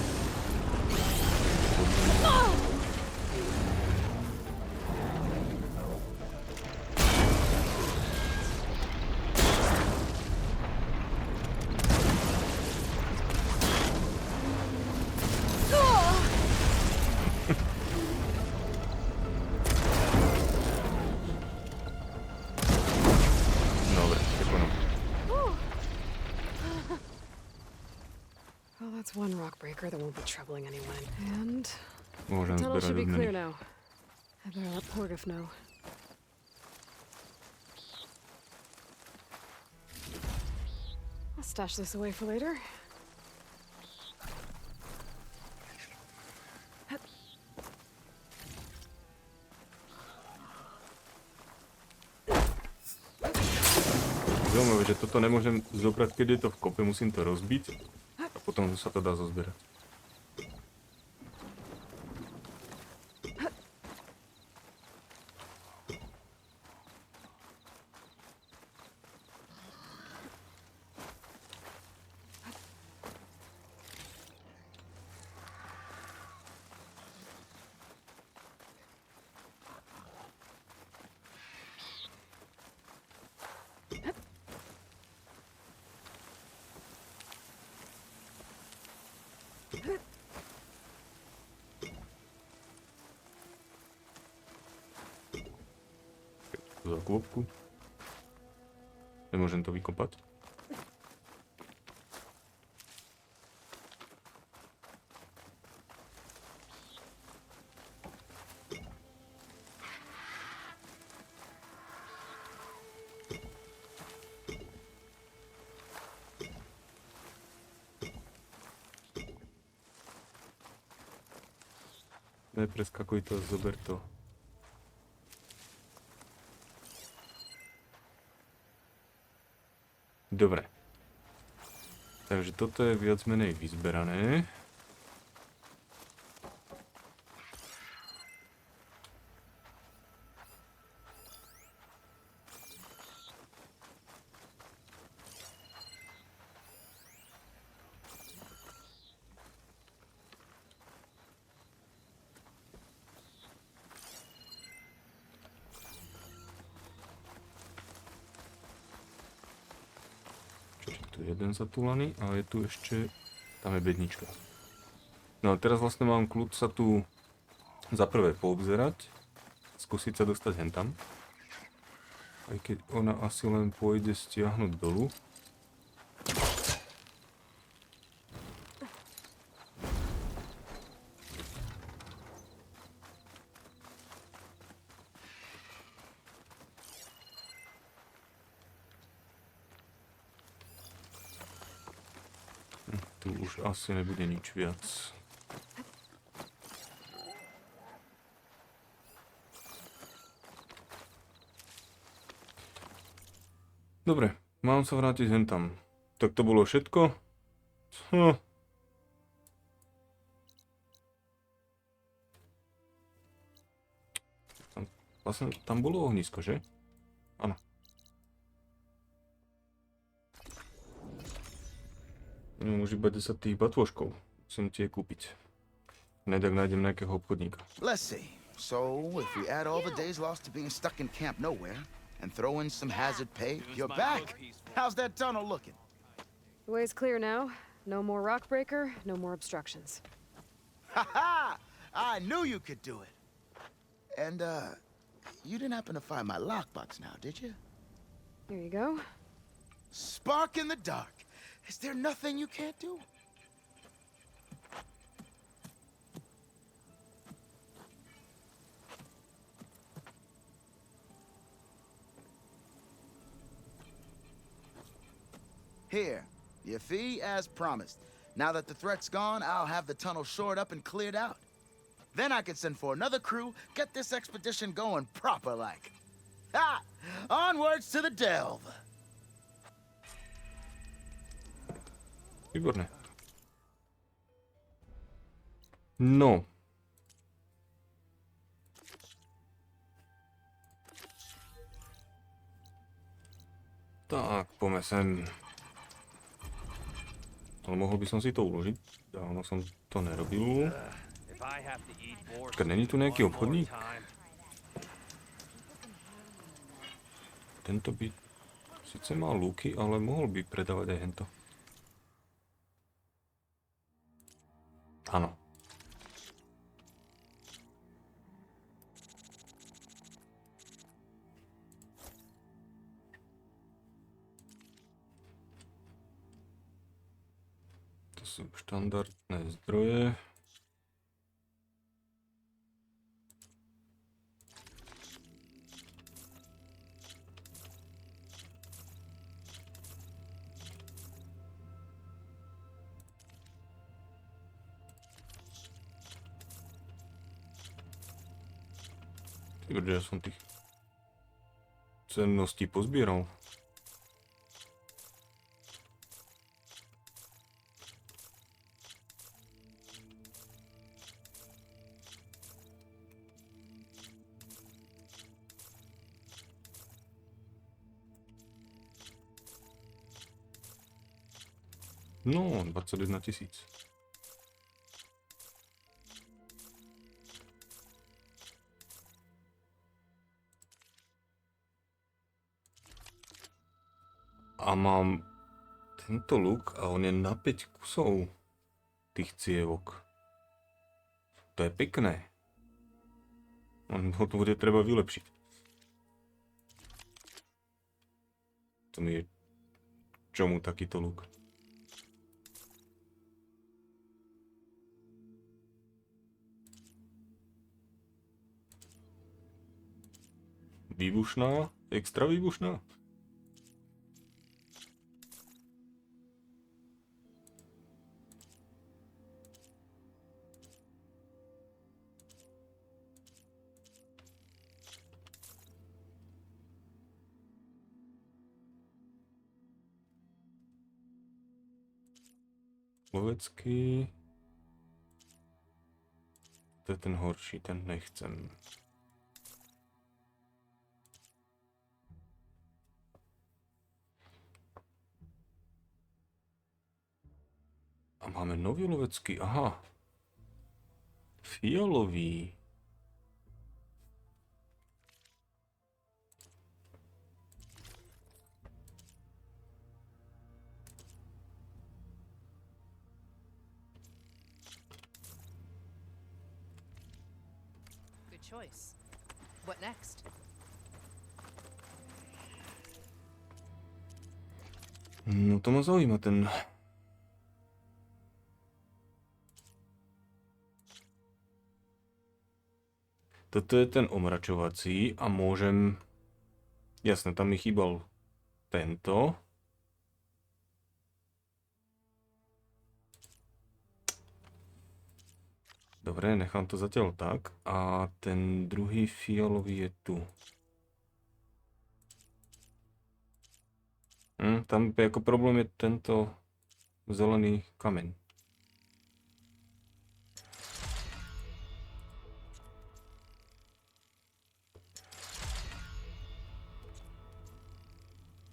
That's one rock breaker that won't be troubling anyone. And Môžem the tunnel zberať should be odmeny. clear now. I better let Porgif know. I'll stash this away for later. Zaujímavé, že toto nemôžem zobrať, keď je to v kope, musím to rozbiť a potom sa to dá zozberať. Za kôpku. Nemôžem to vykopať. Nepreskakuj to, zober to. Dobre. Takže toto je viac menej vyzberané. Jeden zatúlaný a je tu ešte, tam je bednička. No a teraz vlastne mám kľud sa tu za prvé poobzerať, skúsiť sa dostať hentam. Aj keď ona asi len pôjde stiahnuť dolu. Tu už asi nebude nič viac. Dobre, mám sa vrátiť hentam. Tak to bolo všetko? Vlastne tam bolo ohnisko, že? Áno. Nemám už iba 10 tých batôžkov. Musím tie kúpiť. Nejak nájdem nejakého obchodníka. Let's see. So, if we add all the days lost to being stuck in Camp Nowhere, and throw in some hazard pay, you're back! How's that tunnel looking? The way's clear now. No more rock breaker, no more obstructions. Ha-ha! I knew you could do it! And, you didn't happen to find my lockbox now, did you? Here you go. Spark in the dark! Is there nothing you can't do? Here, your fee as promised. Now that the threat's gone, I'll have the tunnel shored up and cleared out. Then I can send for another crew, get this expedition going proper-like. Ha! Onwards to the delve! Výborné. No. Tak, poďme sem. Ale mohol by som si to uložiť. Dávno som to nerobil. Keď není tu nejaký obchodník? Tento by síce mal lúky, ale mohol by predávať aj hento. Áno. To sú štandardné zdroje. Protože ja som tých cenností pozbieral. No, 21 000. A mám tento luk a on je na 5 kusov tých cievok. To je pekné. Ho to bude treba vylepšiť. To mi je čomu takýto luk? Výbušná? Extra výbušná? Lovecký. To je ten horší, ten nechcem. A máme nový lovecký, aha. Fialový. Good choice. What next? No to ma zaujíma ten... Toto je ten omračovací a môžem... Jasné, tam mi chýbal tento. Dobre, nechám to zatiaľ tak. A ten druhý fialový je tu. Tam ako problém je tento zelený kameň.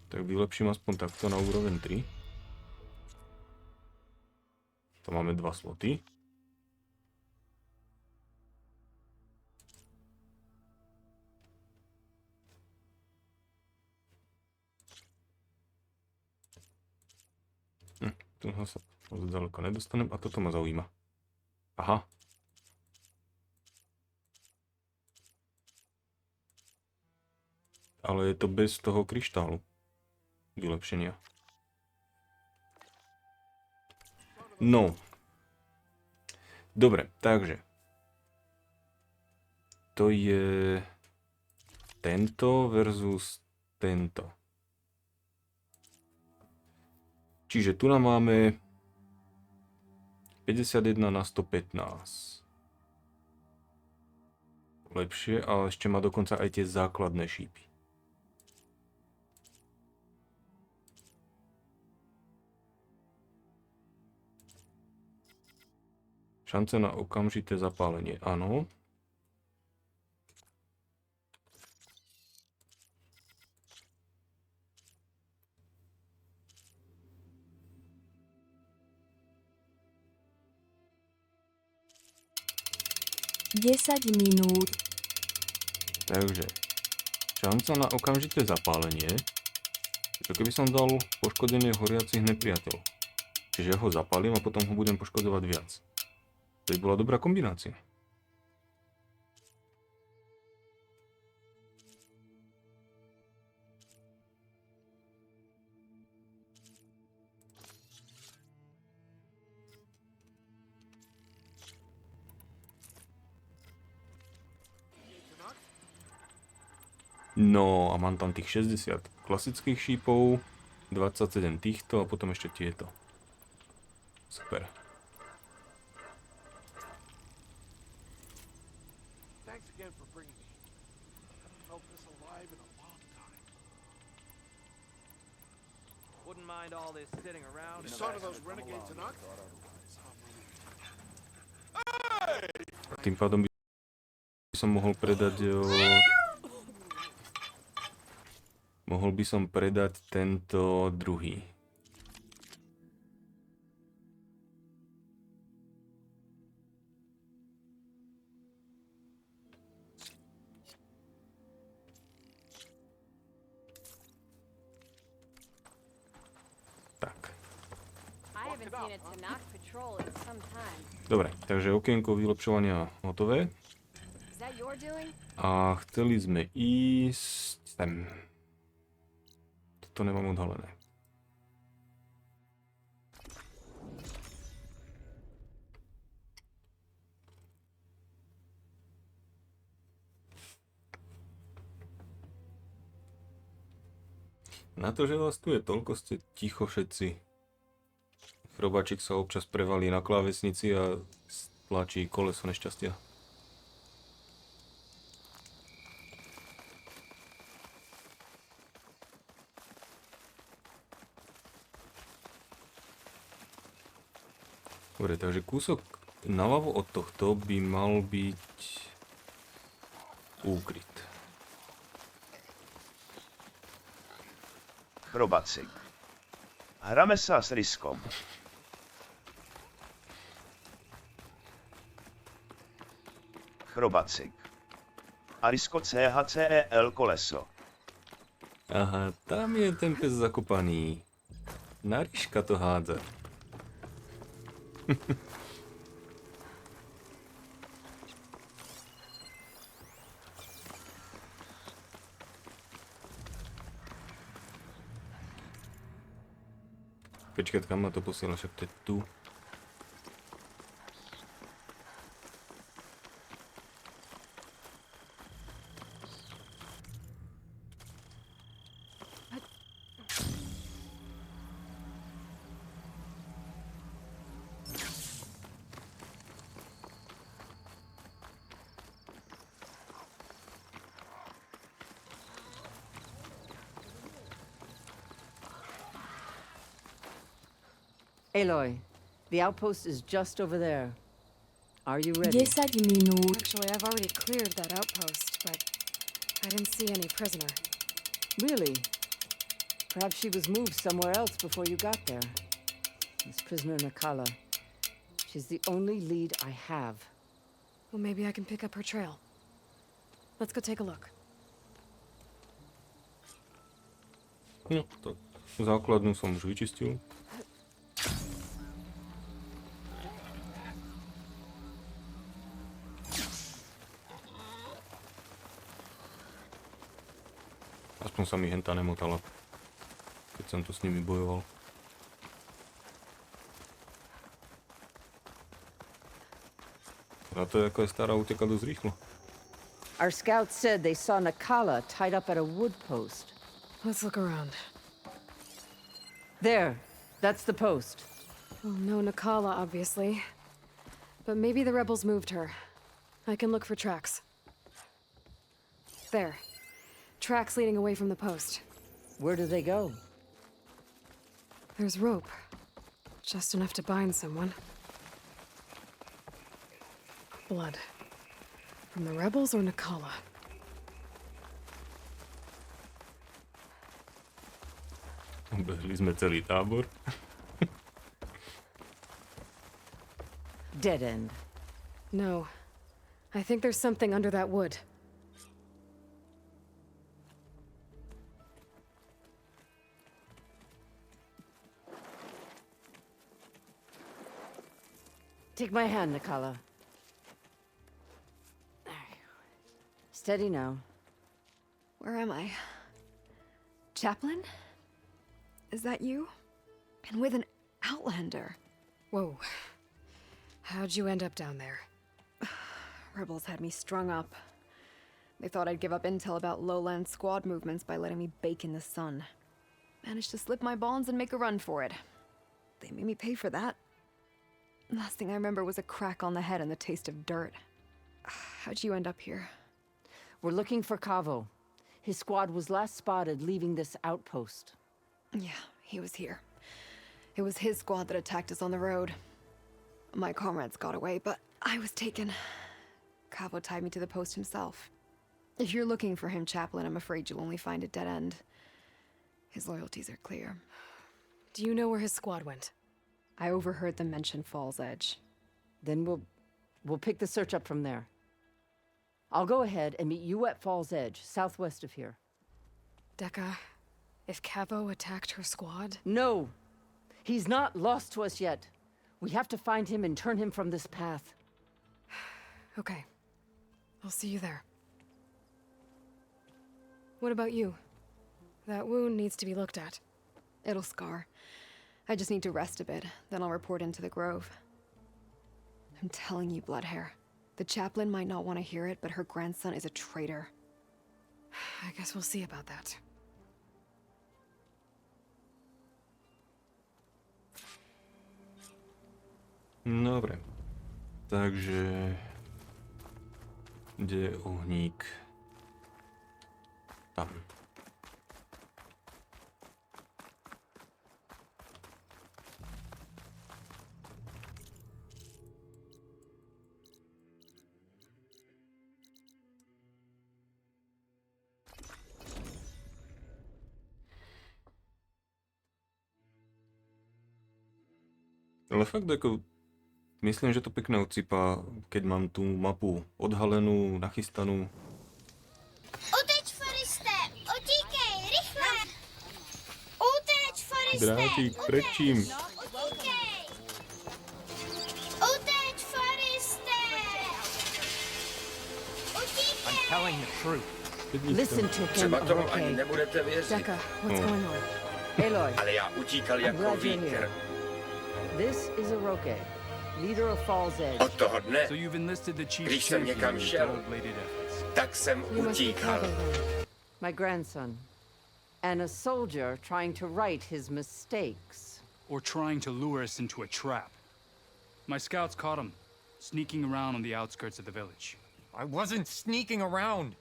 Tak vylepším aspoň takto na úroveň 3. To máme 2 sloty. Tu sa moc ďaleko nedostanem a toto ma zaujíma. Aha. Ale je to bez toho kryštálu. Vylepšenia. No. Dobre, takže. To je tento versus tento. Čiže tu nám máme 51 na 115. Lepšie, ale ešte má dokonca aj tie základné šípy. Šance na okamžité zapálenie, áno. minút. Takže, šanca na okamžité zapálenie, je keby som dal poškodenie horiacich nepriateľov. Čiže ho zapálim a potom ho budem poškodovať viac. To by bola dobrá kombinácia. No a mám tam tých 60 klasických šípov, 27 týchto a potom ešte tieto. Super. Thanks again for bringing me. Haven't felt this alive in a long time. Wouldn't mind all this sitting around. You saw those renegades in Ox? A tým pádom by som mohol predať... Mohol by som predať tento druhý. Tak. Dobre, takže okienko vylepšovania hotové. A chceli sme ísť sem. To nemám odhalené. Na to, že vás tu je toľko, ste ticho všetci. Chrobáčik sa občas prevalí na klávesnici a stlačí koleso nešťastia. Dobre, takže kúsok naľavo od tohto by mal byť úkryt. Chrobacik. Hrame sa s Riskom. Chrobacik. A Risko CHCEL koleso. Aha, tam je ten pes zakopaný. Na Ryška to hádza. Počkať, kam ma to posiela, však to je tu. Aloy, the outpost is just over there. Are you ready? Actually, I've already cleared that outpost, but I didn't see any prisoner. Really? Perhaps she was moved somewhere else before you got there. This prisoner Nakala. She's the only lead I have. Well, maybe I can pick up her trail. Let's go take a look. No, tak základnú som už vyčistil. Aspoň sa mi henta nemotala, keď som tu s nimi bojoval. A to je, ako je stará, utekla dosť rýchlo. Our scouts said they saw Nakala tied up at a wood post. Let's look around. There. That's the post. Well, no Nakala, obviously. But maybe the rebels moved her. I can look for tracks. There. Tracks leading away from the post. Where do they go? There's rope. Just enough to bind someone. Blood. From the rebels or Nakala? Obehli sme celý tábor. Dead end. No. I think there's something under that wood. Take my hand, Nakala. Steady now. Where am I? Chaplain? Is that you? And with an outlander. Whoa. How'd you end up down there? Rebels had me strung up. They thought I'd give up intel about lowland squad movements by letting me bake in the sun. Managed to slip my bonds and make a run for it. They made me pay for that. Last thing I remember was a crack on the head and the taste of dirt. How'd you end up here? We're looking for Cavo. His squad was last spotted leaving this outpost. Yeah, he was here. It was his squad that attacked us on the road. My comrades got away, but I was taken. Cavo tied me to the post himself. If you're looking for him, Chaplain, I'm afraid you'll only find a dead end. His loyalties are clear. Do you know where his squad went? I overheard them mention Fall's Edge. Then we'll pick the search up from there. I'll go ahead and meet you at Fall's Edge, southwest of here. Dekka, if Cavo attacked her squad? No! He's not lost to us yet. We have to find him and turn him from this path. Okay. I'll see you there. What about you? That wound needs to be looked at. It'll scar. I just need to rest a bit, then I'll report into the Grove. I'm telling you, Bloodhair. The chaplain might not want to hear it, but her grandson is a traitor. I guess we'll see about that. Dobre. Takže... Kde je ohník? Tam. Ale fakt ako, myslím, že to pekne odsýpa, keď mám tú mapu odhalenú, nachystanú. Uteč, Foriste! Utíkej, rychle! Uteč, Foriste! Drátik, pred čím? Utíkej! Uteč, Foriste! Utíkej! I'm telling the truth. Listen to him, Třeba tomu ani okay? nebudete věřit. Decca, what's Oh. going on? Aloy, Ale já utíkal I'm jako glad you're vítr. here. This is Oroke, leader of Fall's Edge. Od toho dne, So you've enlisted the chief's když jsem champion někam in šel, double-bladed efforts. tak jsem You must be utíkal. Cabo, then. My grandson. And a soldier trying to right his mistakes. Or trying to lure us into a trap. My scouts caught him, sneaking around on the outskirts of the village. I wasn't sneaking around.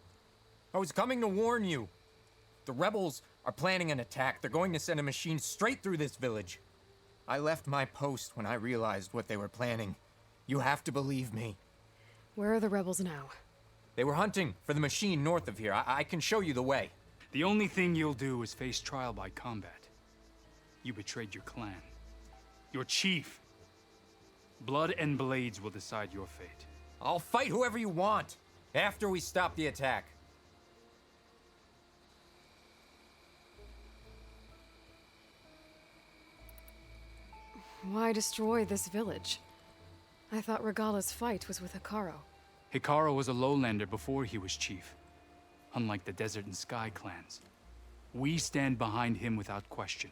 I was coming to warn you. The rebels are planning an attack. They're going to send a machine straight through this village. I left my post when I realized what they were planning. You have to believe me. Where are the rebels now? They were hunting for the machine north of here. I can show you the way. The only thing you'll do is face trial by combat. You betrayed your clan. Your chief. Blood and blades will decide your fate. I'll fight whoever you want after we stop the attack. Why destroy this village? I thought Regala's fight was with Hikaru. Hikaru was a lowlander before he was chief. Unlike the Desert and Sky clans. We stand behind him without question.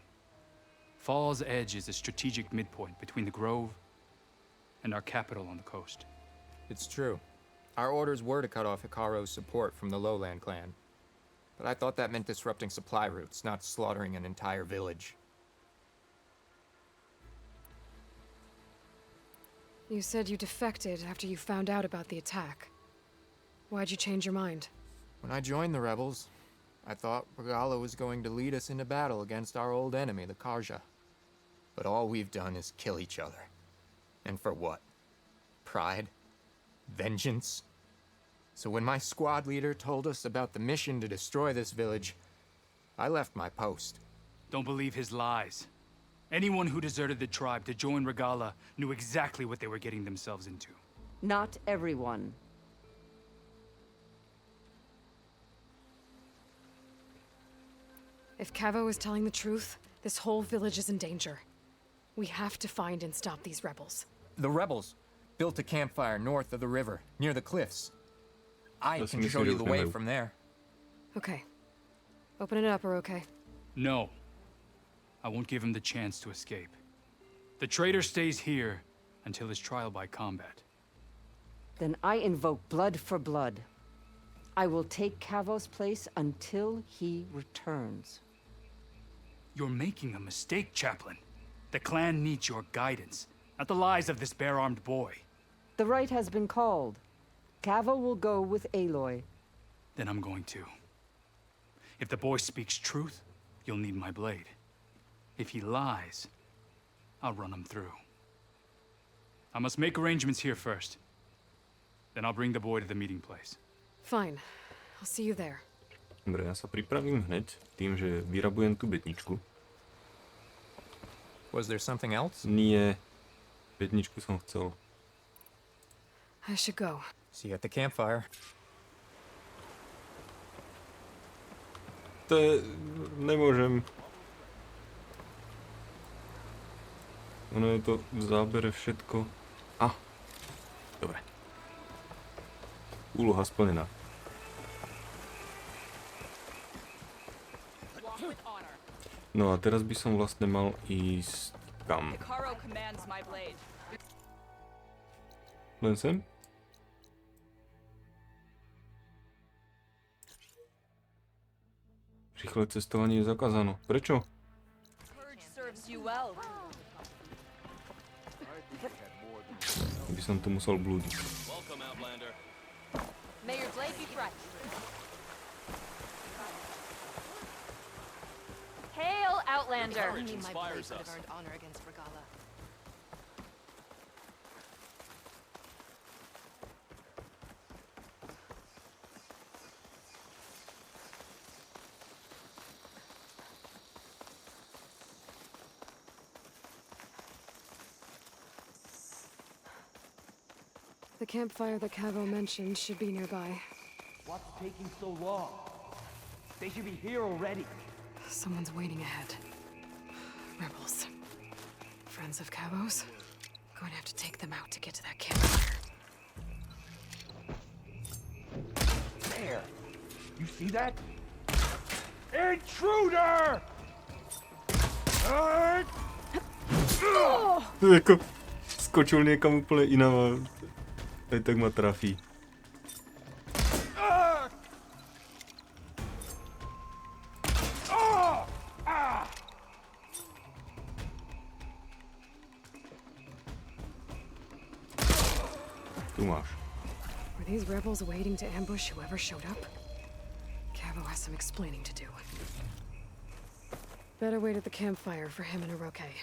Fall's Edge is a strategic midpoint between the Grove and our capital on the coast. It's true. Our orders were to cut off Hikaru's support from the Lowland clan. But I thought that meant disrupting supply routes, not slaughtering an entire village. You said you defected after you found out about the attack. Why'd you change your mind? When I joined the rebels, I thought Regala was going to lead us into battle against our old enemy, the Karja. But all we've done is kill each other. And for what? Pride? Vengeance? So when my squad leader told us about the mission to destroy this village, I left my post. Don't believe his lies. Anyone who deserted the tribe to join Regala knew exactly what they were getting themselves into. Not everyone. If Cavo is telling the truth, this whole village is in danger. We have to find and stop these rebels. The rebels built a campfire north of the river, near the cliffs. I can show you the way from there. Okay. Open it up, or okay? No. I won't give him the chance to escape. The traitor stays here until his trial by combat. Then I invoke blood for blood. I will take Cavo's place until he returns. You're making a mistake, Chaplain. The clan needs your guidance, not the lies of this bare-armed boy. The right has been called. Cavo will go with Aloy. Then I'm going to. If the boy speaks truth, you'll need my blade. If he lies, I'll run him through. I must make arrangements here first. Then I'll bring the boy to the meeting place. Fine. I'll see you there. Dobre, ja sa pripravím hneď tým, že vyrabujem tú bedničku. Was there something else? Nie. Bedničku som chcel. I should go. See you at the campfire. To je... nemôžem. Ono je to v zábere všetko. Dobre. Úloha splnená. No a teraz by som vlastne mal ísť kam? Len sem? Rýchle cestovanie je zakázané. Prečo? By som tu musel blúdiť. May your blade be fresh. Hail, Outlander! Courage inspires us. Earned honor against Regala. The campfire that Cavo mentioned should be nearby. What's taking so long? They should be here already. Someone's waiting ahead. Rebels. Friends of Cavo's? Going to have to take them out to get to that campfire. There! You see that? Intruder! To jako skočil někam úplně jinam a tady tak ma trafí. Tu máš. Were these rebels waiting to ambush whoever showed up? Cavo has some explaining to do. Better wait at the campfire for him and Oroke.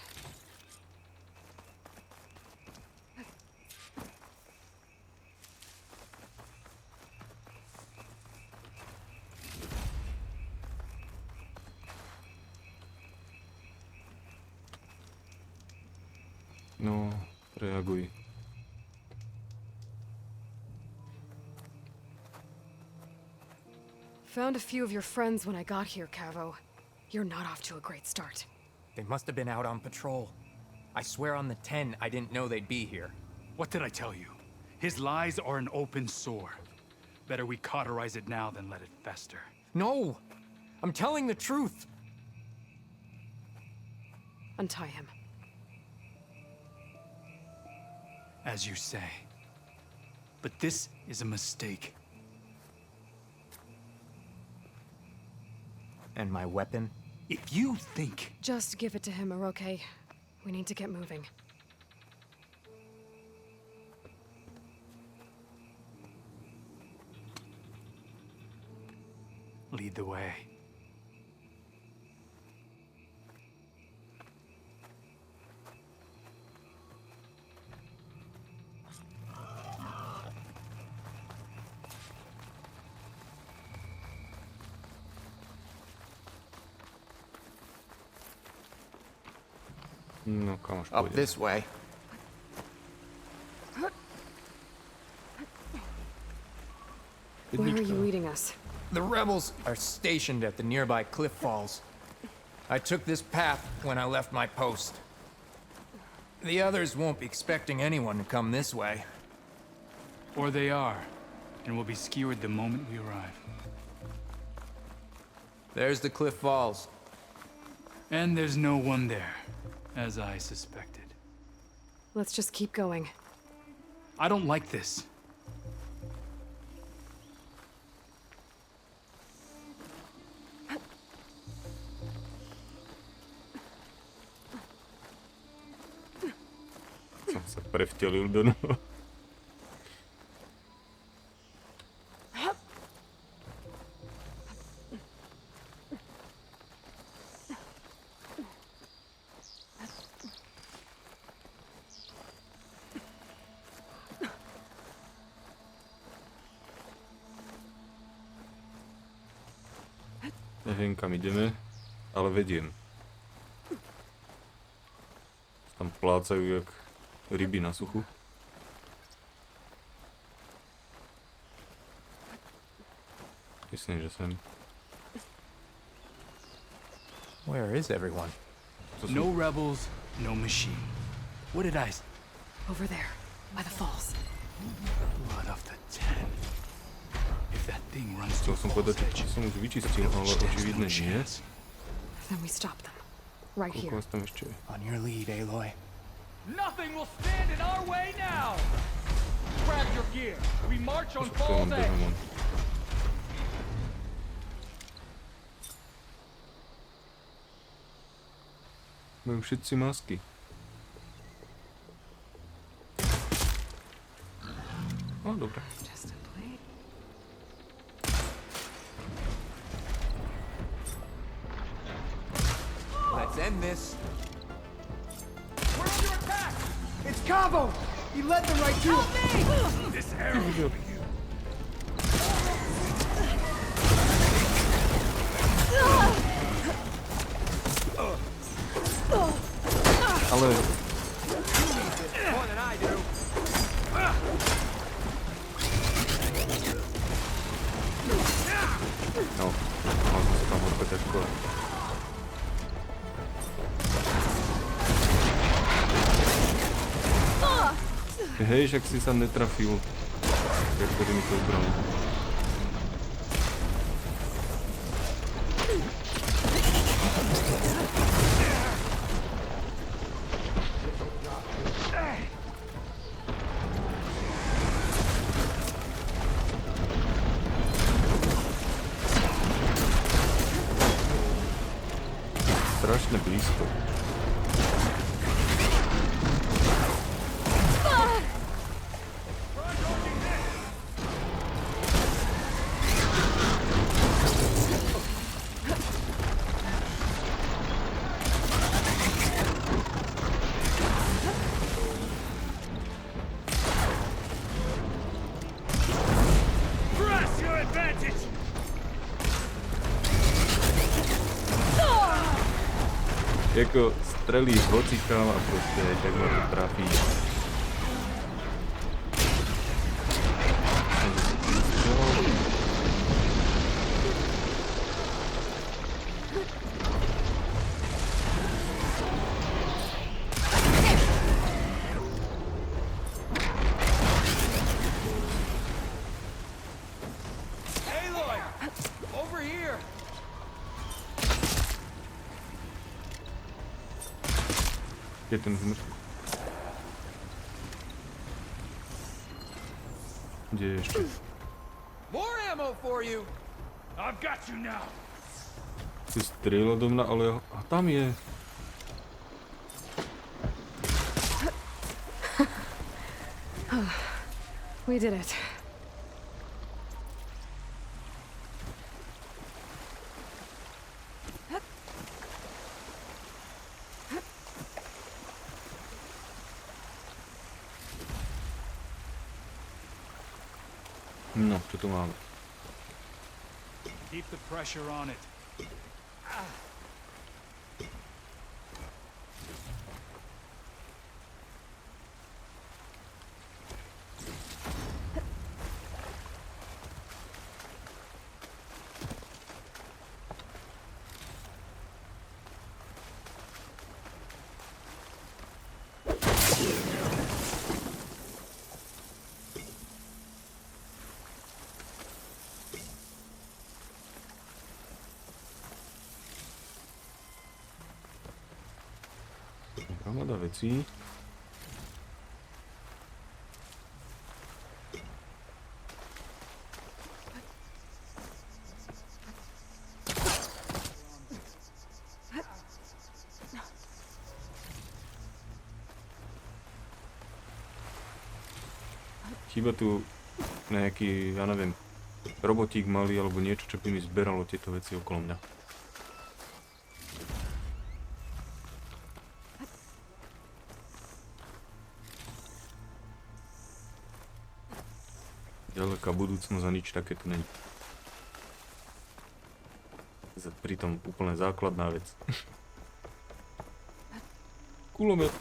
No, reaguj. Found a few of your friends when I got here, Cavo. You're not off to a great start. They must have been out on patrol. I swear on the 10, I didn't know they'd be here. What did I tell you? His lies are an open sore. Better we cauterize it now than let it fester. No! I'm telling the truth! Untie him. As you say. But this is a mistake. And my weapon? If you think... Just give it to him, Oroke. We need to get moving. Lead the way. No, kam až Up pôjde? this way. Where are you leading us? The rebels are stationed at the nearby cliff falls. I took this path when I left my post. The others won't be expecting anyone to come this way. Or they are, and will be skewered the moment we arrive. There's the cliff falls. And there's no one there, as I suspected. Let's just keep going. I don't like this. Som sa prevtelil do noho. Neviem, kam ideme, ale vediem. Tam plácajú jak ryby na suchu. Myslím, že sem. Where is everyone? No rebels, no machine. What did I... Over there, by the falls. Blood of the 10. If that thing runs to Chcel som povedať, že som už vyčistil, ale očividne nie. Then we stop them. Right here. Koľko vás tam ešte je? On your lead, Aloy. Nothing will stand in our way now! Grab your gear. We march on Falls Pospokojom Edge. behom. Majú všetci masky. No, dobre. Let's end this. We're under attack! It's Cavo! He led them right to us! This arrow will be you. Ale... More than I do. No, mal som sa tam odpať až skôr. Hej, však si sa netrafil. Jak to mi to zbraní. Strašne blízko. Jako strelí hocikam a proste tak ma to trafí. Aloy! Over here! Je ten zmrt. Kde je ešte? More ammo for you! I've got you now! Si strieľa do mňa, ale a tam je. We did it. No, čo tu máme? Keep the pressure on it. Hromada vecí. Chýba tu nejaký, ja neviem, robotík malý alebo niečo, čo by mi zberalo tieto veci okolo mňa. Ďaleká budúcnosť a nič také tu není. Pritom úplne základná vec. Kulomet.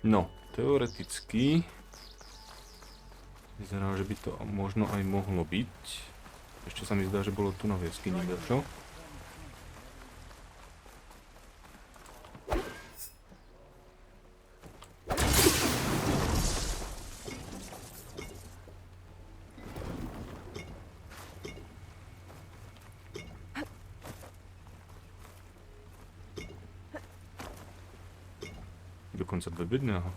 No, teoreticky vyzerá, že by to možno aj mohlo byť. Ešte sa mi zdá, že bolo tu na jaskyni, čo? Dokonca dve bedného.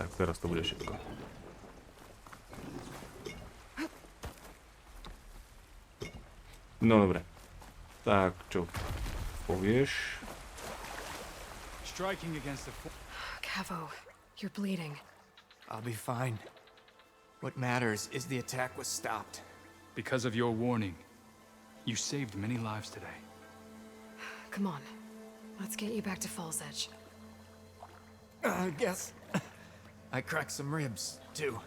Tak teraz to bude všetko. No dobre. Tak, čo povieš? Cavo, you're bleeding. I'll be fine. What matters is the attack was stopped. Because of your warning, you saved many lives today. Come on. Let's get you back to Falls Edge. I guess I cracked some ribs, too.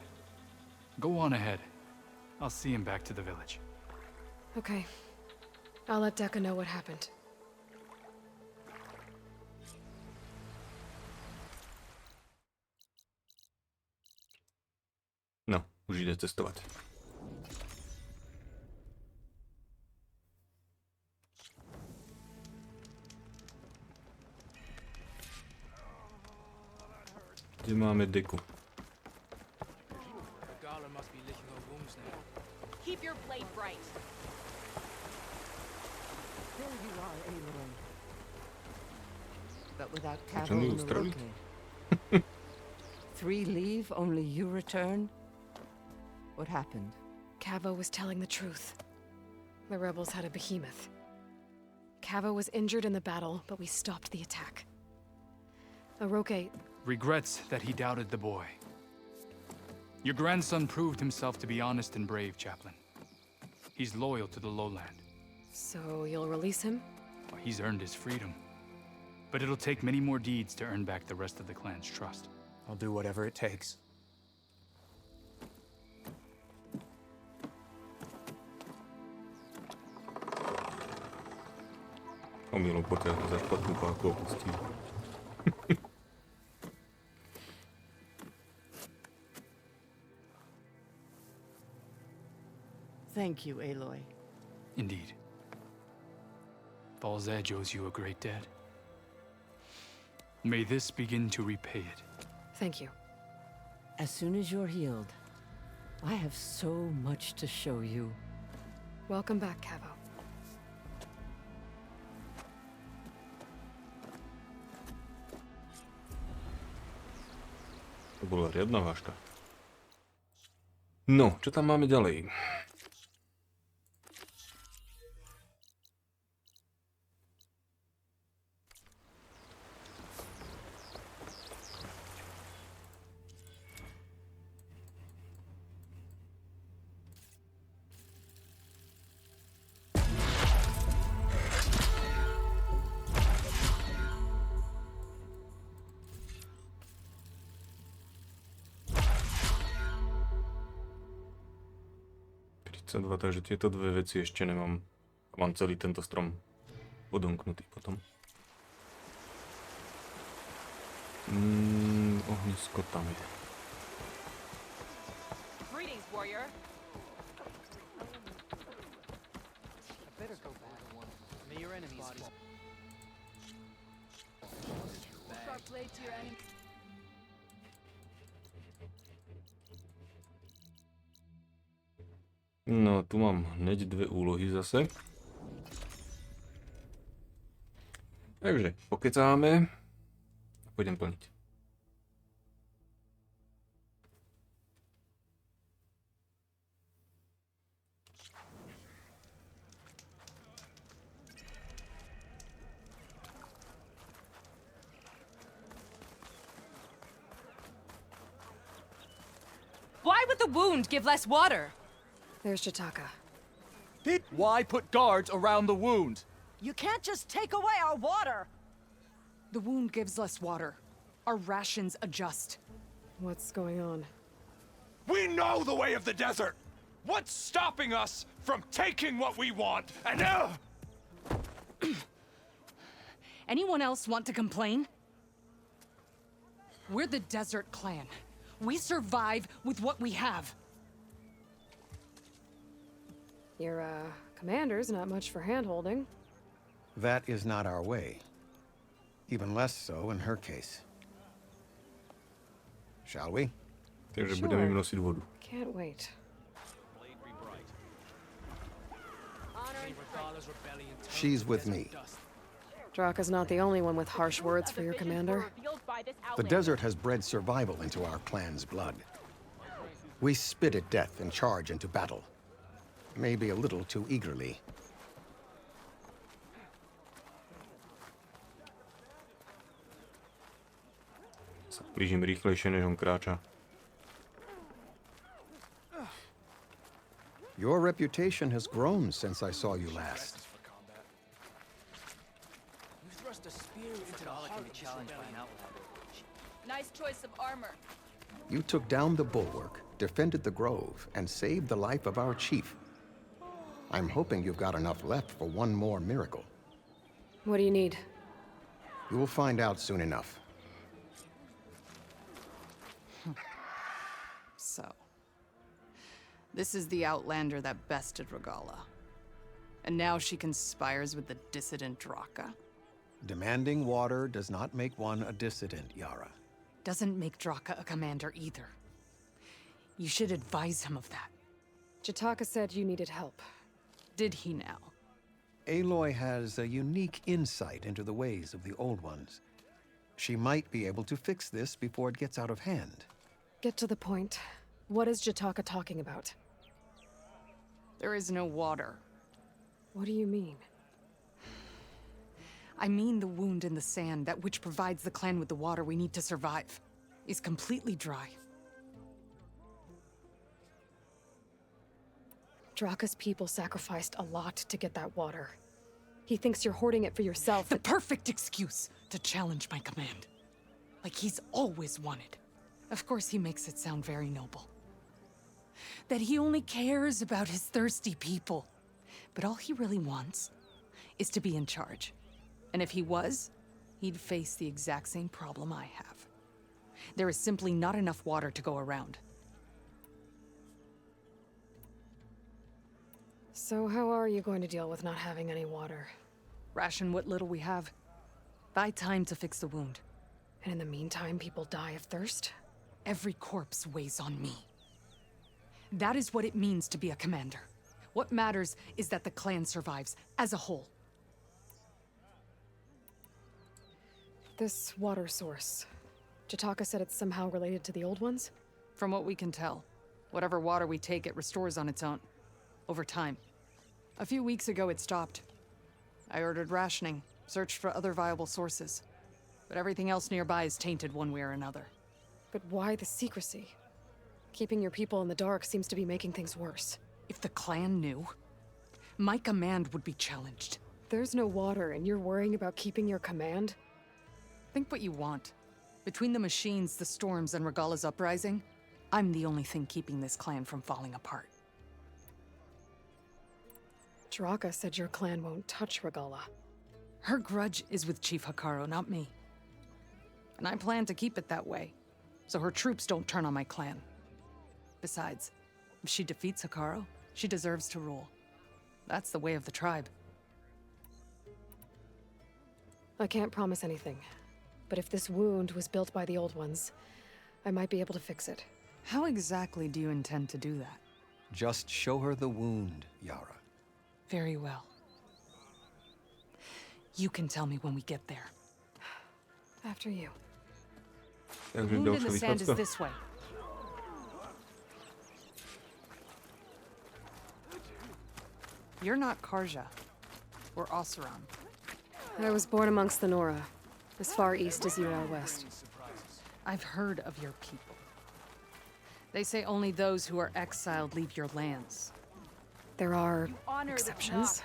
Go on ahead. I'll see him back to the village. Okay. I'll let Decca know what happened. No, už jde cestovat. Kde máme Deku? Keep your blade bright. There you are, Aloy. But without Cavo Czemu and ustroić? Roke. 3 leave, only you return? What happened? Cavo was telling the truth. The rebels had a behemoth. Cavo was injured in the battle, but we stopped the attack. Aroke... Regrets that he doubted the boy. Your grandson proved himself to be honest and brave, Chaplain. He's loyal to the lowland. So you'll release him? Well, he's earned his freedom. But it'll take many more deeds to earn back the rest of the clan's trust. I'll do whatever it takes. Omylom pokiaľ za špatnú páku opustí. Thank you, Aloy. Indeed. Falls Edge owes you a great debt. May this begin to repay it. Thank you. As soon as you're healed, I have so much to show you. Welcome back, Cavo. To bola riadna váška. No, čo tam máme ďalej? Takže tieto dve veci ešte nemám. Mám celý tento strom odomknutý potom. Ohnisko tam je. Greetings, warrior. Better go back. May your enemies fall. Sharp blade to your enemy. No, tu mám hneď dve úlohy zase. Takže pokecáme a pôjdem plniť. Why would the wound give less water? There's Jataka. Why put guards around the wound? You can't just take away our water! The wound gives less water. Our rations adjust. What's going on? We know the way of the desert! What's stopping us from taking what we want? And Anyone else want to complain? We're the Desert Clan. We survive with what we have. Your, commander's not much for hand-holding. That is not our way. Even less so in her case. Shall we? Takže budeme im nosiť vodu. Can't wait. She's with me. Draka's not the only one with harsh words for your commander. The desert has bred survival into our clan's blood. We spit at death and charge into battle. Maybe a little too eagerly. Blížim rýchlejšie, než on kráča. Your reputation has grown since I saw you last. You thrust a spear into the heart of the challenge by an outlander. Nice choice of armor. You took down the bulwark, defended the grove, and saved the life of our chief. I'm hoping you've got enough left for one more miracle. What do you need? You will find out soon enough. So, this is the outlander that bested Regala. And now she conspires with the dissident Draka. Demanding water does not make one a dissident, Yara. Doesn't make Draka a commander either. You should advise him of that. Jataka said you needed help. Did he now? Aloy has a unique insight into the ways of the Old Ones. She might be able to fix this before it gets out of hand. Get to the point. What is Jataka talking about? There is no water. What do you mean? I mean the wound in the sand, that which provides the clan with the water we need to survive, is completely dry. Draka's people sacrificed a lot to get that water. He thinks you're hoarding it for yourself. The perfect excuse to challenge my command. Like he's always wanted. Of course he makes it sound very noble. That he only cares about his thirsty people. But all he really wants is to be in charge. And if he was, he'd face the exact same problem I have. There is simply not enough water to go around. So how are you going to deal with not having any water? Ration what little we have. Buy time to fix the wound. And in the meantime, people die of thirst? Every corpse weighs on me. That is what it means to be a commander. What matters is that the clan survives as a whole. This water source. Jataka said it's somehow related to the old ones? From what we can tell, whatever water we take, it restores on its own. Over time. A few weeks ago, it stopped. I ordered rationing, searched for other viable sources. But everything else nearby is tainted one way or another. But why the secrecy? Keeping your people in the dark seems to be making things worse. If the clan knew, my command would be challenged. There's no water, and you're worrying about keeping your command? Think what you want. Between the machines, the storms, and Regala's uprising, I'm the only thing keeping this clan from falling apart. Draka said your clan won't touch Regala. Her grudge is with Chief Hikaru, not me. And I plan to keep it that way, so her troops don't turn on my clan. Besides, if she defeats Hikaru, she deserves to rule. That's the way of the tribe. I can't promise anything, but if this wound was built by the old ones, I might be able to fix it. How exactly do you intend to do that? Just show her the wound, Yara. Very well. You can tell me when we get there. After you. The wound in the sand is this way. You're not Karja, or Oseram. I was born amongst the Nora, as far east as you are west. I've heard of your people. They say only those who are exiled leave your lands. There are exceptions.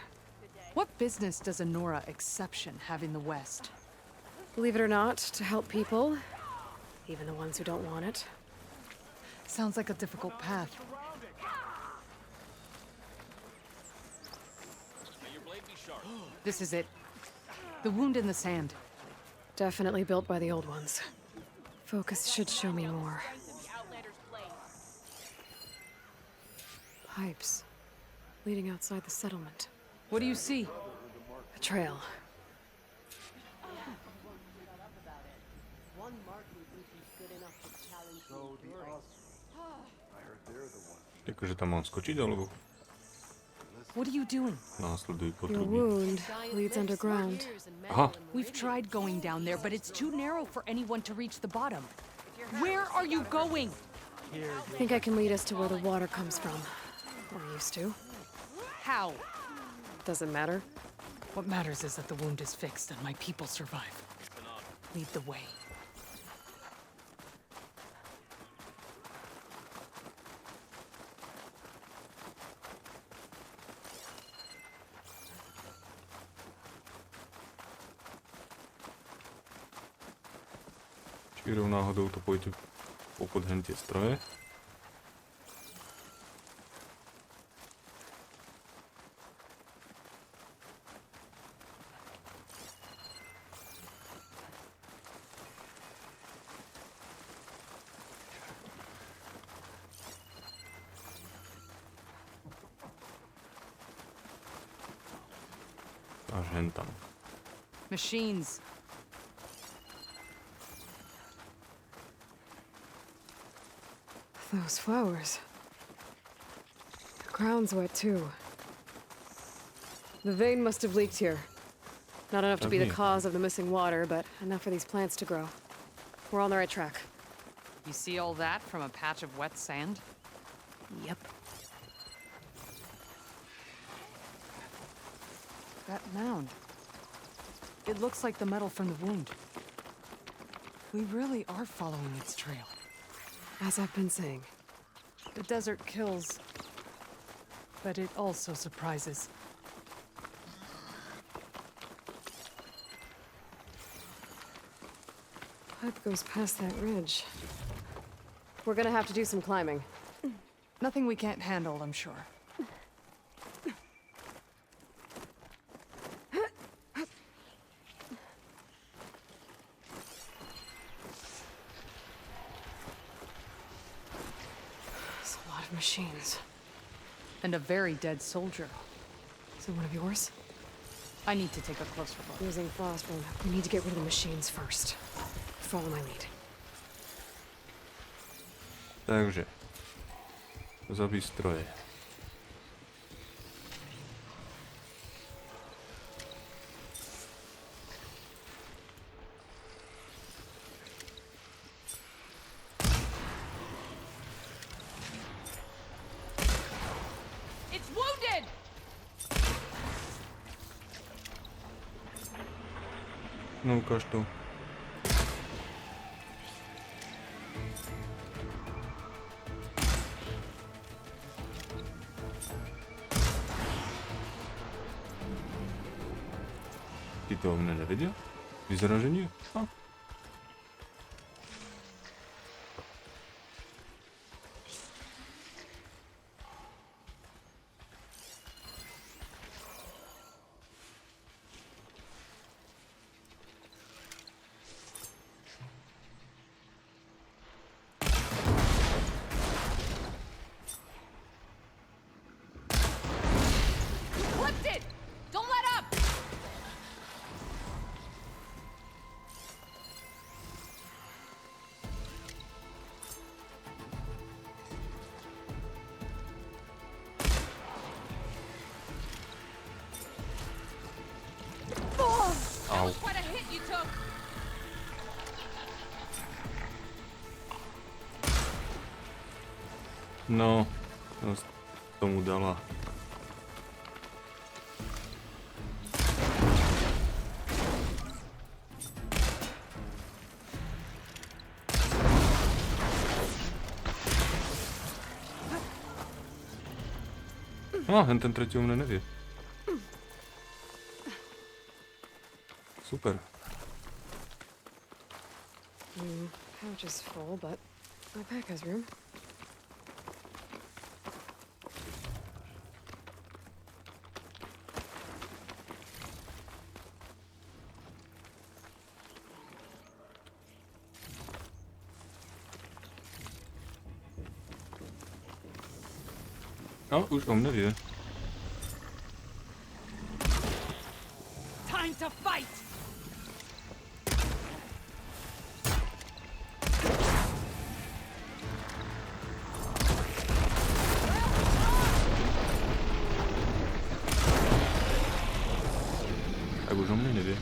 What business does a Nora exception have in the West? Believe it or not, to help people, even the ones who don't want it. Sounds like a difficult path. This is it. The wound in the sand. Definitely built by the old ones. Focus should show me more. Pipes. Leading outside the settlement. What do you see? A trail. Takže tam mám skočiť, alebo? What are you doing? Následuj Your potrubí. wound leads underground. Aha. We've tried going down there, but it's too narrow for anyone to reach the bottom. Where are you going? I think I can lead us to where the water comes from. Or used to. How? Doesn't matter. What matters is that the wound is fixed and my people survive. Lead the way. Čirou náhodou to pôjde popod hen tie stroje. Až hen tam. Machines. Those flowers. The ground's wet too. The vein must have leaked here. Not enough to be the cause of the missing water, but enough for these plants to grow. We're on the right track. You see all that from a patch of wet sand? Yep. That mound. It looks like the metal from the wound. We really are following its trail. As I've been saying. The desert kills, but it also surprises. Pipe goes past that ridge. We're gonna have to do some climbing. Nothing we can't handle, I'm sure. There's a lot of machines. And a very dead soldier. Is it one of yours? I need to take a closer look. Using phosphorus. We need to get rid of the machines first. Follow my lead. Takže. Zabij stroje. It's wounded! No ukáž to. Ty to mne nevedia? Vyzerá, že nie. No. Flipped it! Don't let up! That was quite a hit you took. No, tomu dala. No, hen ten tretí o mne nevie. Super. Pouch is full, but my pack has room. No, už o mne vie. Time to fight! Tak už o mne nevie.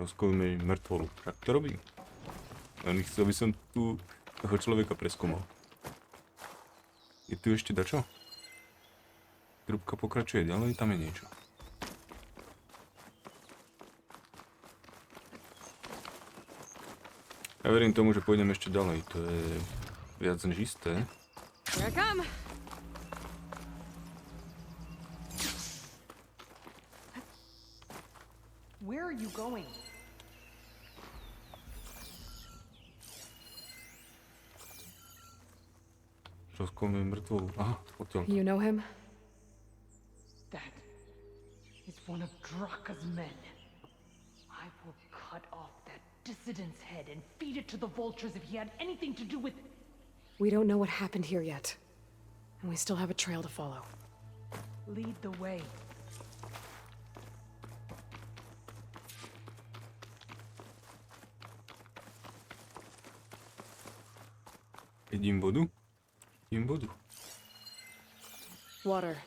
Rozkojme mŕtvolu. Tak to robím. Len chcel by som tu toho človeka preskúmal. Je tu ešte dačo? Trúbka pokračuje ďalej, tam je niečo. Ja verím tomu, že pôjdem ešte ďalej. To je viac než isté. Here I come. Where are you going? Rozkolme mŕtvolu. Aha, odtiaľ. You know him? That is one of Draka's men. I will cut off that dissident's head and feed it to the vultures if he had anything to do with it. We don't know what happened here yet. And we still have a trail to follow. Lead the way. Vidím vodu? Vidím vodu. Water.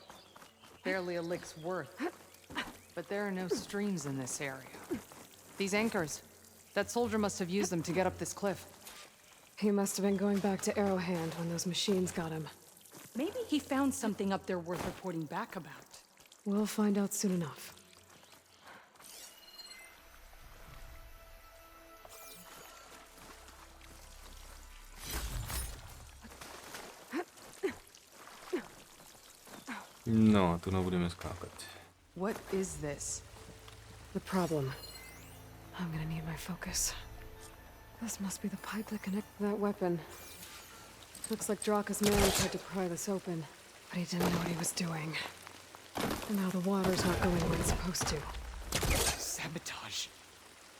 Barely a lick's worth. But there are no streams in this area. These anchors. That soldier must have used them to get up this cliff. He must have been going back to Arrowhand when those machines got him. Maybe he found something up there worth reporting back about. We'll find out soon enough. No, tu nebudeme skákať. What is this? The problem. I'm gonna need my focus. This must be the pipe that connects that weapon. Looks like Draka's man tried to pry this open, but he didn't know what he was doing. And now the water's not going where it's supposed to. Sabotage.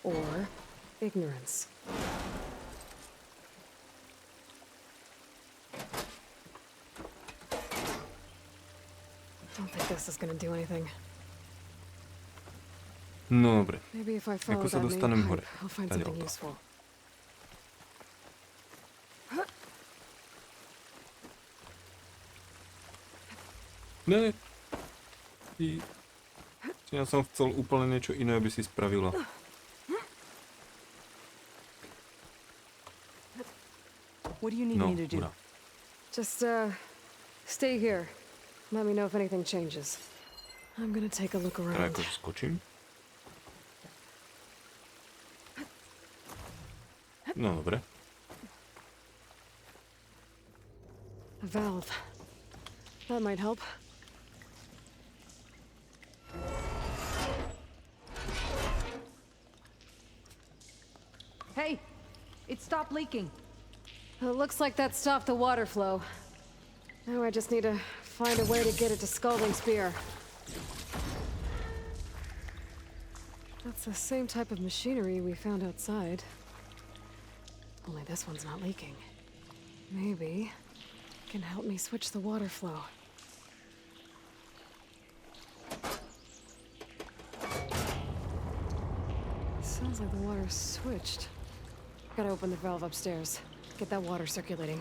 Or ignorance. I don't think this is gonna do anything. No dobre. Maybe if I follow Ako sa that dostanem main hore? pipe, I'll find Tady something o to. useful. Ne. Ja som chcel úplne niečo iné, aby si spravila. What do you need No, me to do? hurá. Just, stay here. Let me know if anything changes. I'm gonna take a look Teda around. akože skočím. No dobre. A valve. That might help. Hey! It stopped leaking. It looks like that stopped the water flow. Now I just need to find a way to get it to Scalding Spear. That's the same type of machinery we found outside. Only this one's not leaking. Maybe it can help me switch the water flow. Sounds like the water's switched. Gotta open the valve upstairs. Get that water circulating.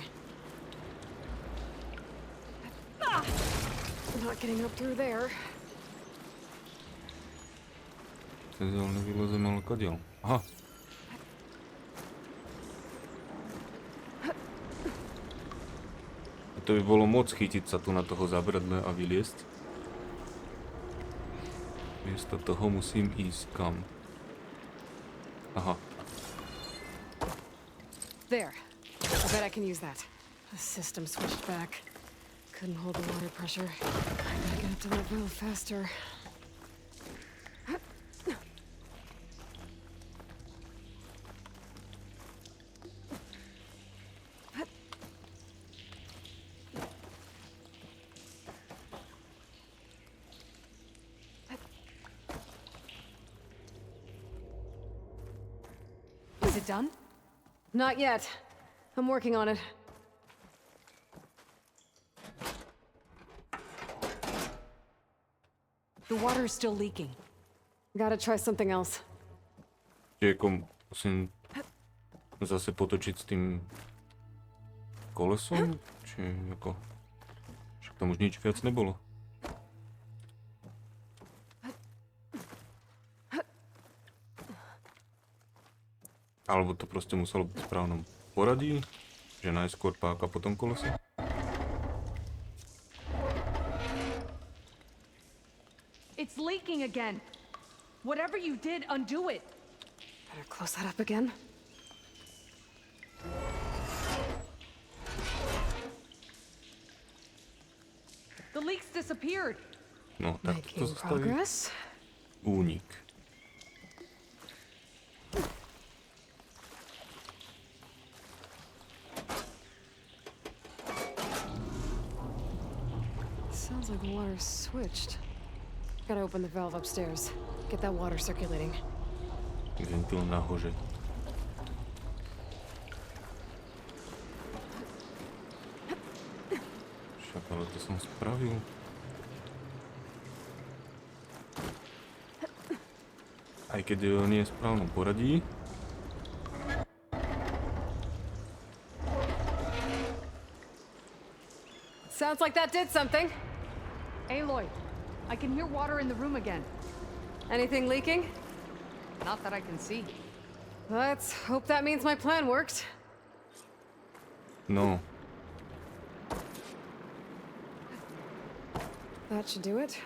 Ah! Not getting up through there. Zatiaľ nevylezem, ale kadiaľ. Aha. A to by bolo moc chytiť sa tu na toho zabradle a vyliesť. Miesto toho musím ísť kam? Aha. There. I bet I can use that. The system switched back. Couldn't hold the water pressure. I gotta get up to that valve faster. Is it done? Not yet. I'm working on it. The water is still leaking. Gotta try something else. Čiže ako musím zase potočiť s tým kolesom? Či ako... Však tam už nič viac nebolo. Alebo to proste muselo byť v správnom poradí, že najskôr páka, potom koleso. It's leaking again. Whatever you did, undo it. Better close that up again. The leaks disappeared. No, tak to Making zostaví. progress. Únik. Sounds like the water's switched. Gotta open the valve upstairs. Get that water circulating. Ventil nahoře. Však ale to som spravil. Aj keď nie je v správnom poradí. Sounds like that did something. Aloy, I can hear water in the room again. Anything leaking? Not that I can see. Let's hope that means my plan worked. No. That should do it.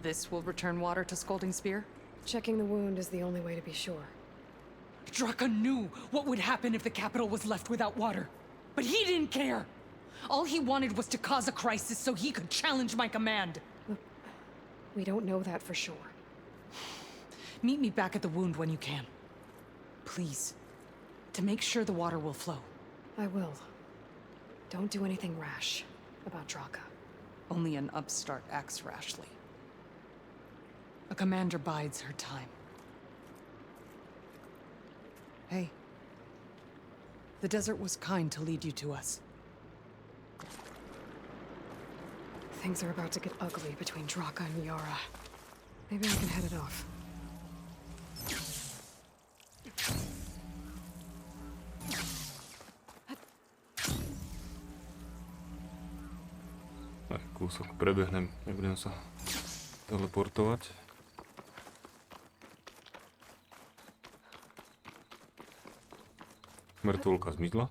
This will return water to Scalding Spear? Checking the wound is the only way to be sure. Draka knew what would happen if the capital was left without water. But he didn't care! All he wanted was to cause a crisis so he could challenge my command. Look, we don't know that for sure. Meet me back at the wound when you can. Please. To make sure the water will flow. I will. Don't do anything rash about Draka. Only an upstart acts rashly. A commander bides her time. Hey. The desert was kind to lead you to us. Things are about to get ugly between Draka and Yara. Maybe I can head it off. Tak kúsok prebehnem, nebudem sa teleportovať. Mŕtvolka zmizla.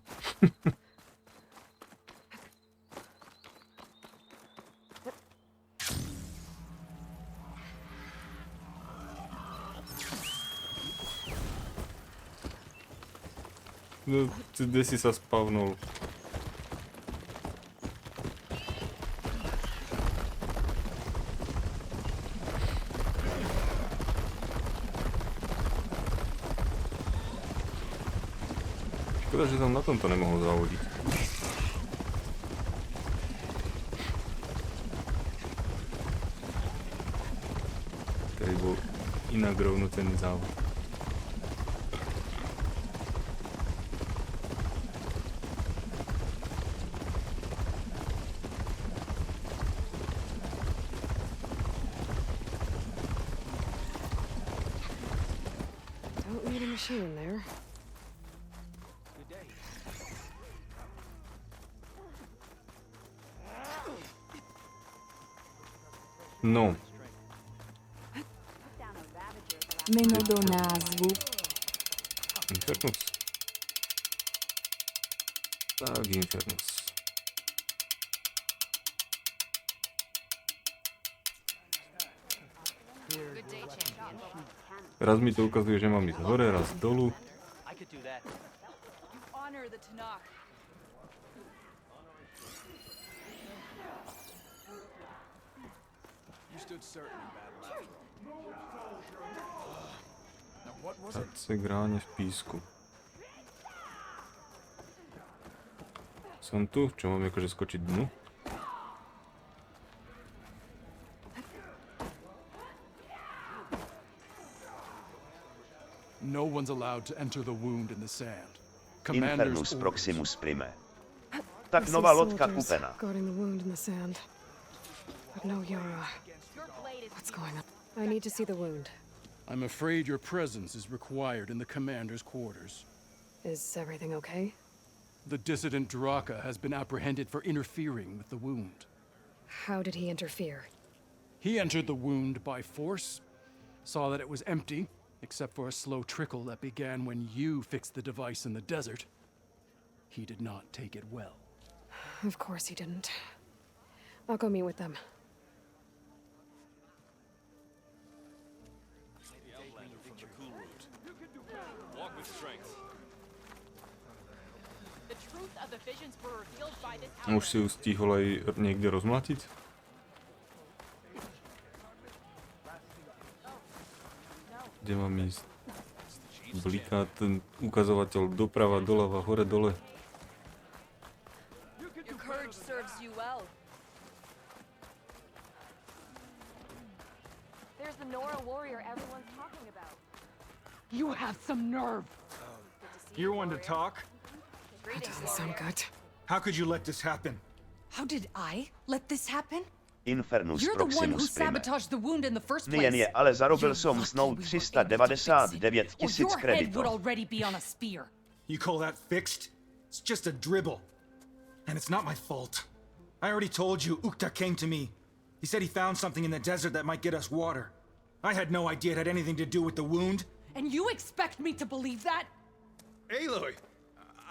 No, kde si sa spavnul? Škoda, že som na tomto nemohol zavodiť. Tady bol inak rovnocenný závod. Don't need a machine in there. No. Meno do názvu. Infernus. Tak, Infernus. Raz mi to ukazuje, že mám ísť hore, raz dolu. Srdce gráne v písku. Som tu, čo mám akože skočiť dnu? No one's allowed to enter the wound in the sand. Commander's InfernusProximusPrime. Tak nová loďka kúpená. Guarding the wound in the sand. But no Yara. What's going on? I need to see the wound. I'm afraid your presence is required in the commander's quarters. Is everything okay? The dissident Draka has been apprehended for interfering with the wound. How did he interfere? He entered the wound by force, saw that it was empty, except for a slow trickle that began when you fixed the device in the desert. He did not take it well. Of course he didn't. I'll go meet with them. Walk with strength. The truth of the visions were revealed by this Už si ju stihol aj niekde rozmlatiť? Kde mám ísť? Bliká ten ukazovateľ doprava, doľava, hore, dole. Your courage serves you well. There's the Nora warrior everyone's talking about. You have some nerve. You're one to talk? That doesn't sound good. How could you let this happen? How did I let this happen? You're the one who InfernusProximusPrime. sabotaged the wound in the first Nie, place. ale zarobil som snou 399 Or 000 your head would kreditov. already be on a spear. You call that fixed? It's just a dribble. And it's not my fault. I already told you, Ukta came to me. He said he found something in the desert that might get us water. I had no idea it had anything to do with the wound. And you expect me to believe that? Aloy,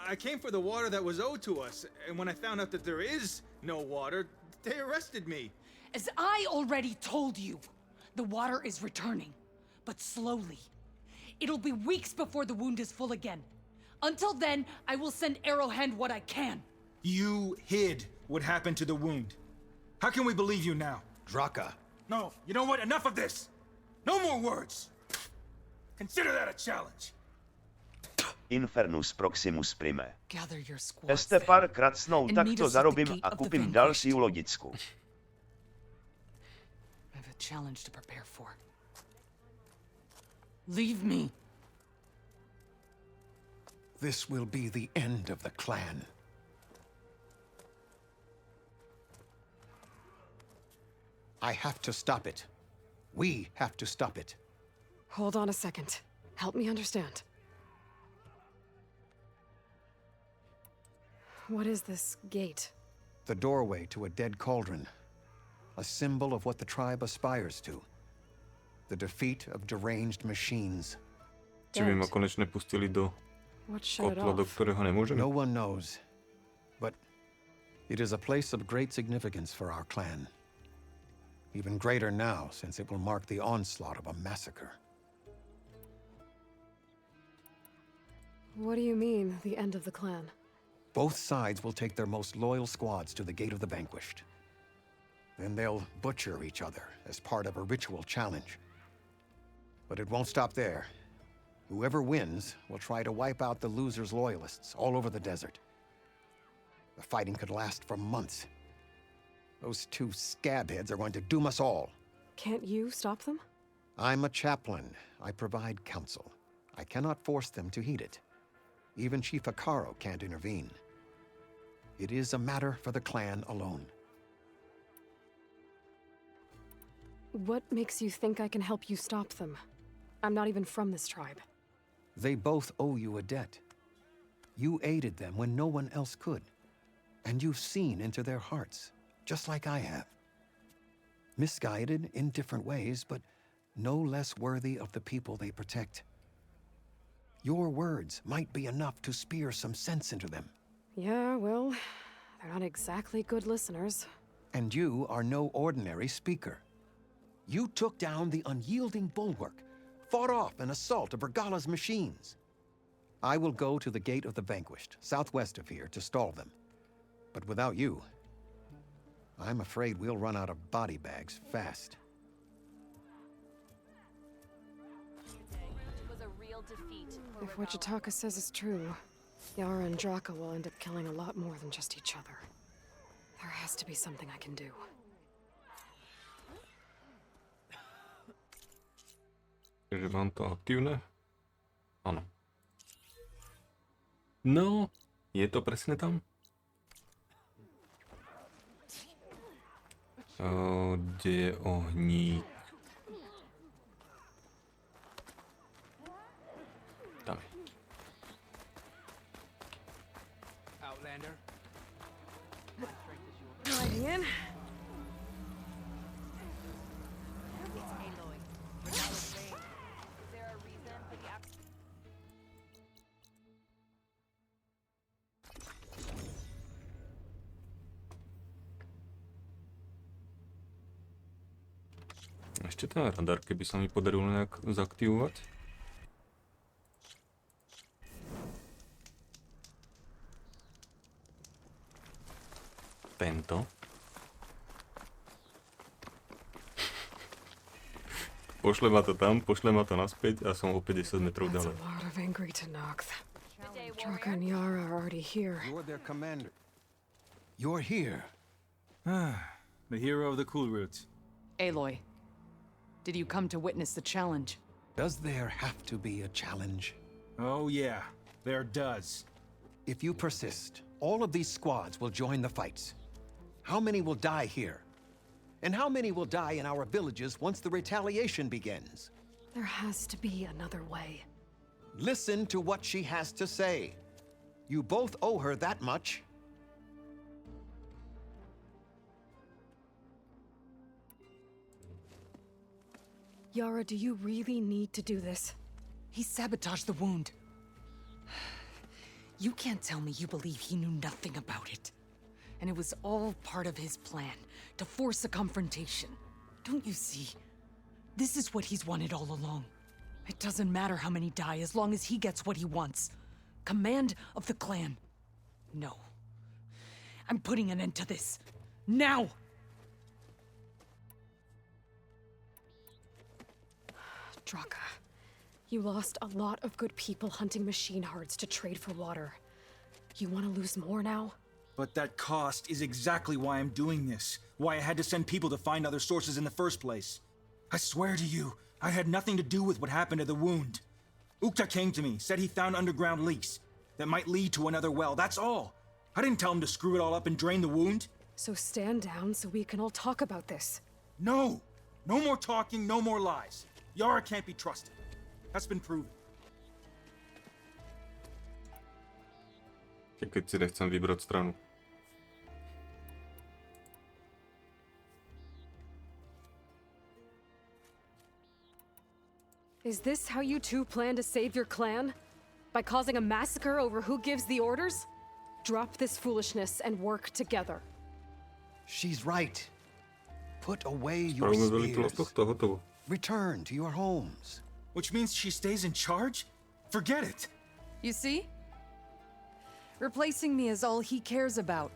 I came for the water that was owed to us, and when I found out that there is no water, they arrested me. As I already told you, the water is returning, but slowly. It'll be weeks before the wound is full again. Until then, I will send Arrowhand what I can. You hid what happened to the wound. How can we believe you now? Draka. No, you know what? Enough of this! No more words! Consider that a challenge. InfernusProximusPrime. Gather your squad. Este párkrát snou And takto meet us at the zarobím gate a of the kúpim vanquished. ďalšiu lodicku. I have a challenge to prepare for. Leave me. This will be the end of the clan. I have to stop it. We have to stop it. Hold on a second. Help me understand. What is this gate? The doorway to a dead cauldron. A symbol of what the tribe aspires to. The defeat of deranged machines. Či by ma konečne pustili do What shut it kotla, do off? ktorého nemôžeme? No one knows. But it is a place of great significance for our clan. Even greater now, since it will mark the onslaught of a massacre. What do you mean, the end of the clan? Both sides will take their most loyal squads to the Gate of the Vanquished. Then they'll butcher each other as part of a ritual challenge. But it won't stop there. Whoever wins will try to wipe out the loser's loyalists all over the desert. The fighting could last for months. Those two scabheads are going to doom us all. Can't you stop them? I'm a chaplain. I provide counsel. I cannot force them to heed it. Even Chief Akaro can't intervene. It is a matter for the clan alone. What makes you think I can help you stop them? I'm not even from this tribe. They both owe you a debt. You aided them when no one else could. And you've seen into their hearts, just like I have. Misguided in different ways, but no less worthy of the people they protect. Your words might be enough to spear some sense into them. Yeah, well, they're not exactly good listeners. And you are no ordinary speaker. You took down the unyielding bulwark, fought off an assault of Regala's machines. I will go to the Gate of the Vanquished, southwest of here, to stall them. But without you, I'm afraid we'll run out of body bags fast. If what Jataka says is true, Yara and Draka will end up killing a lot more than just each other. There has to be something I can do. Takže mám to aktívne? Áno. No, je to presne tam? Kde je ohník? Tam je. Outlander. Right in. Ešte ten radar, keby sa mi podarilo nejak zaktivovať. Tento. Pošle ma to tam, pošle ma to naspäť a som o 50 metrov That's ďalej. a lot of angry Tenakth. Draka and Yara are already here. You're their commander. You're here. The hero of the cool routes. Aloy, did you come to witness the challenge? Does there have to be a challenge? Oh yeah, there does. If you persist, all of these squads will join the fights. How many will die here? And how many will die in our villages once the retaliation begins? There has to be another way. Listen to what she has to say. You both owe her that much. Yara, do you really need to do this? He sabotaged the wound. You can't tell me you believe he knew nothing about it. And it was all part of his plan, to force a confrontation. Don't you see? This is what he's wanted all along. It doesn't matter how many die as long as he gets what he wants. Command of the clan. No. I'm putting an end to this. Now! Draka, you lost a lot of good people hunting machine hearts to trade for water. You want to lose more now? But that cost is exactly why I'm doing this. Why I had to send people to find other sources in the first place. I swear to you, I had nothing to do with what happened to the wound. Ukta came to me, said he found underground leaks that might lead to another well, that's all. I didn't tell him to screw it all up and drain the wound. So stand down so we can all talk about this. No! No more talking, no more lies. Yara can't be trusted. That's been proven. Keď si nechcem vybrať stranu. Is this how you two plan to save your clan? By causing a massacre over who gives the orders? Drop this foolishness and work together. She's right. Put away your spears. Return to your homes. Which means she stays in charge? Forget it. You see? Replacing me is all he cares about.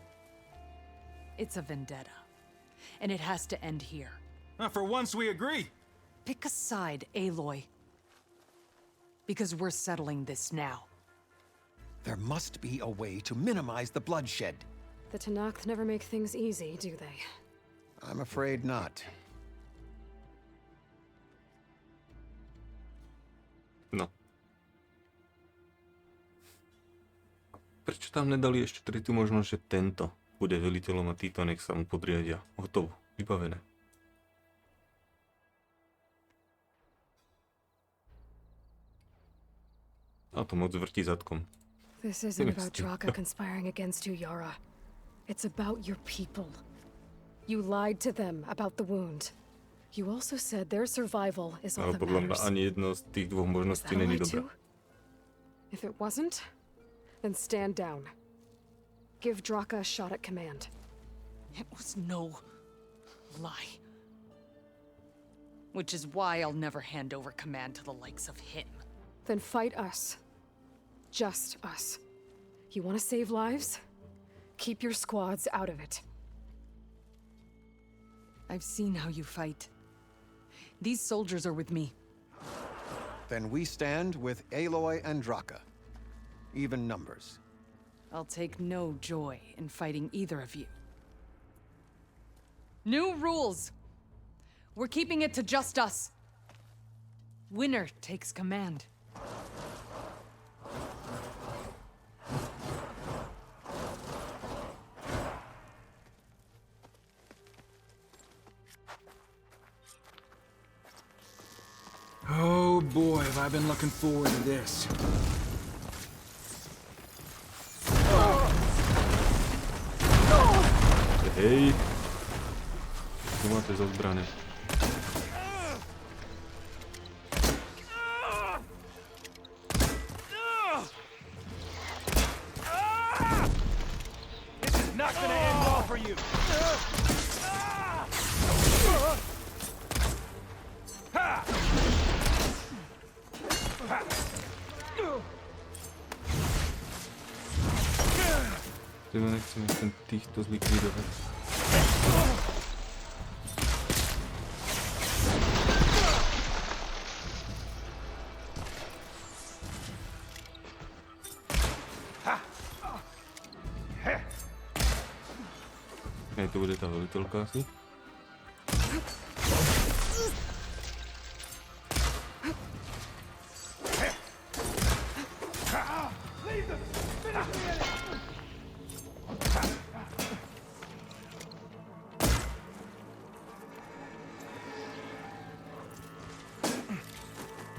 It's a vendetta. And it has to end here. For once we agree. Pick a side, Aloy. Because we're settling this now. There must be a way to minimize the bloodshed. The Tenakth never make things easy, do they? I'm afraid not. No. Prečo tam nedali ešte tretiu možnosť, že tento bude veliteľom a títo nech sa mu podriadia? Hotovo, vybavené. A to moc vrtí zadkom. This isn't about Draka conspiring against you, Yara. It's about your people. You lied to them about the wound. You also said their survival is all that podľa mňa matters. ani jedna z tých dvoch možností není dobrá. If it wasn't, then stand down. Give Draka a shot at command. It was no lie. Which is why I'll never hand over command to the likes of him. Then fight us. Just us. You want to save lives? Keep your squads out of it. I've seen how you fight. These soldiers are with me. Then we stand with Aloy and Draka. Even numbers. I'll take no joy in fighting either of you. New rules! We're keeping it to just us. Winner takes command. Oh boy, have I been looking forward to this. Hej. Tu máte zozbrané. This is not gonna end well for you. Nechcem týchto zlikvidovať. Hej, to bude tá veliteľka asi.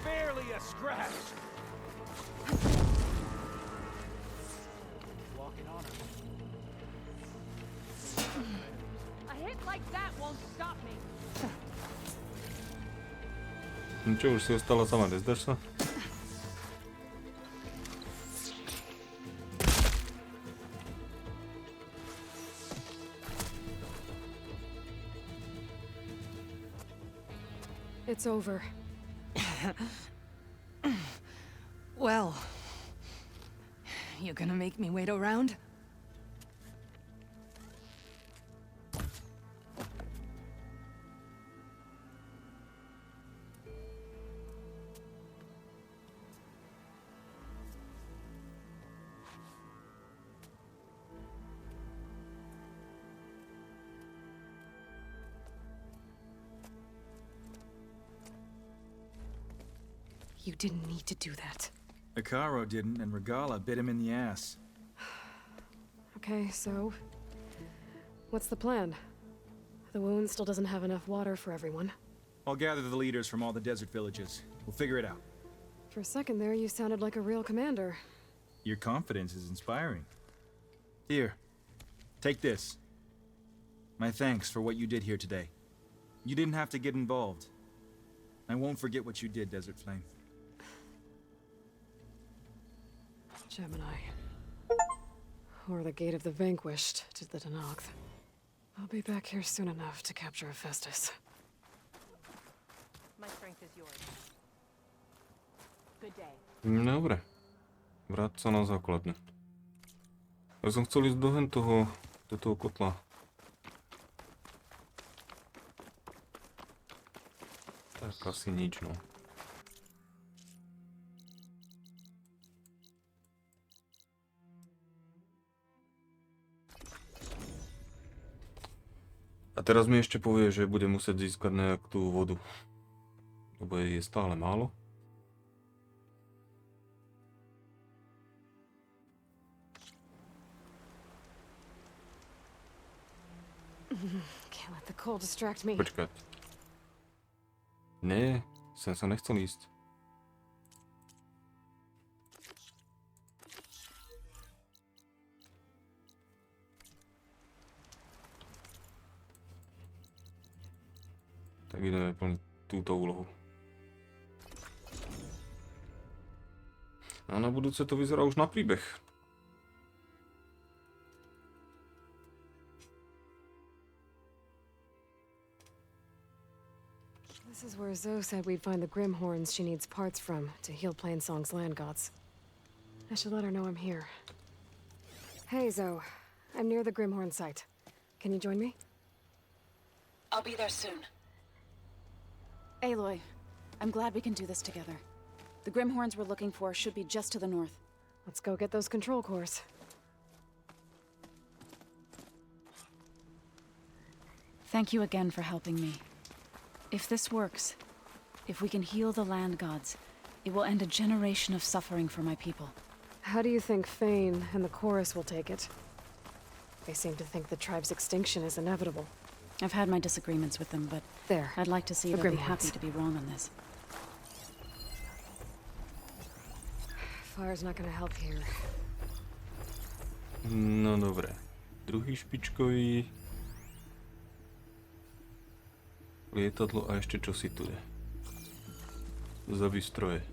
Barely a scratch. Walking on her. A hit like that won't stop me. No čo, už si ostala sama, nezdáš sa? It's over. Well, you gonna make me wait around? You didn't need to do that. Ikaro didn't, and Regala bit him in the ass. Okay, so... what's the plan? The wound still doesn't have enough water for everyone. I'll gather the leaders from all the desert villages. We'll figure it out. For a second there, you sounded like a real commander. Your confidence is inspiring. Here, take this. My thanks for what you did here today. You didn't have to get involved. I won't forget what you did, Desert Flame. Gemini. Or the Gate of the Vanquished to the Denogth. I'll be back here soon enough to capture Hephaestus. My strength is yours. Good day. Dobre. Vráť sa na základňu. Ja som chcel ísť do toho kotla. Tak asi nič, no. A teraz mi ešte povie, že bude musieť získať nejak tú vodu. Lebo je stále málo. Can't let the cold distract me. Počkať. Nie, sem sa nechcel ísť. Tak ideme plniť túto úlohu. A na budúce to vyzerá už na príbeh. This is where Zoe said we'd find the Grimhorns she needs parts from to heal Plainsong's land gods. I should let her know I'm here. Hey, Zoe. I'm near the Grimhorn site. Can you join me? I'll be there soon. Aloy, I'm glad we can do this together. The Grimhorns we're looking for should be just to the north. Let's go get those control cores. Thank you again for helping me. If this works, if we can heal the land gods, it will end a generation of suffering for my people. How do you think Fane and the chorus will take it? They seem to think the tribe's extinction is inevitable. I've had my disagreements with them, but there. I'd like to see the them be Grimhorns. happy to be wrong on this. Fire's not gonna help here. No dobre. Druhý špičkový. Lietadlo a ešte čo si tu je. Za výstroje.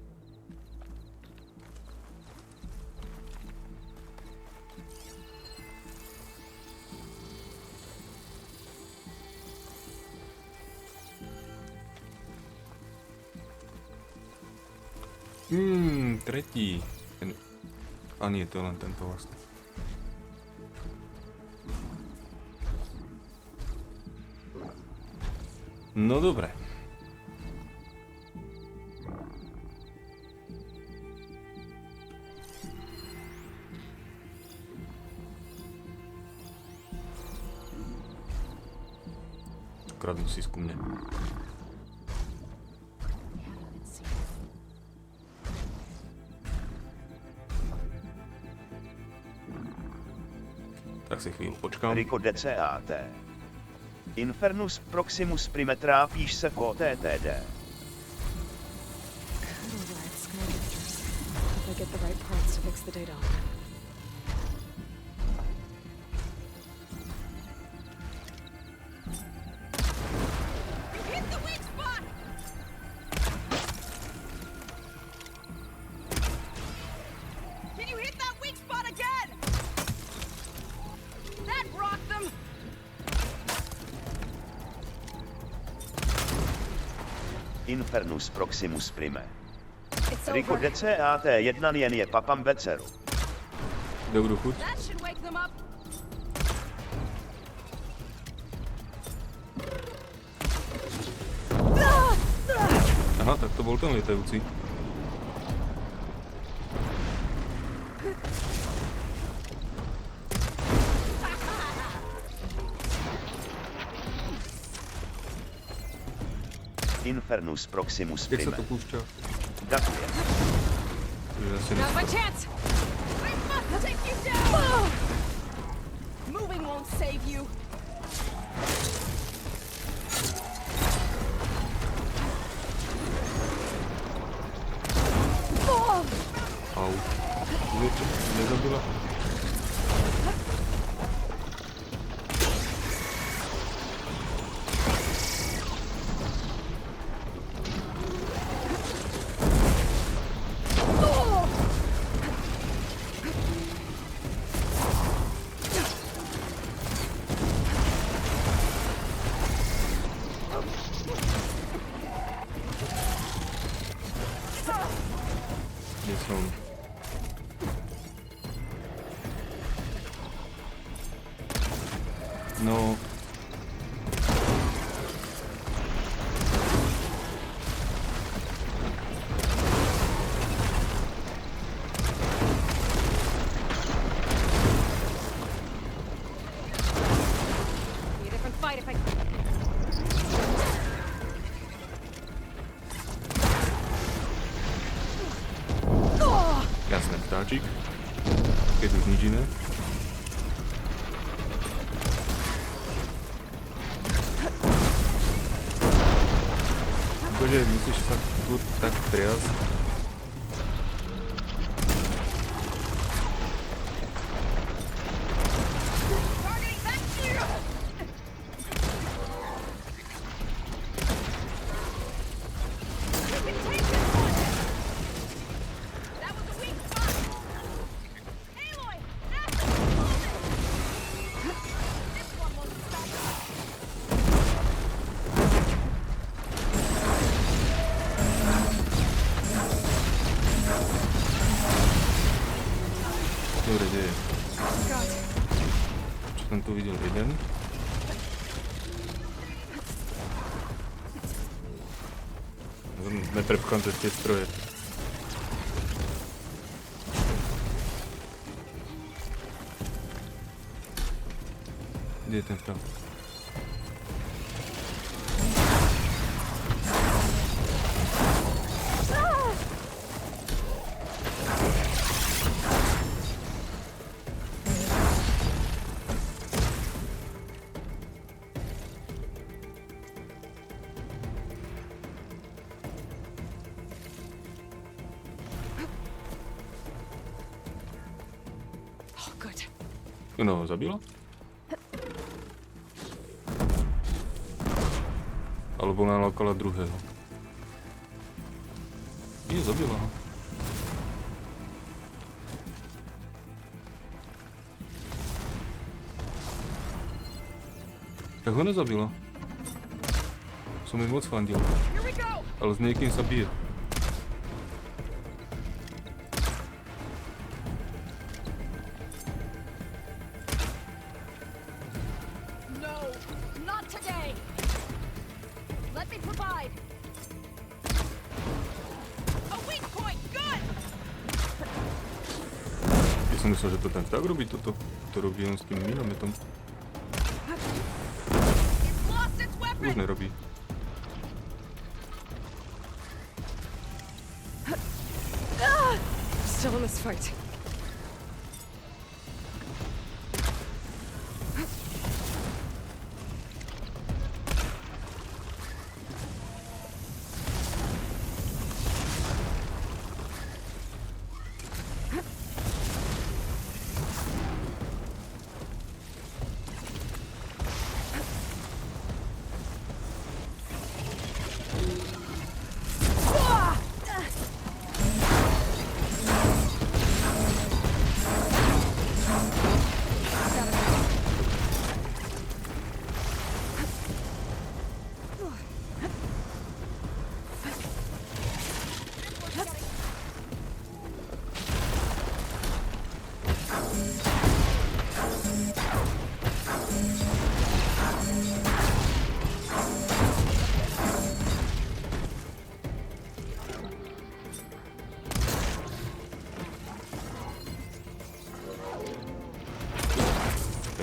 Tretí. A nie, to je len tento vlastne. No dobre. kradnú si ku mne. Tak si chvíli počkám. Rico DCAT. InfernusProximusPrime trápíš se po TTD. If I get the right parts to fix the data. Hit the weak spot! Can you hit that weak spot again? That rocked them! InfernusProximusPrime. Rico DCAT 1 jen je papam beceru. Dobrú chuť. That should wake them up. Aha, tak to bol ten lietajúci. InfernusProximusPrime. Jak sa to púšťa? Ďakujem. Now's my chance! I must take you down! Moving won't save you. Au. Nezabila? Kde som? No. Be a different fight if I... Jasné, vtáčik. Keď už nič iné. Bože, musíš sa tu tak triasť. Dobre, kde je? Čo som tu videl? Jeden? Neprepchám cez tie stroje. Kde je ten vtáv? No, zabila? Alebo nalákala druhého. Nie, zabila ho. Tak ho nezabila. Som jej moc fandil. Ale s niekým sa bije. Som myslel, že to ten vták robí toto. To robí on s tým minometom. It's lost its weapon! Už nerobí. Still in this fight.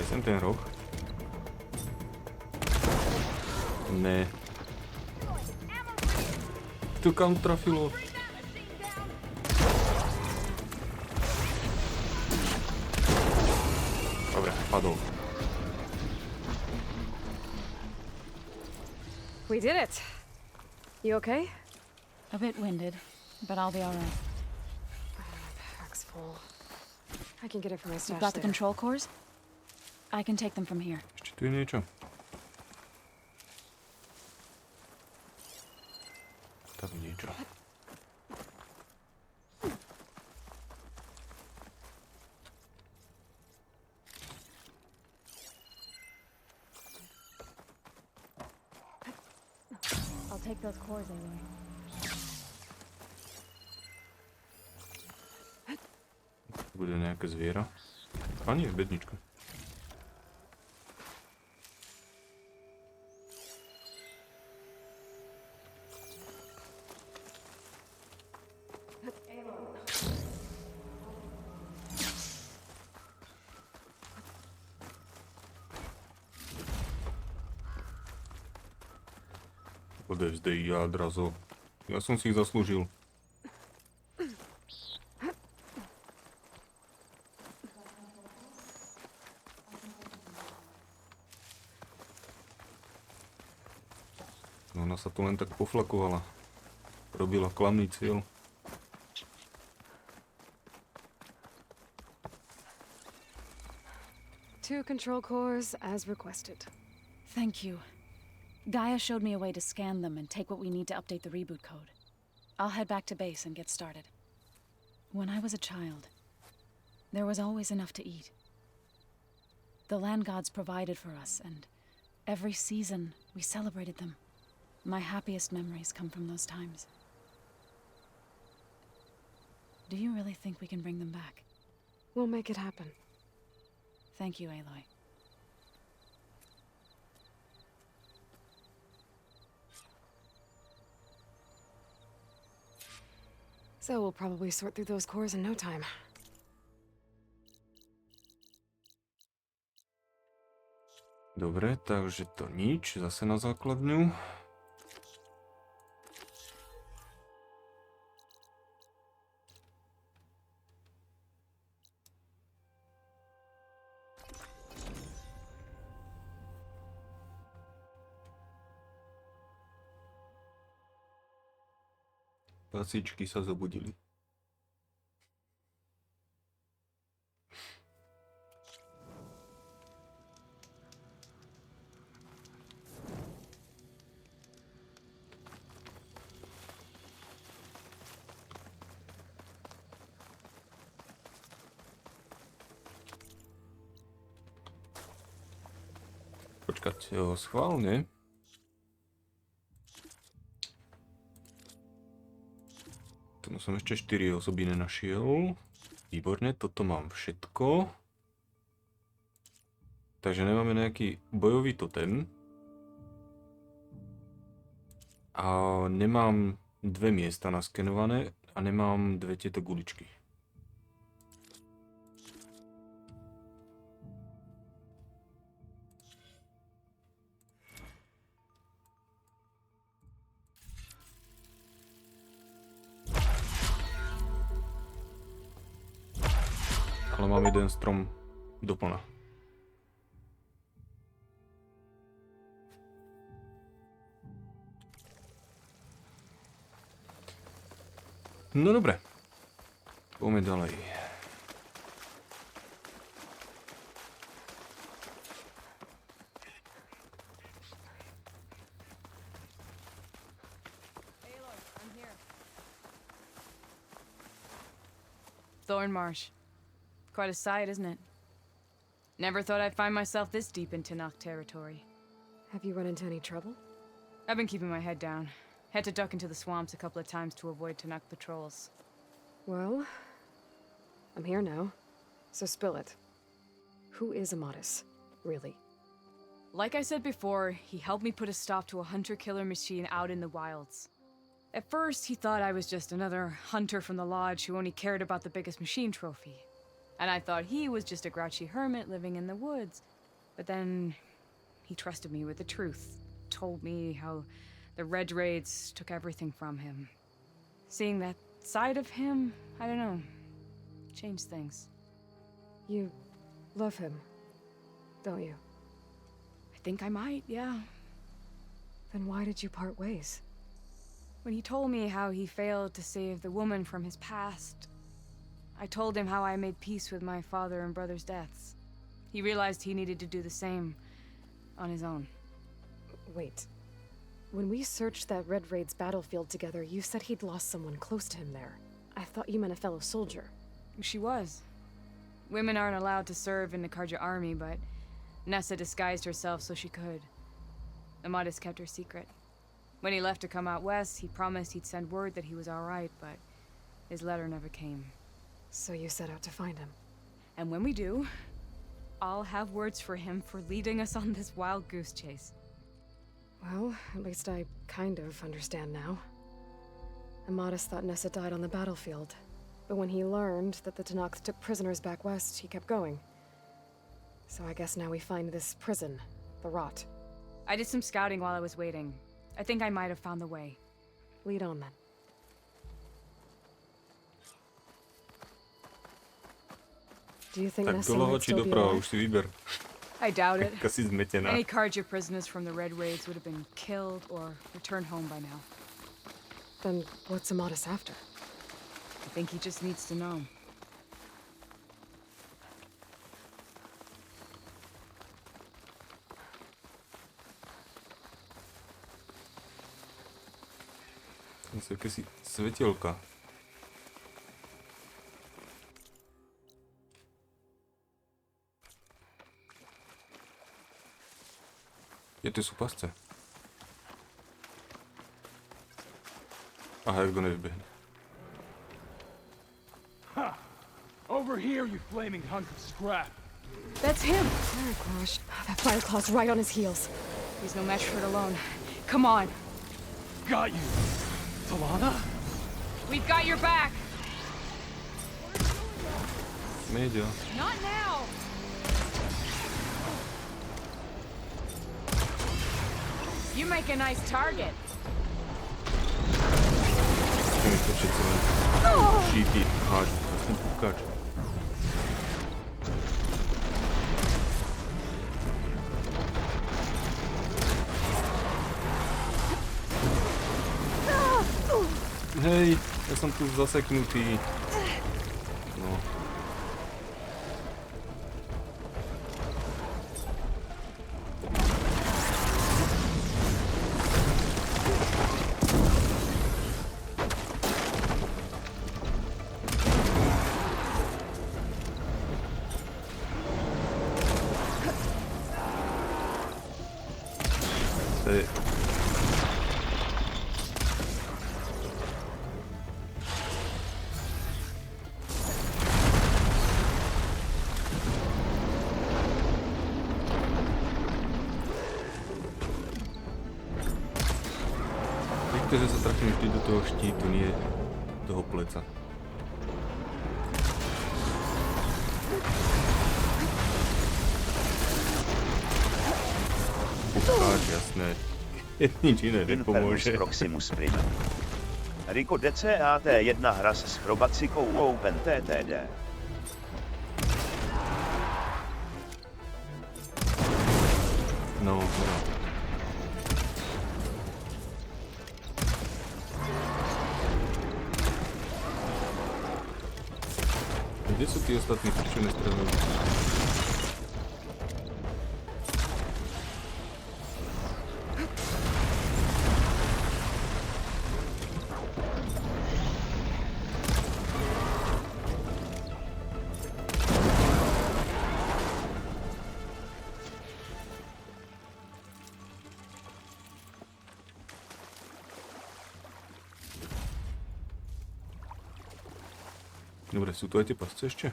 Sem ten roh. Ne. Tu kam trafilo? Dobre, padol. We did it. You okay? A bit winded, but I'll be all right. Pack's full. I can get it from my stash. You've got the there. control cores? I can take them from here. Ešte tu je niečo. Tam je niečo. I'll take those cores, Aloy. Bude nejaké zviera. A nie, bednička. Odevzdej jádra zo. Ja som si ich zaslúžil. Ona sa tu len tak poflakovala. Robila klamný cieľ. Two control cores as requested. Thank you. Gaia showed me a way to scan them and take what we need to update the reboot code. I'll head back to base and get started. When I was a child, there was always enough to eat. The land gods provided for us, and every season we celebrated them. My happiest memories come from those times. Do you really think we can bring them back? We'll make it happen. Thank you, Aloy. So we'll probably sort through those cores in no time. Dobre, takže to nič. Zase na základňu. Pasičky sa zobudili. Počkať, schválne. Tu som ešte 4 osoby nenašiel. Výborne, toto mám všetko. Takže nemáme nejaký bojový totem. A nemám 2 miesta naskenované a nemám 2 tieto guličky. jeden strom doplna. No dobre. Poďme ďalej. Thornmarsh. Quite a sight, isn't it? Never thought I'd find myself this deep in Tanakh territory. Have you run into any trouble? I've been keeping my head down. Had to duck into the swamps a couple of times to avoid Tanakh patrols. Well, I'm here now, so spill it. Who is Amadis, really? Like I said before, he helped me put a stop to a hunter-killer machine out in the wilds. At first, he thought I was just another hunter from the lodge who only cared about the biggest machine trophy. And I thought he was just a grouchy hermit living in the woods. But then he trusted me with the truth, told me how the Red Raids took everything from him. Seeing that side of him, I don't know, changed things. You love him, don't you? I think I might, yeah. Then why did you part ways? When he told me how he failed to save the woman from his past, I told him how I made peace with my father and brother's deaths. He realized he needed to do the same on his own. Wait. When we searched that Red Raid's battlefield together, you said he'd lost someone close to him there. I thought you meant a fellow soldier. She was. Women aren't allowed to serve in the Karja army, but Nessa disguised herself so she could. Amadis kept her secret. When he left to come out west, he promised he'd send word that he was all right, but his letter never came. So you set out to find him. And when we do, I'll have words for him for leading us on this wild goose chase. Well, at least I kind of understand now. Amadis thought Nessa died on the battlefield, but when he learned that the Tanakhs took prisoners back west, he kept going. So I guess now we find this prison, the Rot. I did some scouting while I was waiting. I think I might have found the way. Lead on then. Do you think Tak Nessa doľava might či still be doprava, alive? už si vyber. I doubt it. Asi zmetená. Any Karja prisoners from the Red Raids would have been killed or returned home by now. Then what's Amadis after? I think he just needs to know. Tam sú akési svetelka. Kde tu sú pasce? Aha, jak to nevybehne. Ha! Over here, you flaming hunk of scrap. That's him! Fireclaw. That Fireclaw's right on his heels. He's no match for it alone. Come on! Got you! Talana? We've got your back! Media. Not now! You make a nice target. Chcem to všetci len šíti háču. Vlastne púkač. Hej, ja som tu zaseknutý. No. Tady. Víte, že sa trafím vždy do toho štítu, nie toho pleca. Pupáč, jasné. Nič iné nepomôže. InfernusProximusPrime. Rico DCAT1 hra s chrobacikou OpenTTD. No, no. Kde sú tí ostatní, čo nestrelajú? Dobre, sú tu aj tie pasce ešte?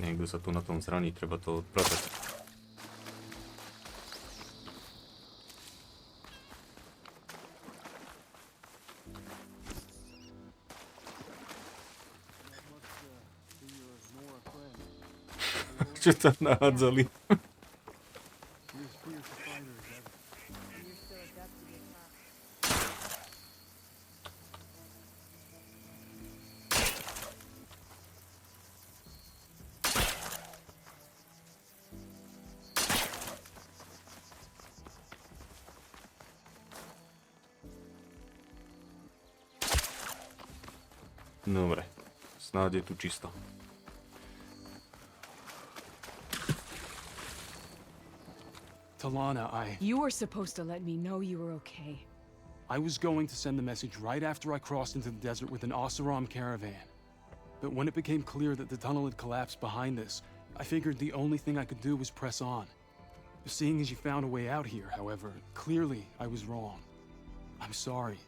Niekto sa tu na tom zraní, treba to odpratať. Čo tam nahádzali? Dobre, snáď je tu čisto. Talana, You were supposed to let me know you were okay. I was going to send the message right after I crossed into the desert with an Oseram caravan. But when it became clear that the tunnel had collapsed behind us, I figured the only thing I could do was press on. Seeing as you found a way out here, however, clearly I was wrong. I'm sorry.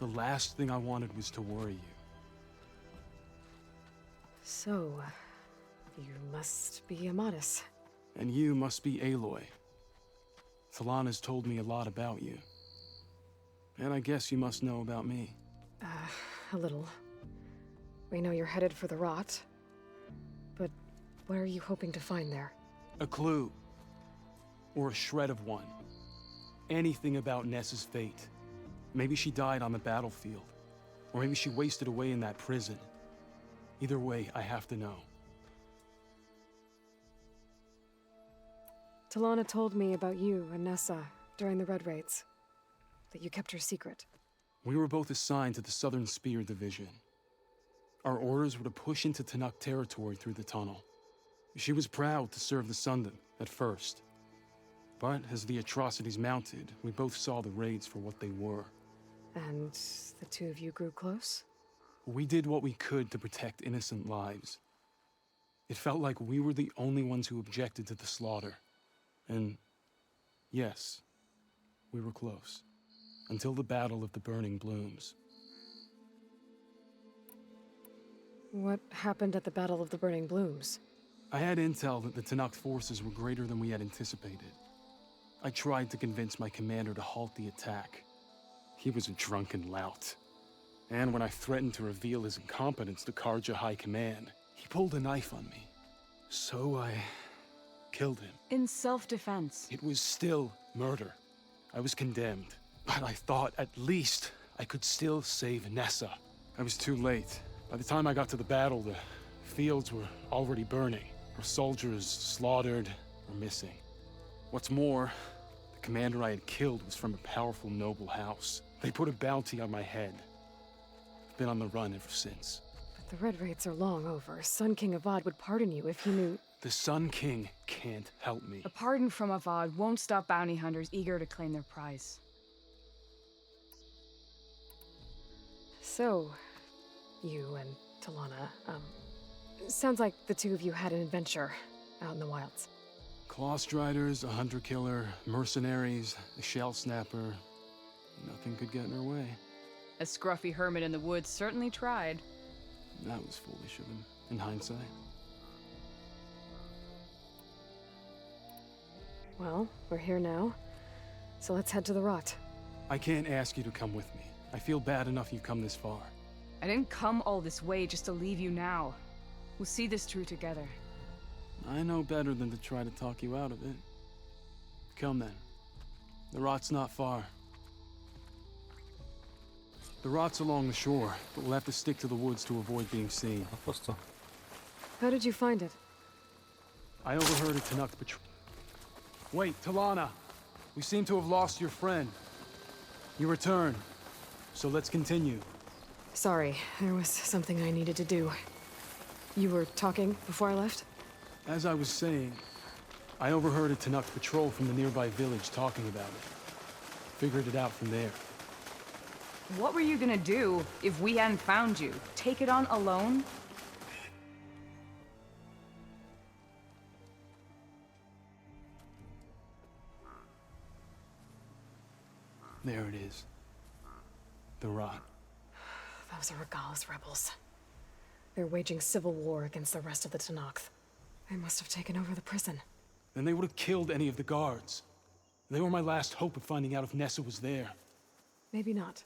The last thing I wanted was to worry you. So, you must be Amatis. And you must be Aloy. Talana's told me a lot about you. And I guess you must know about me. A little. We know you're headed for the rot. But what are you hoping to find there? A clue. Or a shred of one. Anything about Nessa's fate. Maybe she died on the battlefield. Or maybe she wasted away in that prison. Either way, I have to know. Talana told me about you and Nessa during the Red Raids. That you kept her secret. We were both assigned to the Southern Spear Division. Our orders were to push into Tanuk territory through the tunnel. She was proud to serve the Sundan at first. But as the atrocities mounted, we both saw the raids for what they were. And the two of you grew close? We did what we could to protect innocent lives. It felt like we were the only ones who objected to the slaughter. And yes, we were close. Until the Battle of the Burning Blooms. What happened at the Battle of the Burning Blooms? I had intel that the Tanuk forces were greater than we had anticipated. I tried to convince my commander to halt the attack. He was a drunken lout. And when I threatened to reveal his incompetence to Karja High Command, he pulled a knife on me. So I killed him. In self-defense. It was still murder. I was condemned. But I thought at least I could still save Nessa. I was too late. By the time I got to the battle, the fields were already burning. Our soldiers slaughtered or missing. What's more, the commander I had killed was from a powerful noble house. They put a bounty on my head. I've been on the run ever since. But the Red Raids are long over. Sun King Avad would pardon you if he knew... The Sun King can't help me. A pardon from Avad won't stop bounty hunters eager to claim their prize. So, you and Talana, sounds like the two of you had an adventure out in the wilds. Clawstriders, a hunter-killer, mercenaries, a shell snapper. Nothing could get in her way. A scruffy hermit in the woods certainly tried. That was foolish of him, in hindsight. Well, we're here now, so let's head to the rot. I can't ask you to come with me. I feel bad enough you've come this far. I didn't come all this way just to leave you now. We'll see this through together. I know better than to try to talk you out of it. Come then. The rot's not far. The rot's along the shore, but we'll have to stick to the woods to avoid being seen. How did you find it? I overheard a Tanakh patrol. Wait, Talana! We seem to have lost your friend. You returned, so let's continue. Sorry, there was something I needed to do. You were talking before I left? As I was saying, I overheard a Tanakh patrol from the nearby village talking about it. Figured it out from there. What were you gonna do if we hadn't found you? Take it on alone? There it is. The rot. Those are Regala's rebels. They're waging civil war against the rest of the Tanakh. They must have taken over the prison. Then they would have killed any of the guards. They were my last hope of finding out if Nessa was there. Maybe not.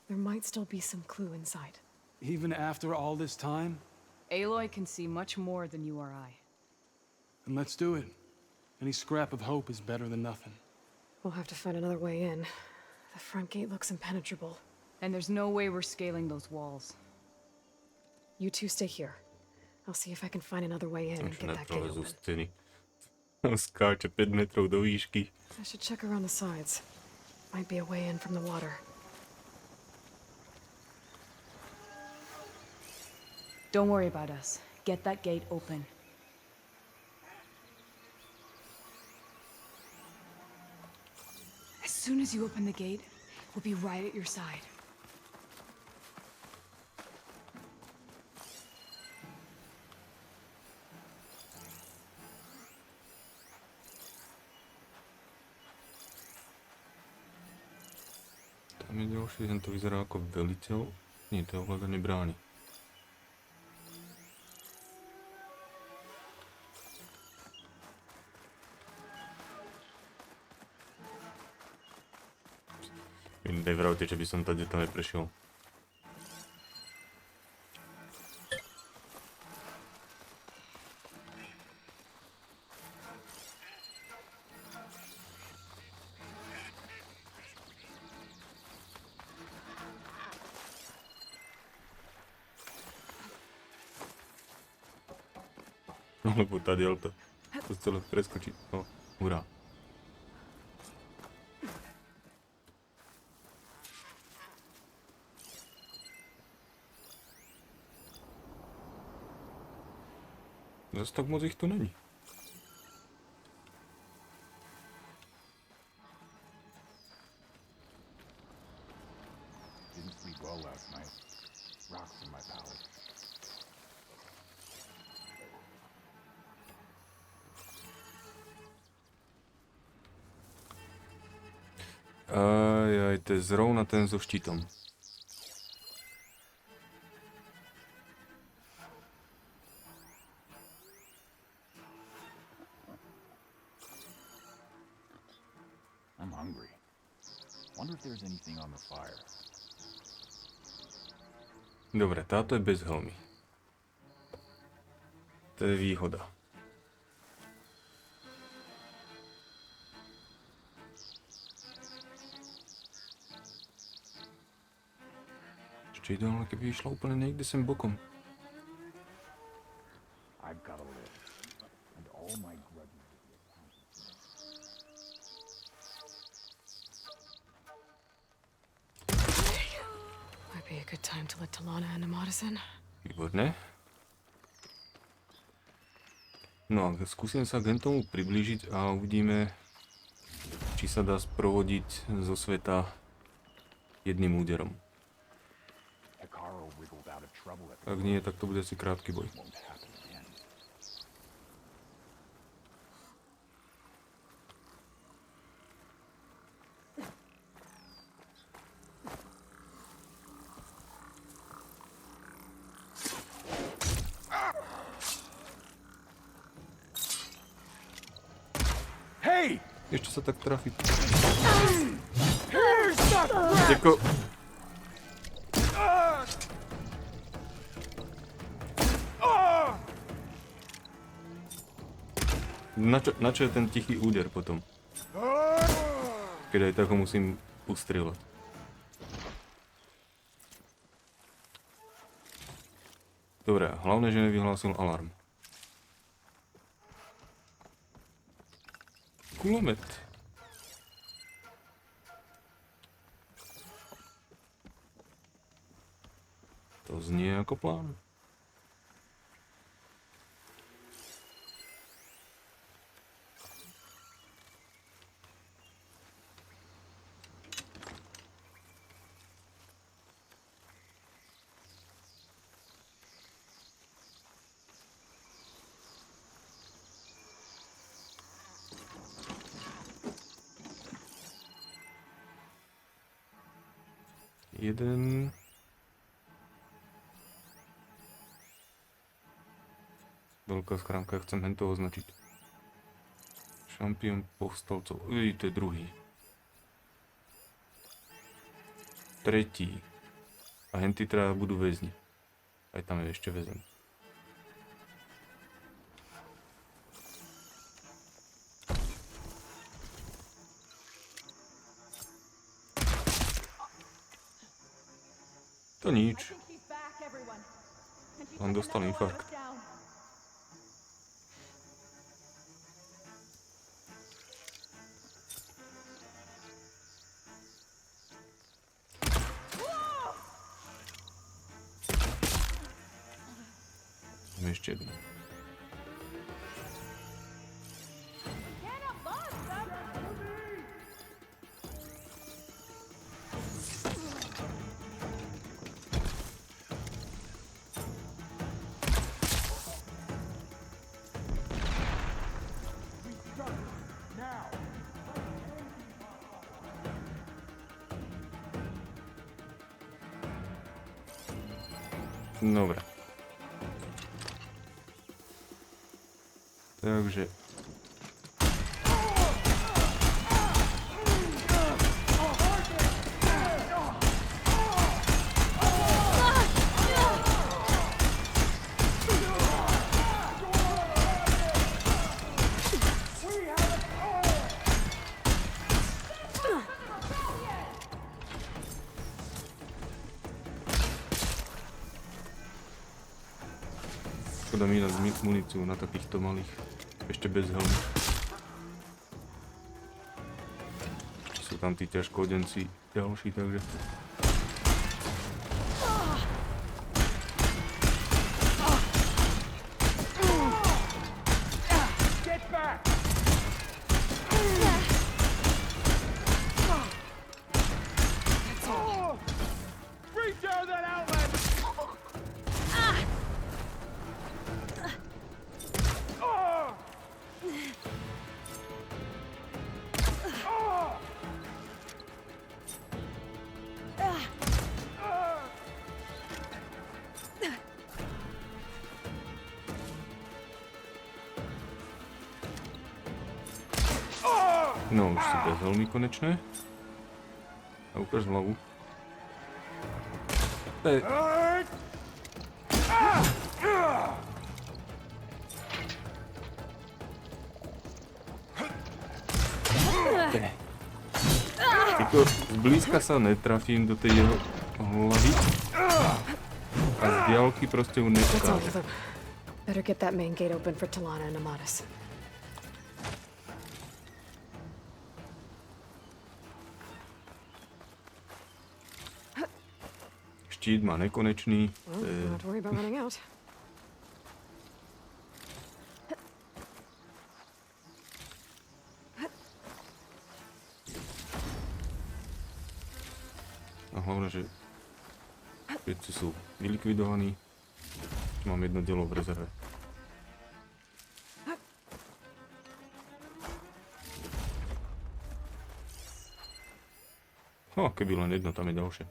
There might still be some clue inside. Even after all this time? Aloy can see much more than you or I. Then let's do it. Any scrap of hope is better than nothing. We'll have to find another way in. The front gate looks impenetrable. And there's no way we're scaling those walls. You two stay here. I'll see if I can find another way in and get that gate open. Scény. Skáče 5 metrov do výšky. I should check around the sides. Might be a way in from the water. Don't worry about us. Get that gate open. As soon as you open the gate, we'll be right at your side. Tam je ďalší, ten to vyzerá ako veliteľ. Nie, to je ovládanie brány. Nevravte, že by som tady tam neprešiel. Lebo tady to celé preskočí. No, hurá. Zas tak moc ich tu není. Didn't sleep well last night. Rocks in my palate. Ajaj, to je zrovna ten so štítom. I'm hungry. Wonder if there's anything on the fire. Dobre, táto je bez helmy. To je výhoda. Ešte ideálne, keby išla úplne niekde sem bokom. I've got to live. And all my grudges will be accounted for. Might be a good time to let Talana and Amadas in. Výborné. No a skúsim sa k tomu priblížiť a uvidíme, či sa dá sprovodiť zo sveta jedným úderom. Ak nie, tak to bude asi krátky boj. Hey! Ešte sa tak trafiť. Jako... Na čo je ten tichý úder potom? Keď aj tak ho musím ustrieľať. Dobre, hlavne, že nevyhlásil alarm. Kulomet. To znie ako plán. Jeden. Veľká schránka, chcem hento označiť. Šampión povstalcov. To je druhý. Tretí. A henty teda budú väzni. Aj tam je ešte väzen. To nič. On dostal infarkt. Ešte jeden. Dobre. Takže... Škoda mínať muníciu na takýchto malých, ešte bez helmy. Sú tam tí ťažkodenci ďalší, takže... No, už si bez helmy konečné. A ukáž hlavu. To je... Jako zblízka sa netrafím do tej jeho hlavy. A z diaľky proste ju nedokážem. Better get that main gate open for Talana and Amatis. Štít má nekonečný. Not to worry about running out. A hlavne, že všetci sú vylikvidovaní. Mám jedno dielo v rezerve. Keby len jedno, tam je ďalšie.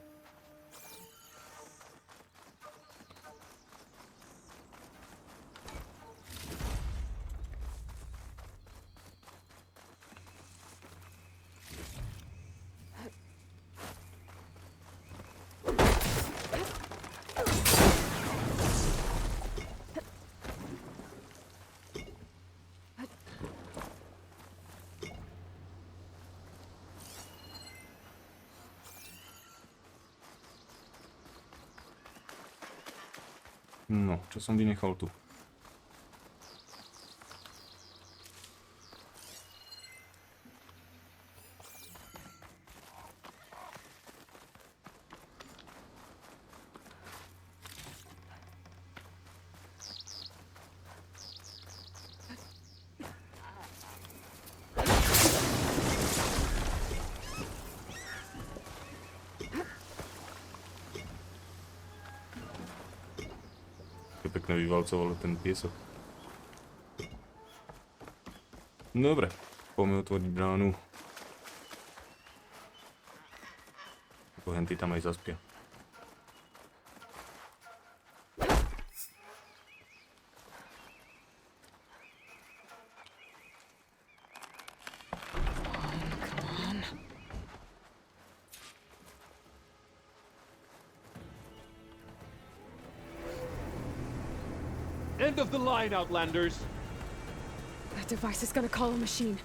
No, čo som vynechal tu? Pekne vyvalcovalo ten piesok. Dobre, poďme otvoriť bránu. Henty tam aj zaspia. End of the line, Outlanders! That device is gonna call a machine.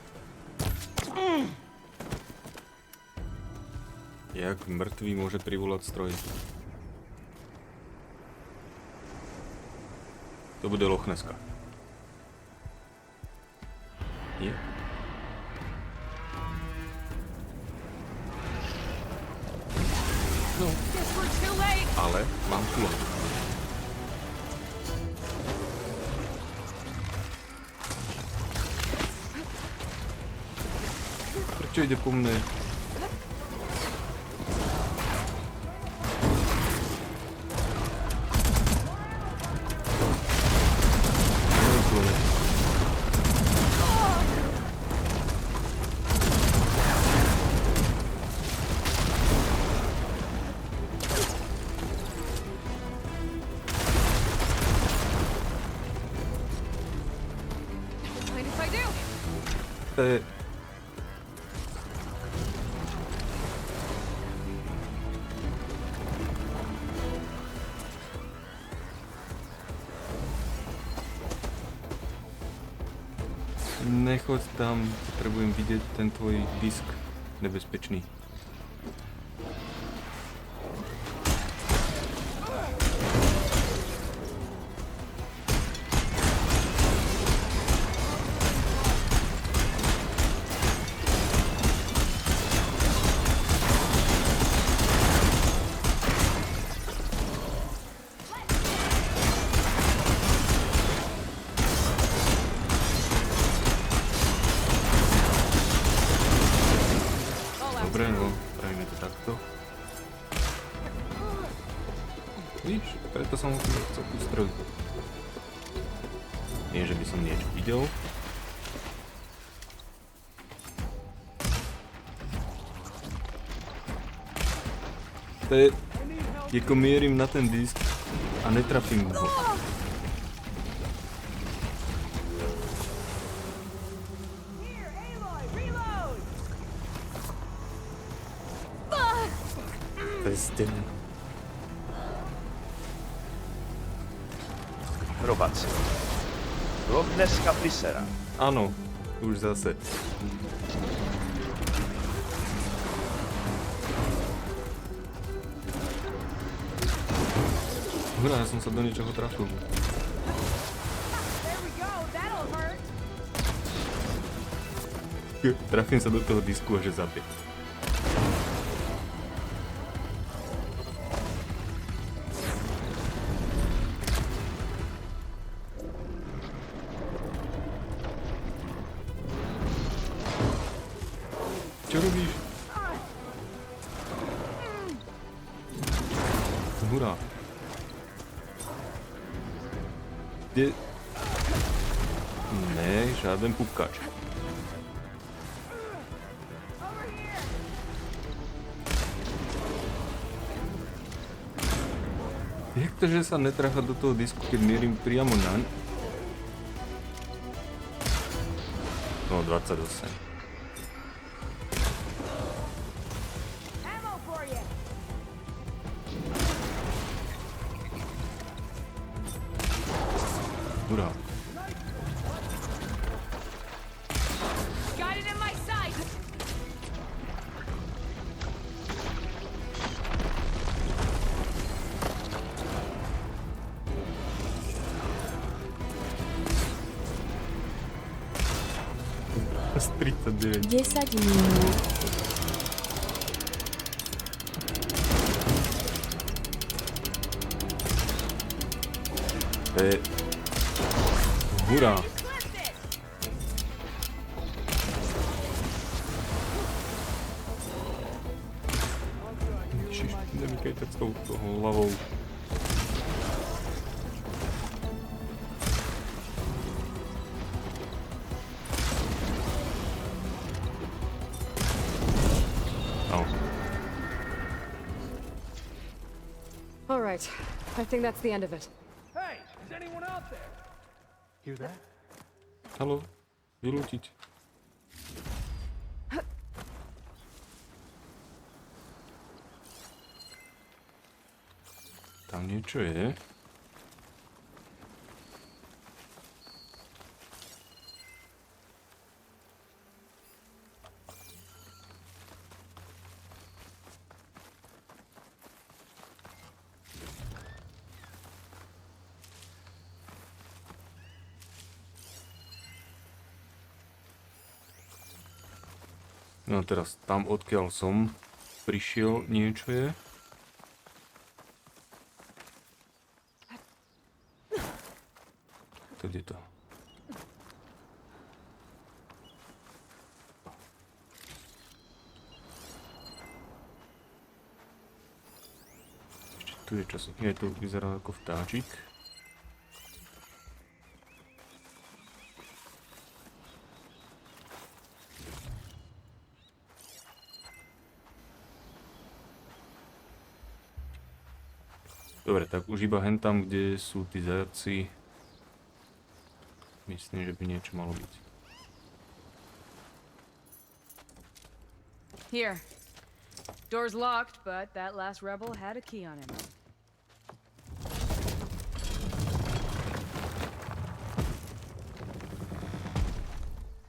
Jak mŕtvý môže privolať stroj? To bude Lochneska. Nie? No. Ale mám tu loď. Prečo ide po mne? To je... Nechoď tam, potrebujem vidieť ten tvoj disk nebezpečný. Dobre, no, spravíme to takto. Víš, preto som ho chcel ustreliť. Nie, že by som niečo videl. To je... Ako mierim na ten disk a netrafím ho. Hrobaci. Lochneska Pisera. Áno, už zase. Hurá, ja som sa do niečoho trafil. Trafím sa do toho disku a že zabije. Čo robíš? Hurá. Kde... Ne, žiaden pupkač. Jak to, že sa netrafa do toho disku, keď mierim priamo naň? No, 28. Hurá. 39. 10 minút. To je... Hurá. Ježiš, nemykajte s tou hlavou. All right. I think that's the end of it. Hey, is anyone out there? Hear that? Haló, vylútiť. Tam niečo je. No teraz tam, odkiaľ som prišiel, niečo je. To je to. Ešte tu je čas. Nie, tu vyzerá ako vtáčik. Dobre, tak už iba hen tam, kde sú tí zajaci. Myslím, že by niečo malo byť. Here. Door's locked, but that last rebel had a key on him.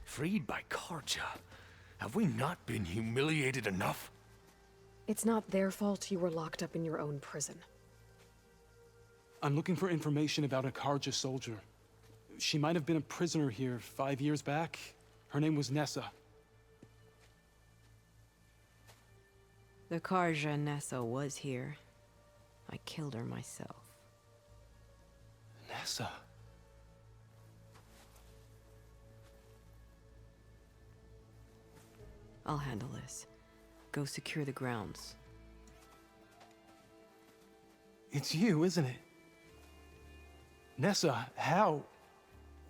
Freed by Karja. Have we not been humiliated enough? It's not their fault you were locked up in your own prison. I'm looking for information about a Karja soldier. She might have been a prisoner here 5 years back. Her name was Nessa. The Karja Nessa was here. I killed her myself. Nessa? I'll handle this. Go secure the grounds. It's you, isn't it? Nessa, how?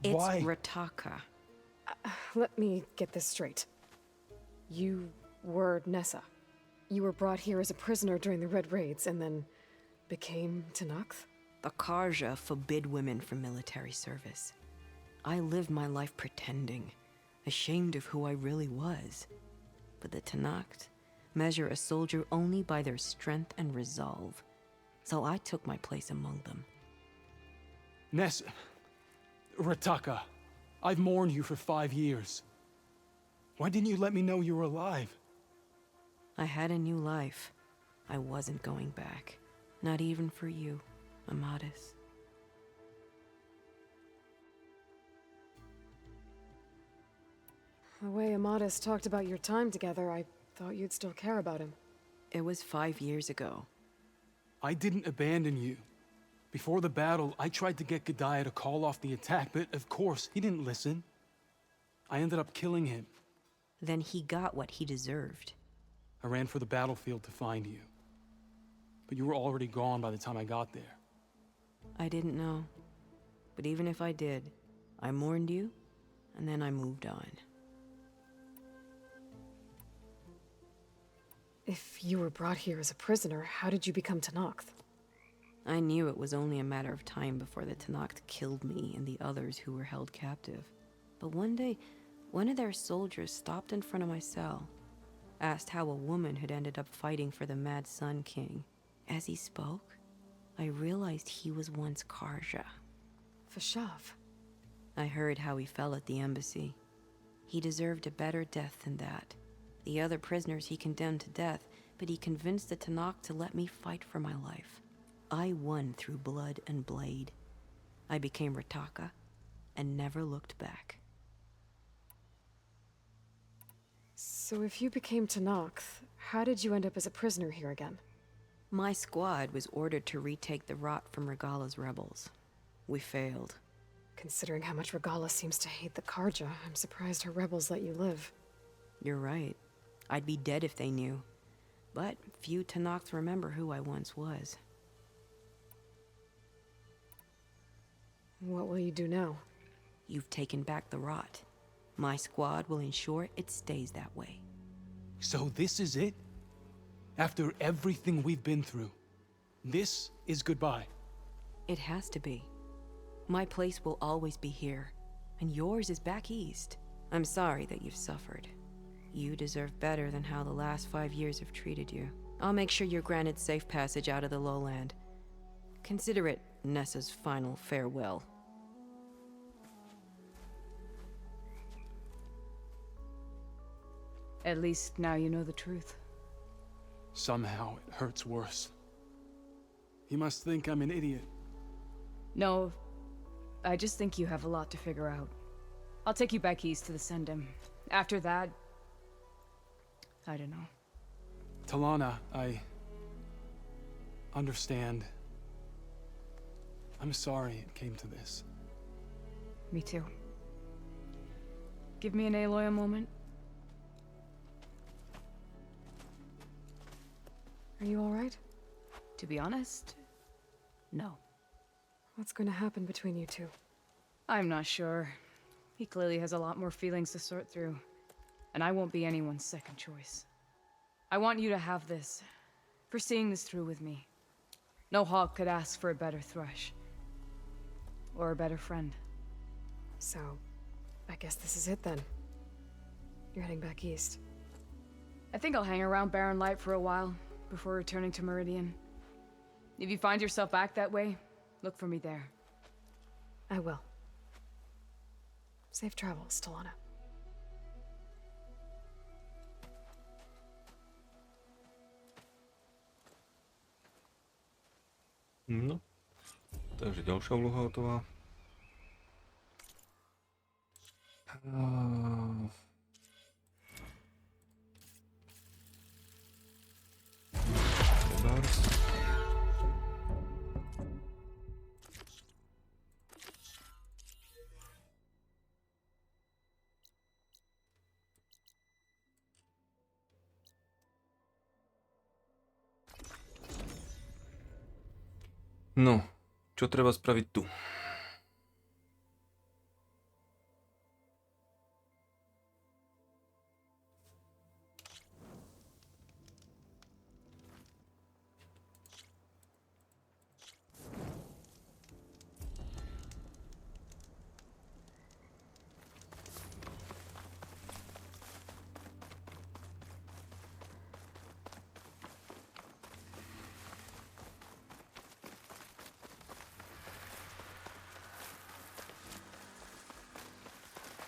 It's Why? Rataka. Let me get this straight. You were Nessa. You were brought here as a prisoner during the Red Raids and then became Tenakth? The Karja forbid women from military service. I lived my life pretending, ashamed of who I really was. But the Tenakth measure a soldier only by their strength and resolve. So I took my place among them. Nessa... Rataka, I've mourned you for 5 years. Why didn't you let me know you were alive? I had a new life. I wasn't going back. Not even for you, Amadis. The way Amadis talked about your time together, I thought you'd still care about him. It was 5 years ago. I didn't abandon you. Before the battle, I tried to get Godiah to call off the attack, but of course, he didn't listen. I ended up killing him. Then he got what he deserved. I ran for the battlefield to find you. But you were already gone by the time I got there. I didn't know. But even if I did, I mourned you, and then I moved on. If you were brought here as a prisoner, how did you become Tenakth? I knew it was only a matter of time before the Tenakth killed me and the others who were held captive. But one day, one of their soldiers stopped in front of my cell, asked how a woman had ended up fighting for the Mad Sun King. As he spoke, I realized he was once Karja. Vashav. I heard how he fell at the embassy. He deserved a better death than that. The other prisoners he condemned to death, but he convinced the Tenakth to let me fight for my life. I won through blood and blade. I became Rataka and never looked back. So if you became Tenakth, how did you end up as a prisoner here again? My squad was ordered to retake the rot from Regala's rebels. We failed. Considering how much Regala seems to hate the Karja, I'm surprised her rebels let you live. You're right. I'd be dead if they knew. But few Tenakths remember who I once was. What will you do now? You've taken back the rot. My squad will ensure it stays that way. So this is it? After everything we've been through, this is goodbye? It has to be. My place will always be here, and yours is back east. I'm sorry that you've suffered. You deserve better than how the last 5 years have treated you. I'll make sure you're granted safe passage out of the lowland. Consider it Nessa's final farewell. At least now you know the truth. Somehow it hurts worse. He must think I'm an idiot. No, I just think you have a lot to figure out. I'll take you back east to the Sendem. After that, I don't know. Talana, I understand. I'm sorry it came to this. Me too. Give me an Aloy a moment. Are you all right? To be honest, no. What's going to happen between you two? I'm not sure. He clearly has a lot more feelings to sort through, and I won't be anyone's second choice. I want you to have this, for seeing this through with me. No hawk could ask for a better thrush. Or a better friend. So, I guess this is it then. You're heading back east. I think I'll hang around Barren Light for a while, before returning to Meridian. If you find yourself back that way, look for me there. I will. Safe travels, Talana. No, takže ďalšia úloha hotová. No, čo treba spraviť tu?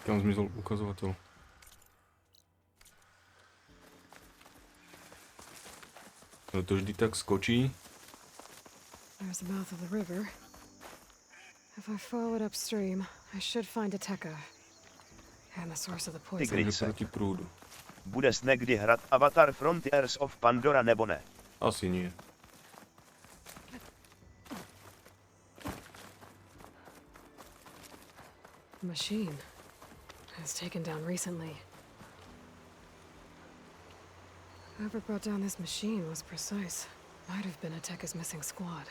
Kam zmizol ukazovateľ? No to vždy tak skočí. There's the mouth of the river. If I follow it upstream, I should find a Tekka. And the source of the poison. Tigrice. Proti prúdu. Budeš někdy hrát Avatar Frontiers of Pandora nebo ne? Asi nie. Machine. It was taken down recently. Whoever brought down this machine was precise. Might have been a Tekka's missing squad.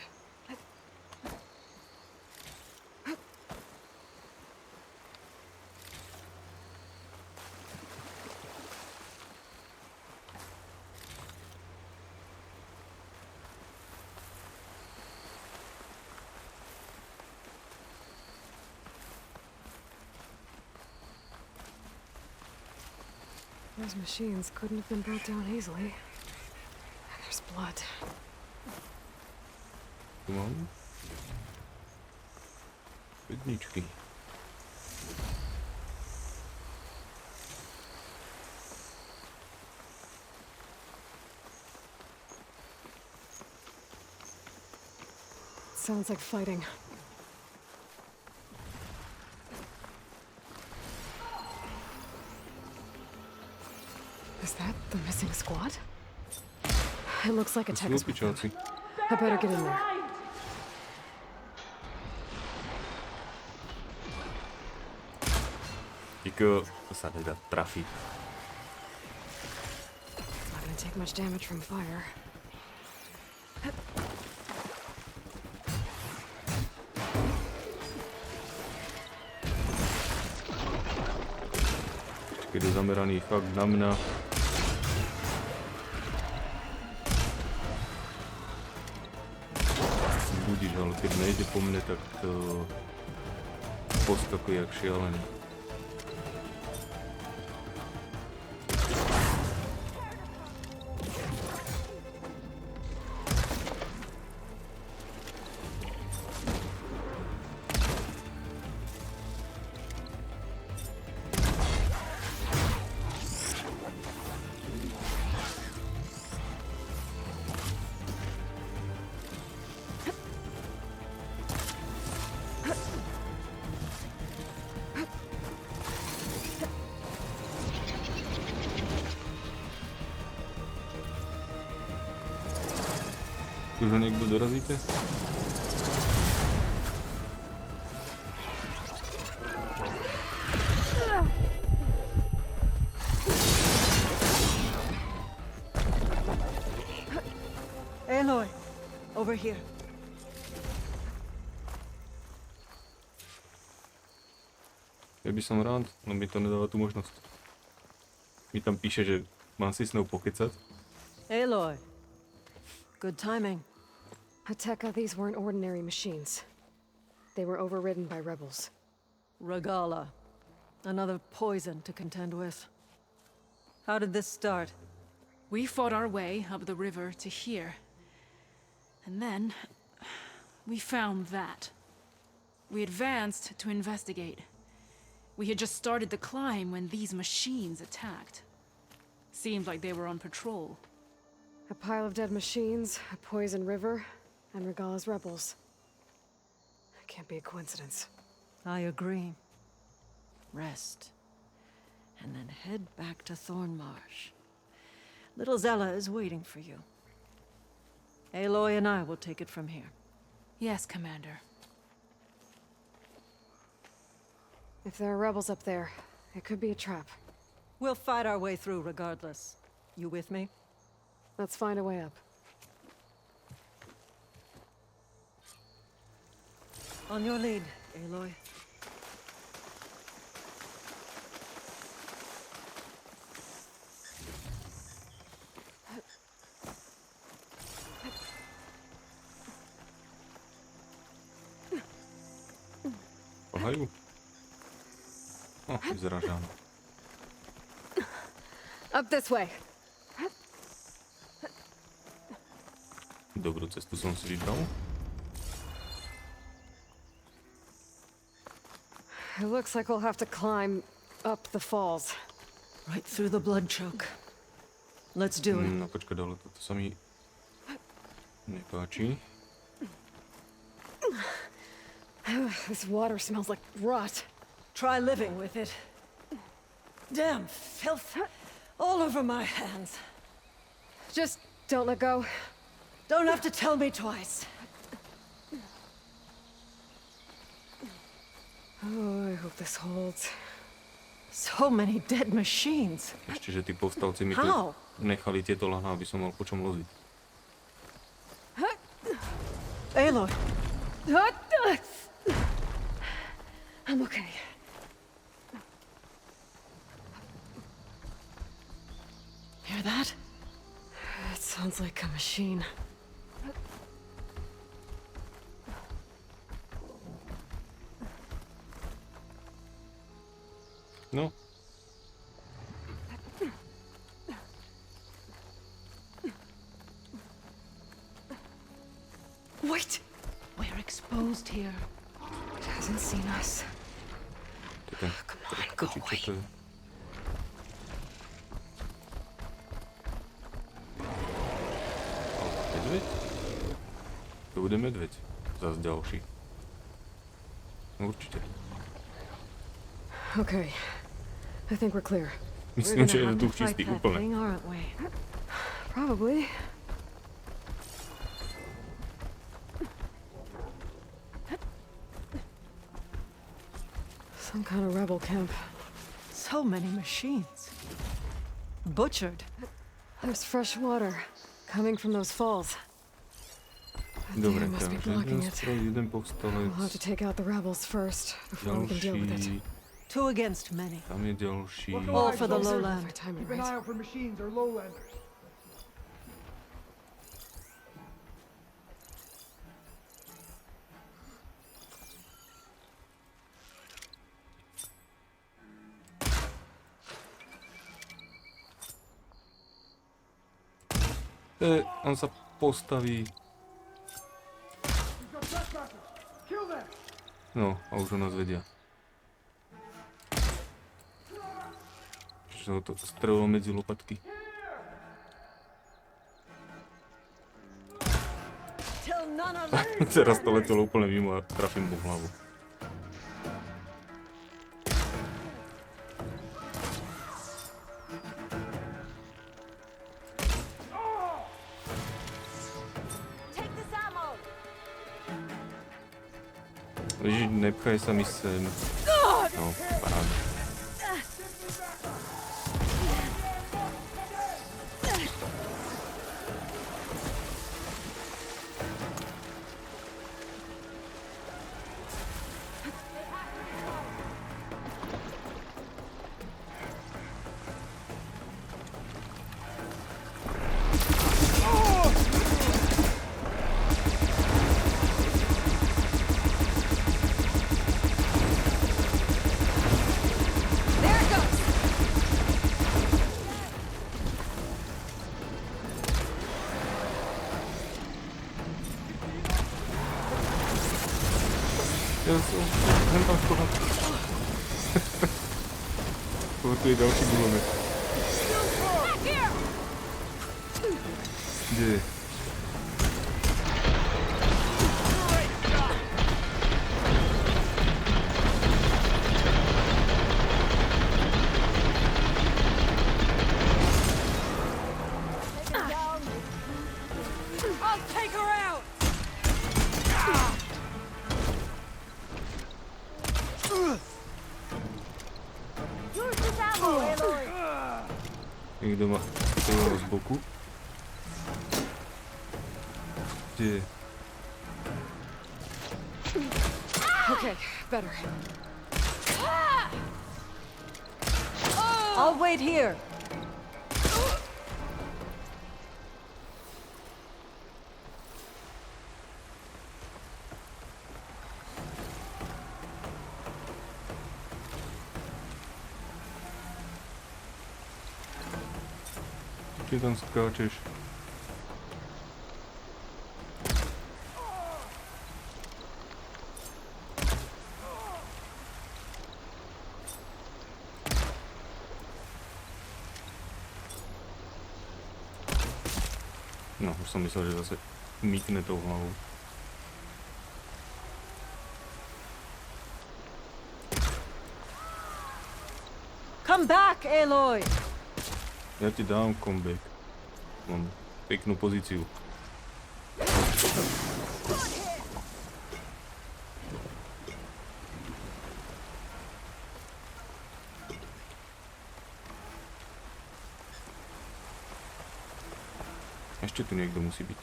Those machines couldn't have been brought down easily. And there's blood. Tu mám bedničky. Sounds like fighting. Is that the missing squad? It looks like a tech is with them. I better get in there. Díky, to sa nedá trafiť. It's not gonna take much damage from fire. Keď je zameraný fakt na mňa. Budíš, ale keď nejde po mne, tak to poskakuje jak šialený. Už ho niekto dorazíte? Aloy, over here. Ja by som rád, no mi to nedáva tú možnosť. Mi tam píše, že mám si s ňou pokecať. Aloy. Good timing. Hateka, these weren't ordinary machines. They were overridden by rebels. Regala. Another poison to contend with. How did this start? We fought our way up the river to here. And then we found that. We advanced to investigate. We had just started the climb when these machines attacked. Seemed like they were on patrol. A pile of dead machines, a poison river, and Regala's rebels. It can't be a coincidence. I agree. Rest. And then head back to Thornmarsh. Little Zella is waiting for you. Aloy and I will take it from here. Yes, Commander. If there are rebels up there, it could be a trap. We'll fight our way through regardless. You with me? Let's find a way up. On your lead, Aloy. Pohajú. Vyzerá, že áno. Up this way. Dobrú cestu som si vybral. It looks like we'll have to climb up the falls. Right through the blood choke. Let's do it. No počkaj, dole, toto sa mi nepáči. This water smells like rot. Try living with it. Damn filth all over my hands. Just don't let go. Don't have to tell me twice. Oh, I hope this holds. So many dead machines. Ešte, že tí povstalci mi tu nechali tieto lahná, aby som mal po čom loziť. Aloy. I'm okay. Hear that? It sounds like a machine. No. Wait! We're exposed here. It hasn't seen us. Come on, go away. Medveď? To bude medveď. Zas ďalší. No určite. Okay. I think we're clear. Myslím, že je duch čistý úplne. Probably. Some kind of rebel camp. So many machines. Butchered. There's fresh water coming from those falls. Dobre, takže jeden stroj, jeden povstalec. We'll have to take out the rebels first before we can deal with it. Two against many. Tam je ďalší. All for the lowland. Timing, Keep an eye out for machines or lowlanders. On sa postaví. No, a už o nás vedia. Že ho to strelilo medzi lopatky. Teraz to letelo úplne mimo a trafím mu hlavu. Ježiš, nepchaj sa mi sem. No, paráda. Tu je ďalší gulomet. Kde je? Niekto ma strelil z boku. Kde je? Okay, better. I'll wait here. Ty tam skáčeš. No, už som myslel, že zase mykne tou hlavou. Come back, Aloy! Ja ti dám comeback. Mám peknú pozíciu. Ešte tu niekto musí byť.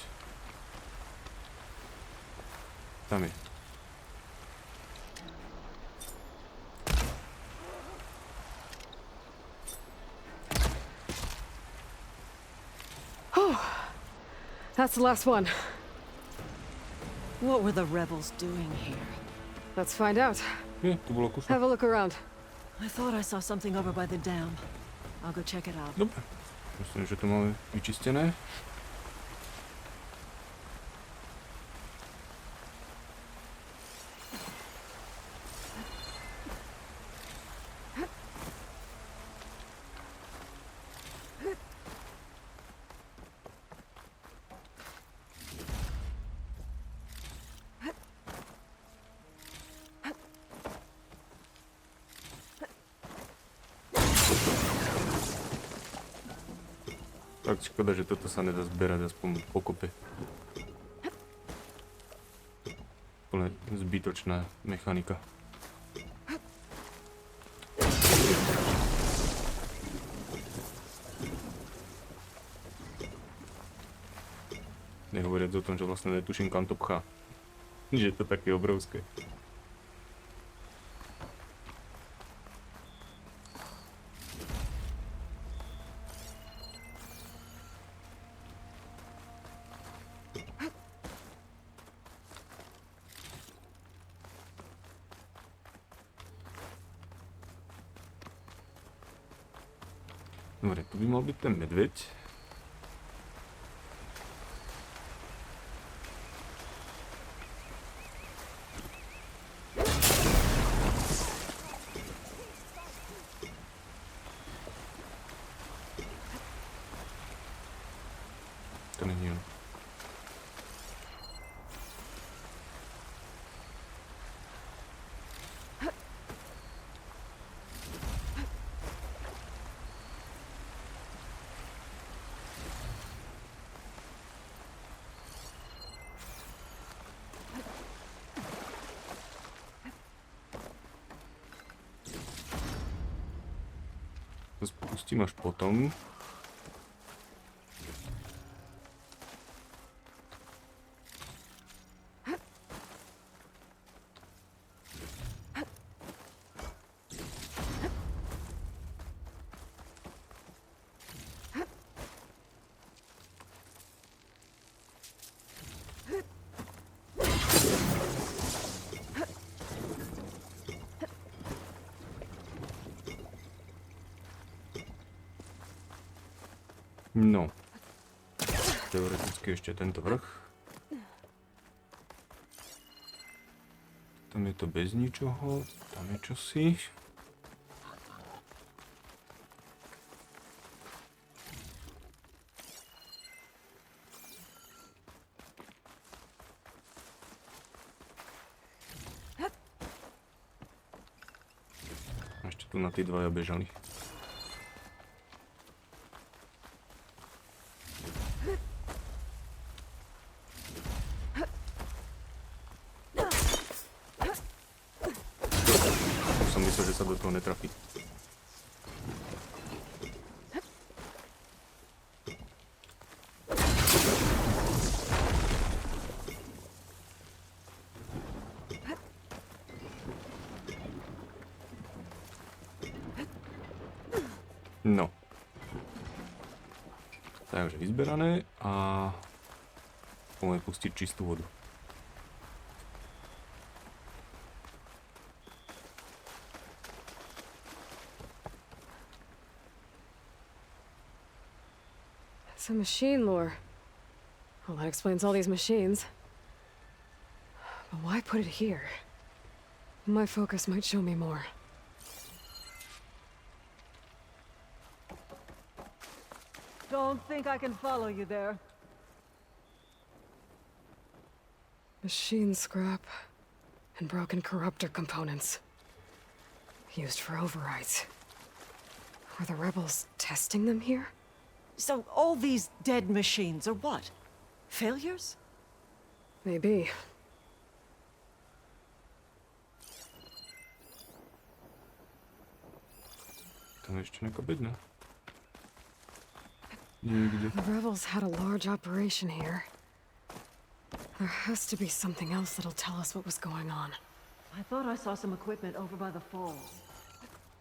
Tam je. That's the last one. What were the rebels doing here? Let's find out. Have a look around. I thought I saw something over by the dam. I'll go check it out. Dobre. Myslím, že to máme vyčistené. Tak škoda, že toto sa nedá zberať aspoň pokope. Úplne zbytočná mechanika. Nehovoriac o tom, že vlastne netuším, kam to pchá. Že je to také obrovské. Dobre, tu by mal byť ten medveď. To není on. To spustím až potom. No. Teoreticky ešte tento vrch. Tam je to bez ničoho. Tam je čosi. Ešte tu na tí dvaja bežali. Že sa do toho netrafí. No. Takže vyzberané a môžeme pustiť čistú vodu. It's a machine lore. Well, that explains all these machines. But why put it here? My focus might show me more. Don't think I can follow you there. Machine scrap and broken corruptor components. Used for overrides. Were the rebels testing them here? So all these dead machines are what? Failures? Maybe. Tam ešte nejaká bedna. Niekde. The rebels had a large operation here. There has to be something else that'll tell us what was going on. I thought I saw some equipment over by the falls.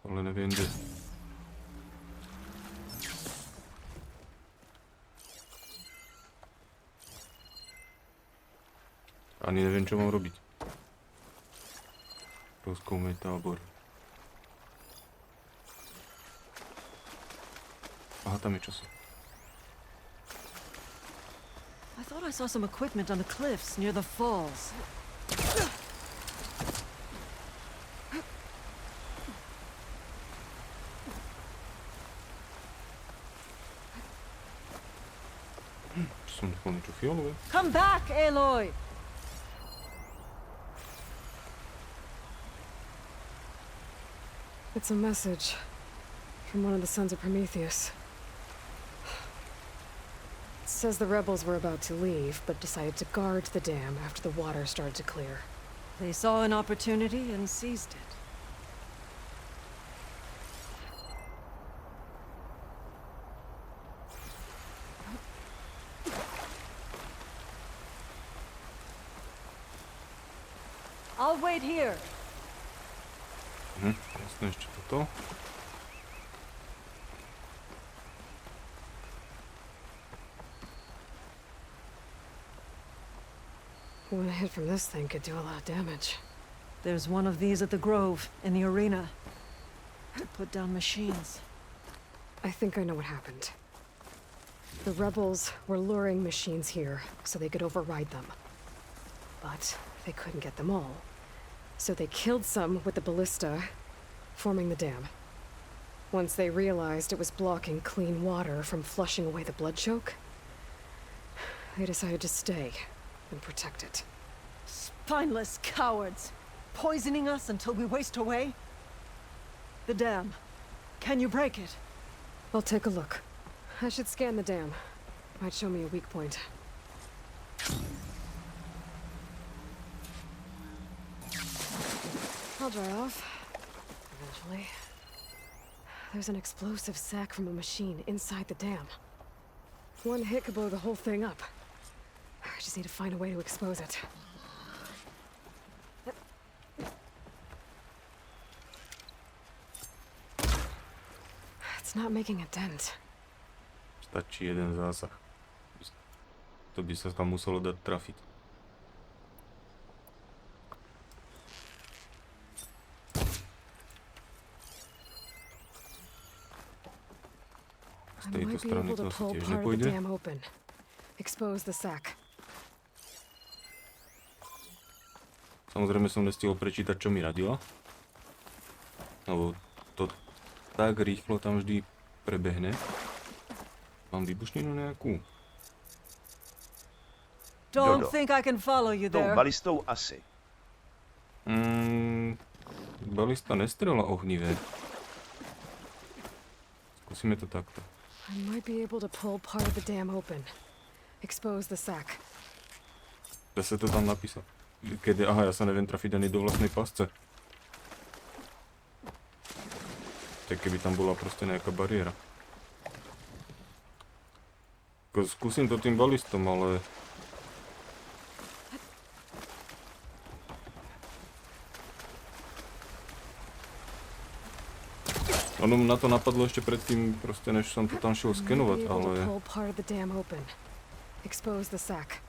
Ale neviem, kde. Ani neviem, čo mám robiť. Rozkoumej tábor. Aha, tam je čosi. I thought I saw some equipment on the cliffs near the falls. Čo som nechal niečo fialové? Come back, Aloy! It's a message from one of the sons of Prometheus. says the rebels were about to leave, but decided to guard the dam after the water started to clear. They saw an opportunity and seized it. I'll wait here. Jasné, ešte toto. One hit from this thing could do a lot of damage. There's one of these at the Grove, in the arena. To put down machines. I think I know what happened. The rebels were luring machines here so they could override them. But they couldn't get them all. So they killed some with the ballista, forming the dam. Once they realized it was blocking clean water from flushing away the blood choke, they decided to stay and protect it. Spineless cowards! Poisoning us until we waste away? The dam. Can you break it? I'll take a look. I should scan the dam. Might show me a weak point. I'll dry off. Eventually. There's an explosive sack from a machine inside the dam. One hit could blow the whole thing up. I just need to find a way to expose it. It's not making a dent. Stačí jeden zásah. To by sa tam muselo dať trafiť. Z tejto strany to asi tiež nepôjde. Expose the sack. Samozrejme som nestihol prečítať, čo mi radila. Lebo to tak rýchlo tam vždy prebehne. Mám výbušninu nejakú? Don't think I can follow you there. Tou balistou asi. Balista nestrela ohnivé. Skúsime to takto. I might be able to pull part of the dam open. Expose the sack. Zase to tam napísal. Kedy, aha, ja sa neviem trafiť ani do vlastnej pasce. Tak keby tam bola proste nejaká bariéra. Skúsim to tým balistom, ale... Ono na to napadlo ešte predtým, proste než som to tam šiel skenovať, ale... Expose the sack.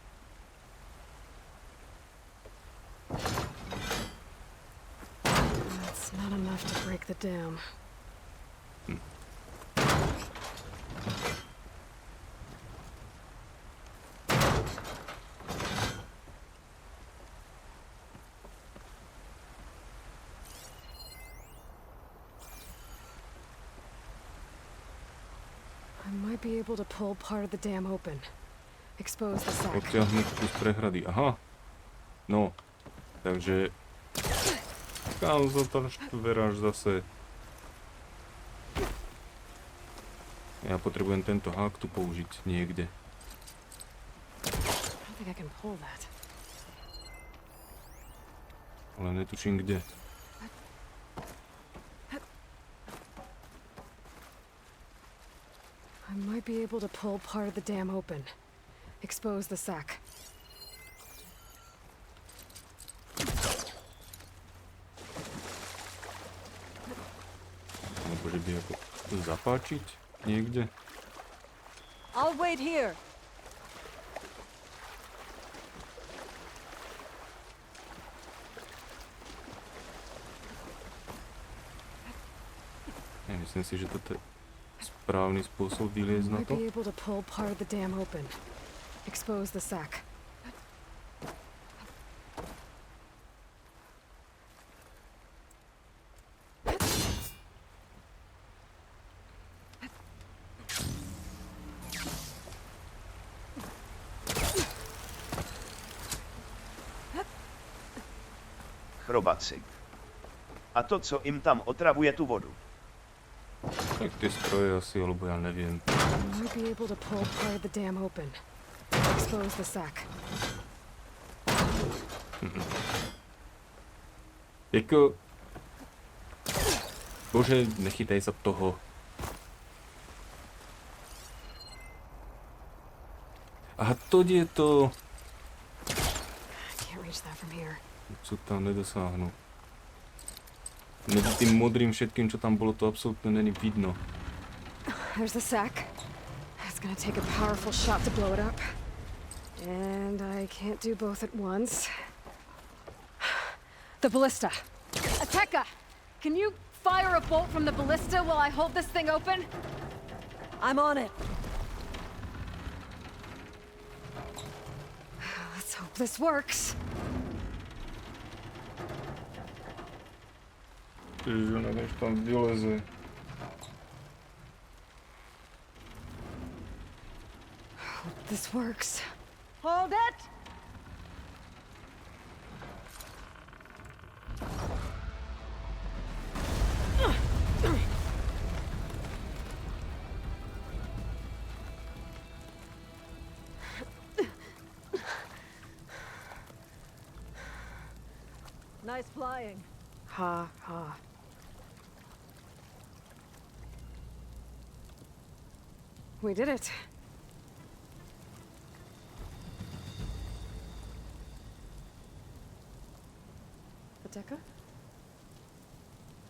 That's not enough to break the dam. I might be able to pull part of the dam open. Expose the sack. Odtiahnuť kus prehrady, aha. No, takže... Kam sa tam štveráš zase? Ja potrebujem tento hák tu použiť niekde. Ale netuším kde. I might be able to pull part of the dam open. Expose the sack. Bože, by ako zapáčiť niekde? I'll wait here. Ja myslím si, že toto je správny spôsob vyliezť na to. Might be able to pull part of the dam open. Expose the sack. Chrobacik. A to, co jim tam otravuje tu vodu. Tak tie stroje asi, alebo ja neviem. Might be able to pull part of the dam open. Expose the sack. Jako... Bože, nechytaj sa toho. Aha, to je to... Can't reach that from here. Co tam nedosáhnu. Medzi tým modrým všetkým, čo tam bolo, to absolútne není vidno. There's the sack. It's gonna take a powerful shot to blow it up. And I can't do both at once. The ballista. Ateka, can you fire a bolt from the ballista while I hold this thing open? I'm on it. Let's hope this works. Ježiš, než tam vyleze. Hope this works. Hold it! Nice flying. Ha ha. We did it. Ateka?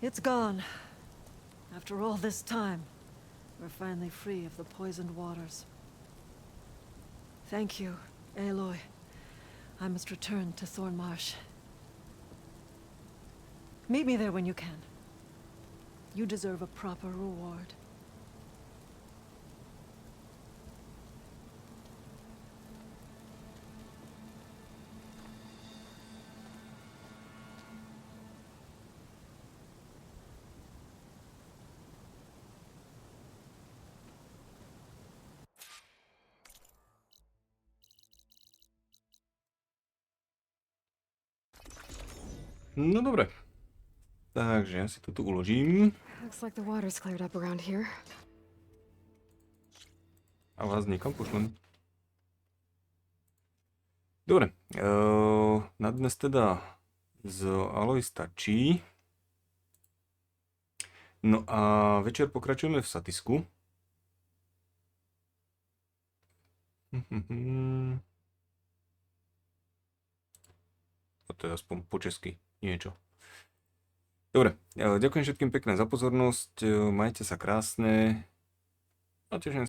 It's gone. After all this time, we're finally free of the poisoned waters. Thank you, Aloy. I must return to Thornmarsh. Meet me there when you can. You deserve a proper reward. No dobre. Takže ja si to tu uložím. Looks like the water's cleared up around here. A vás niekam pošlem. Dobre. Na dnes teda z Aloy stačí. No a večer pokračujeme v Satisku. A to je aspoň po česky niečo. Dobre, ďakujem všetkým pekne za pozornosť, majte sa krásne a teším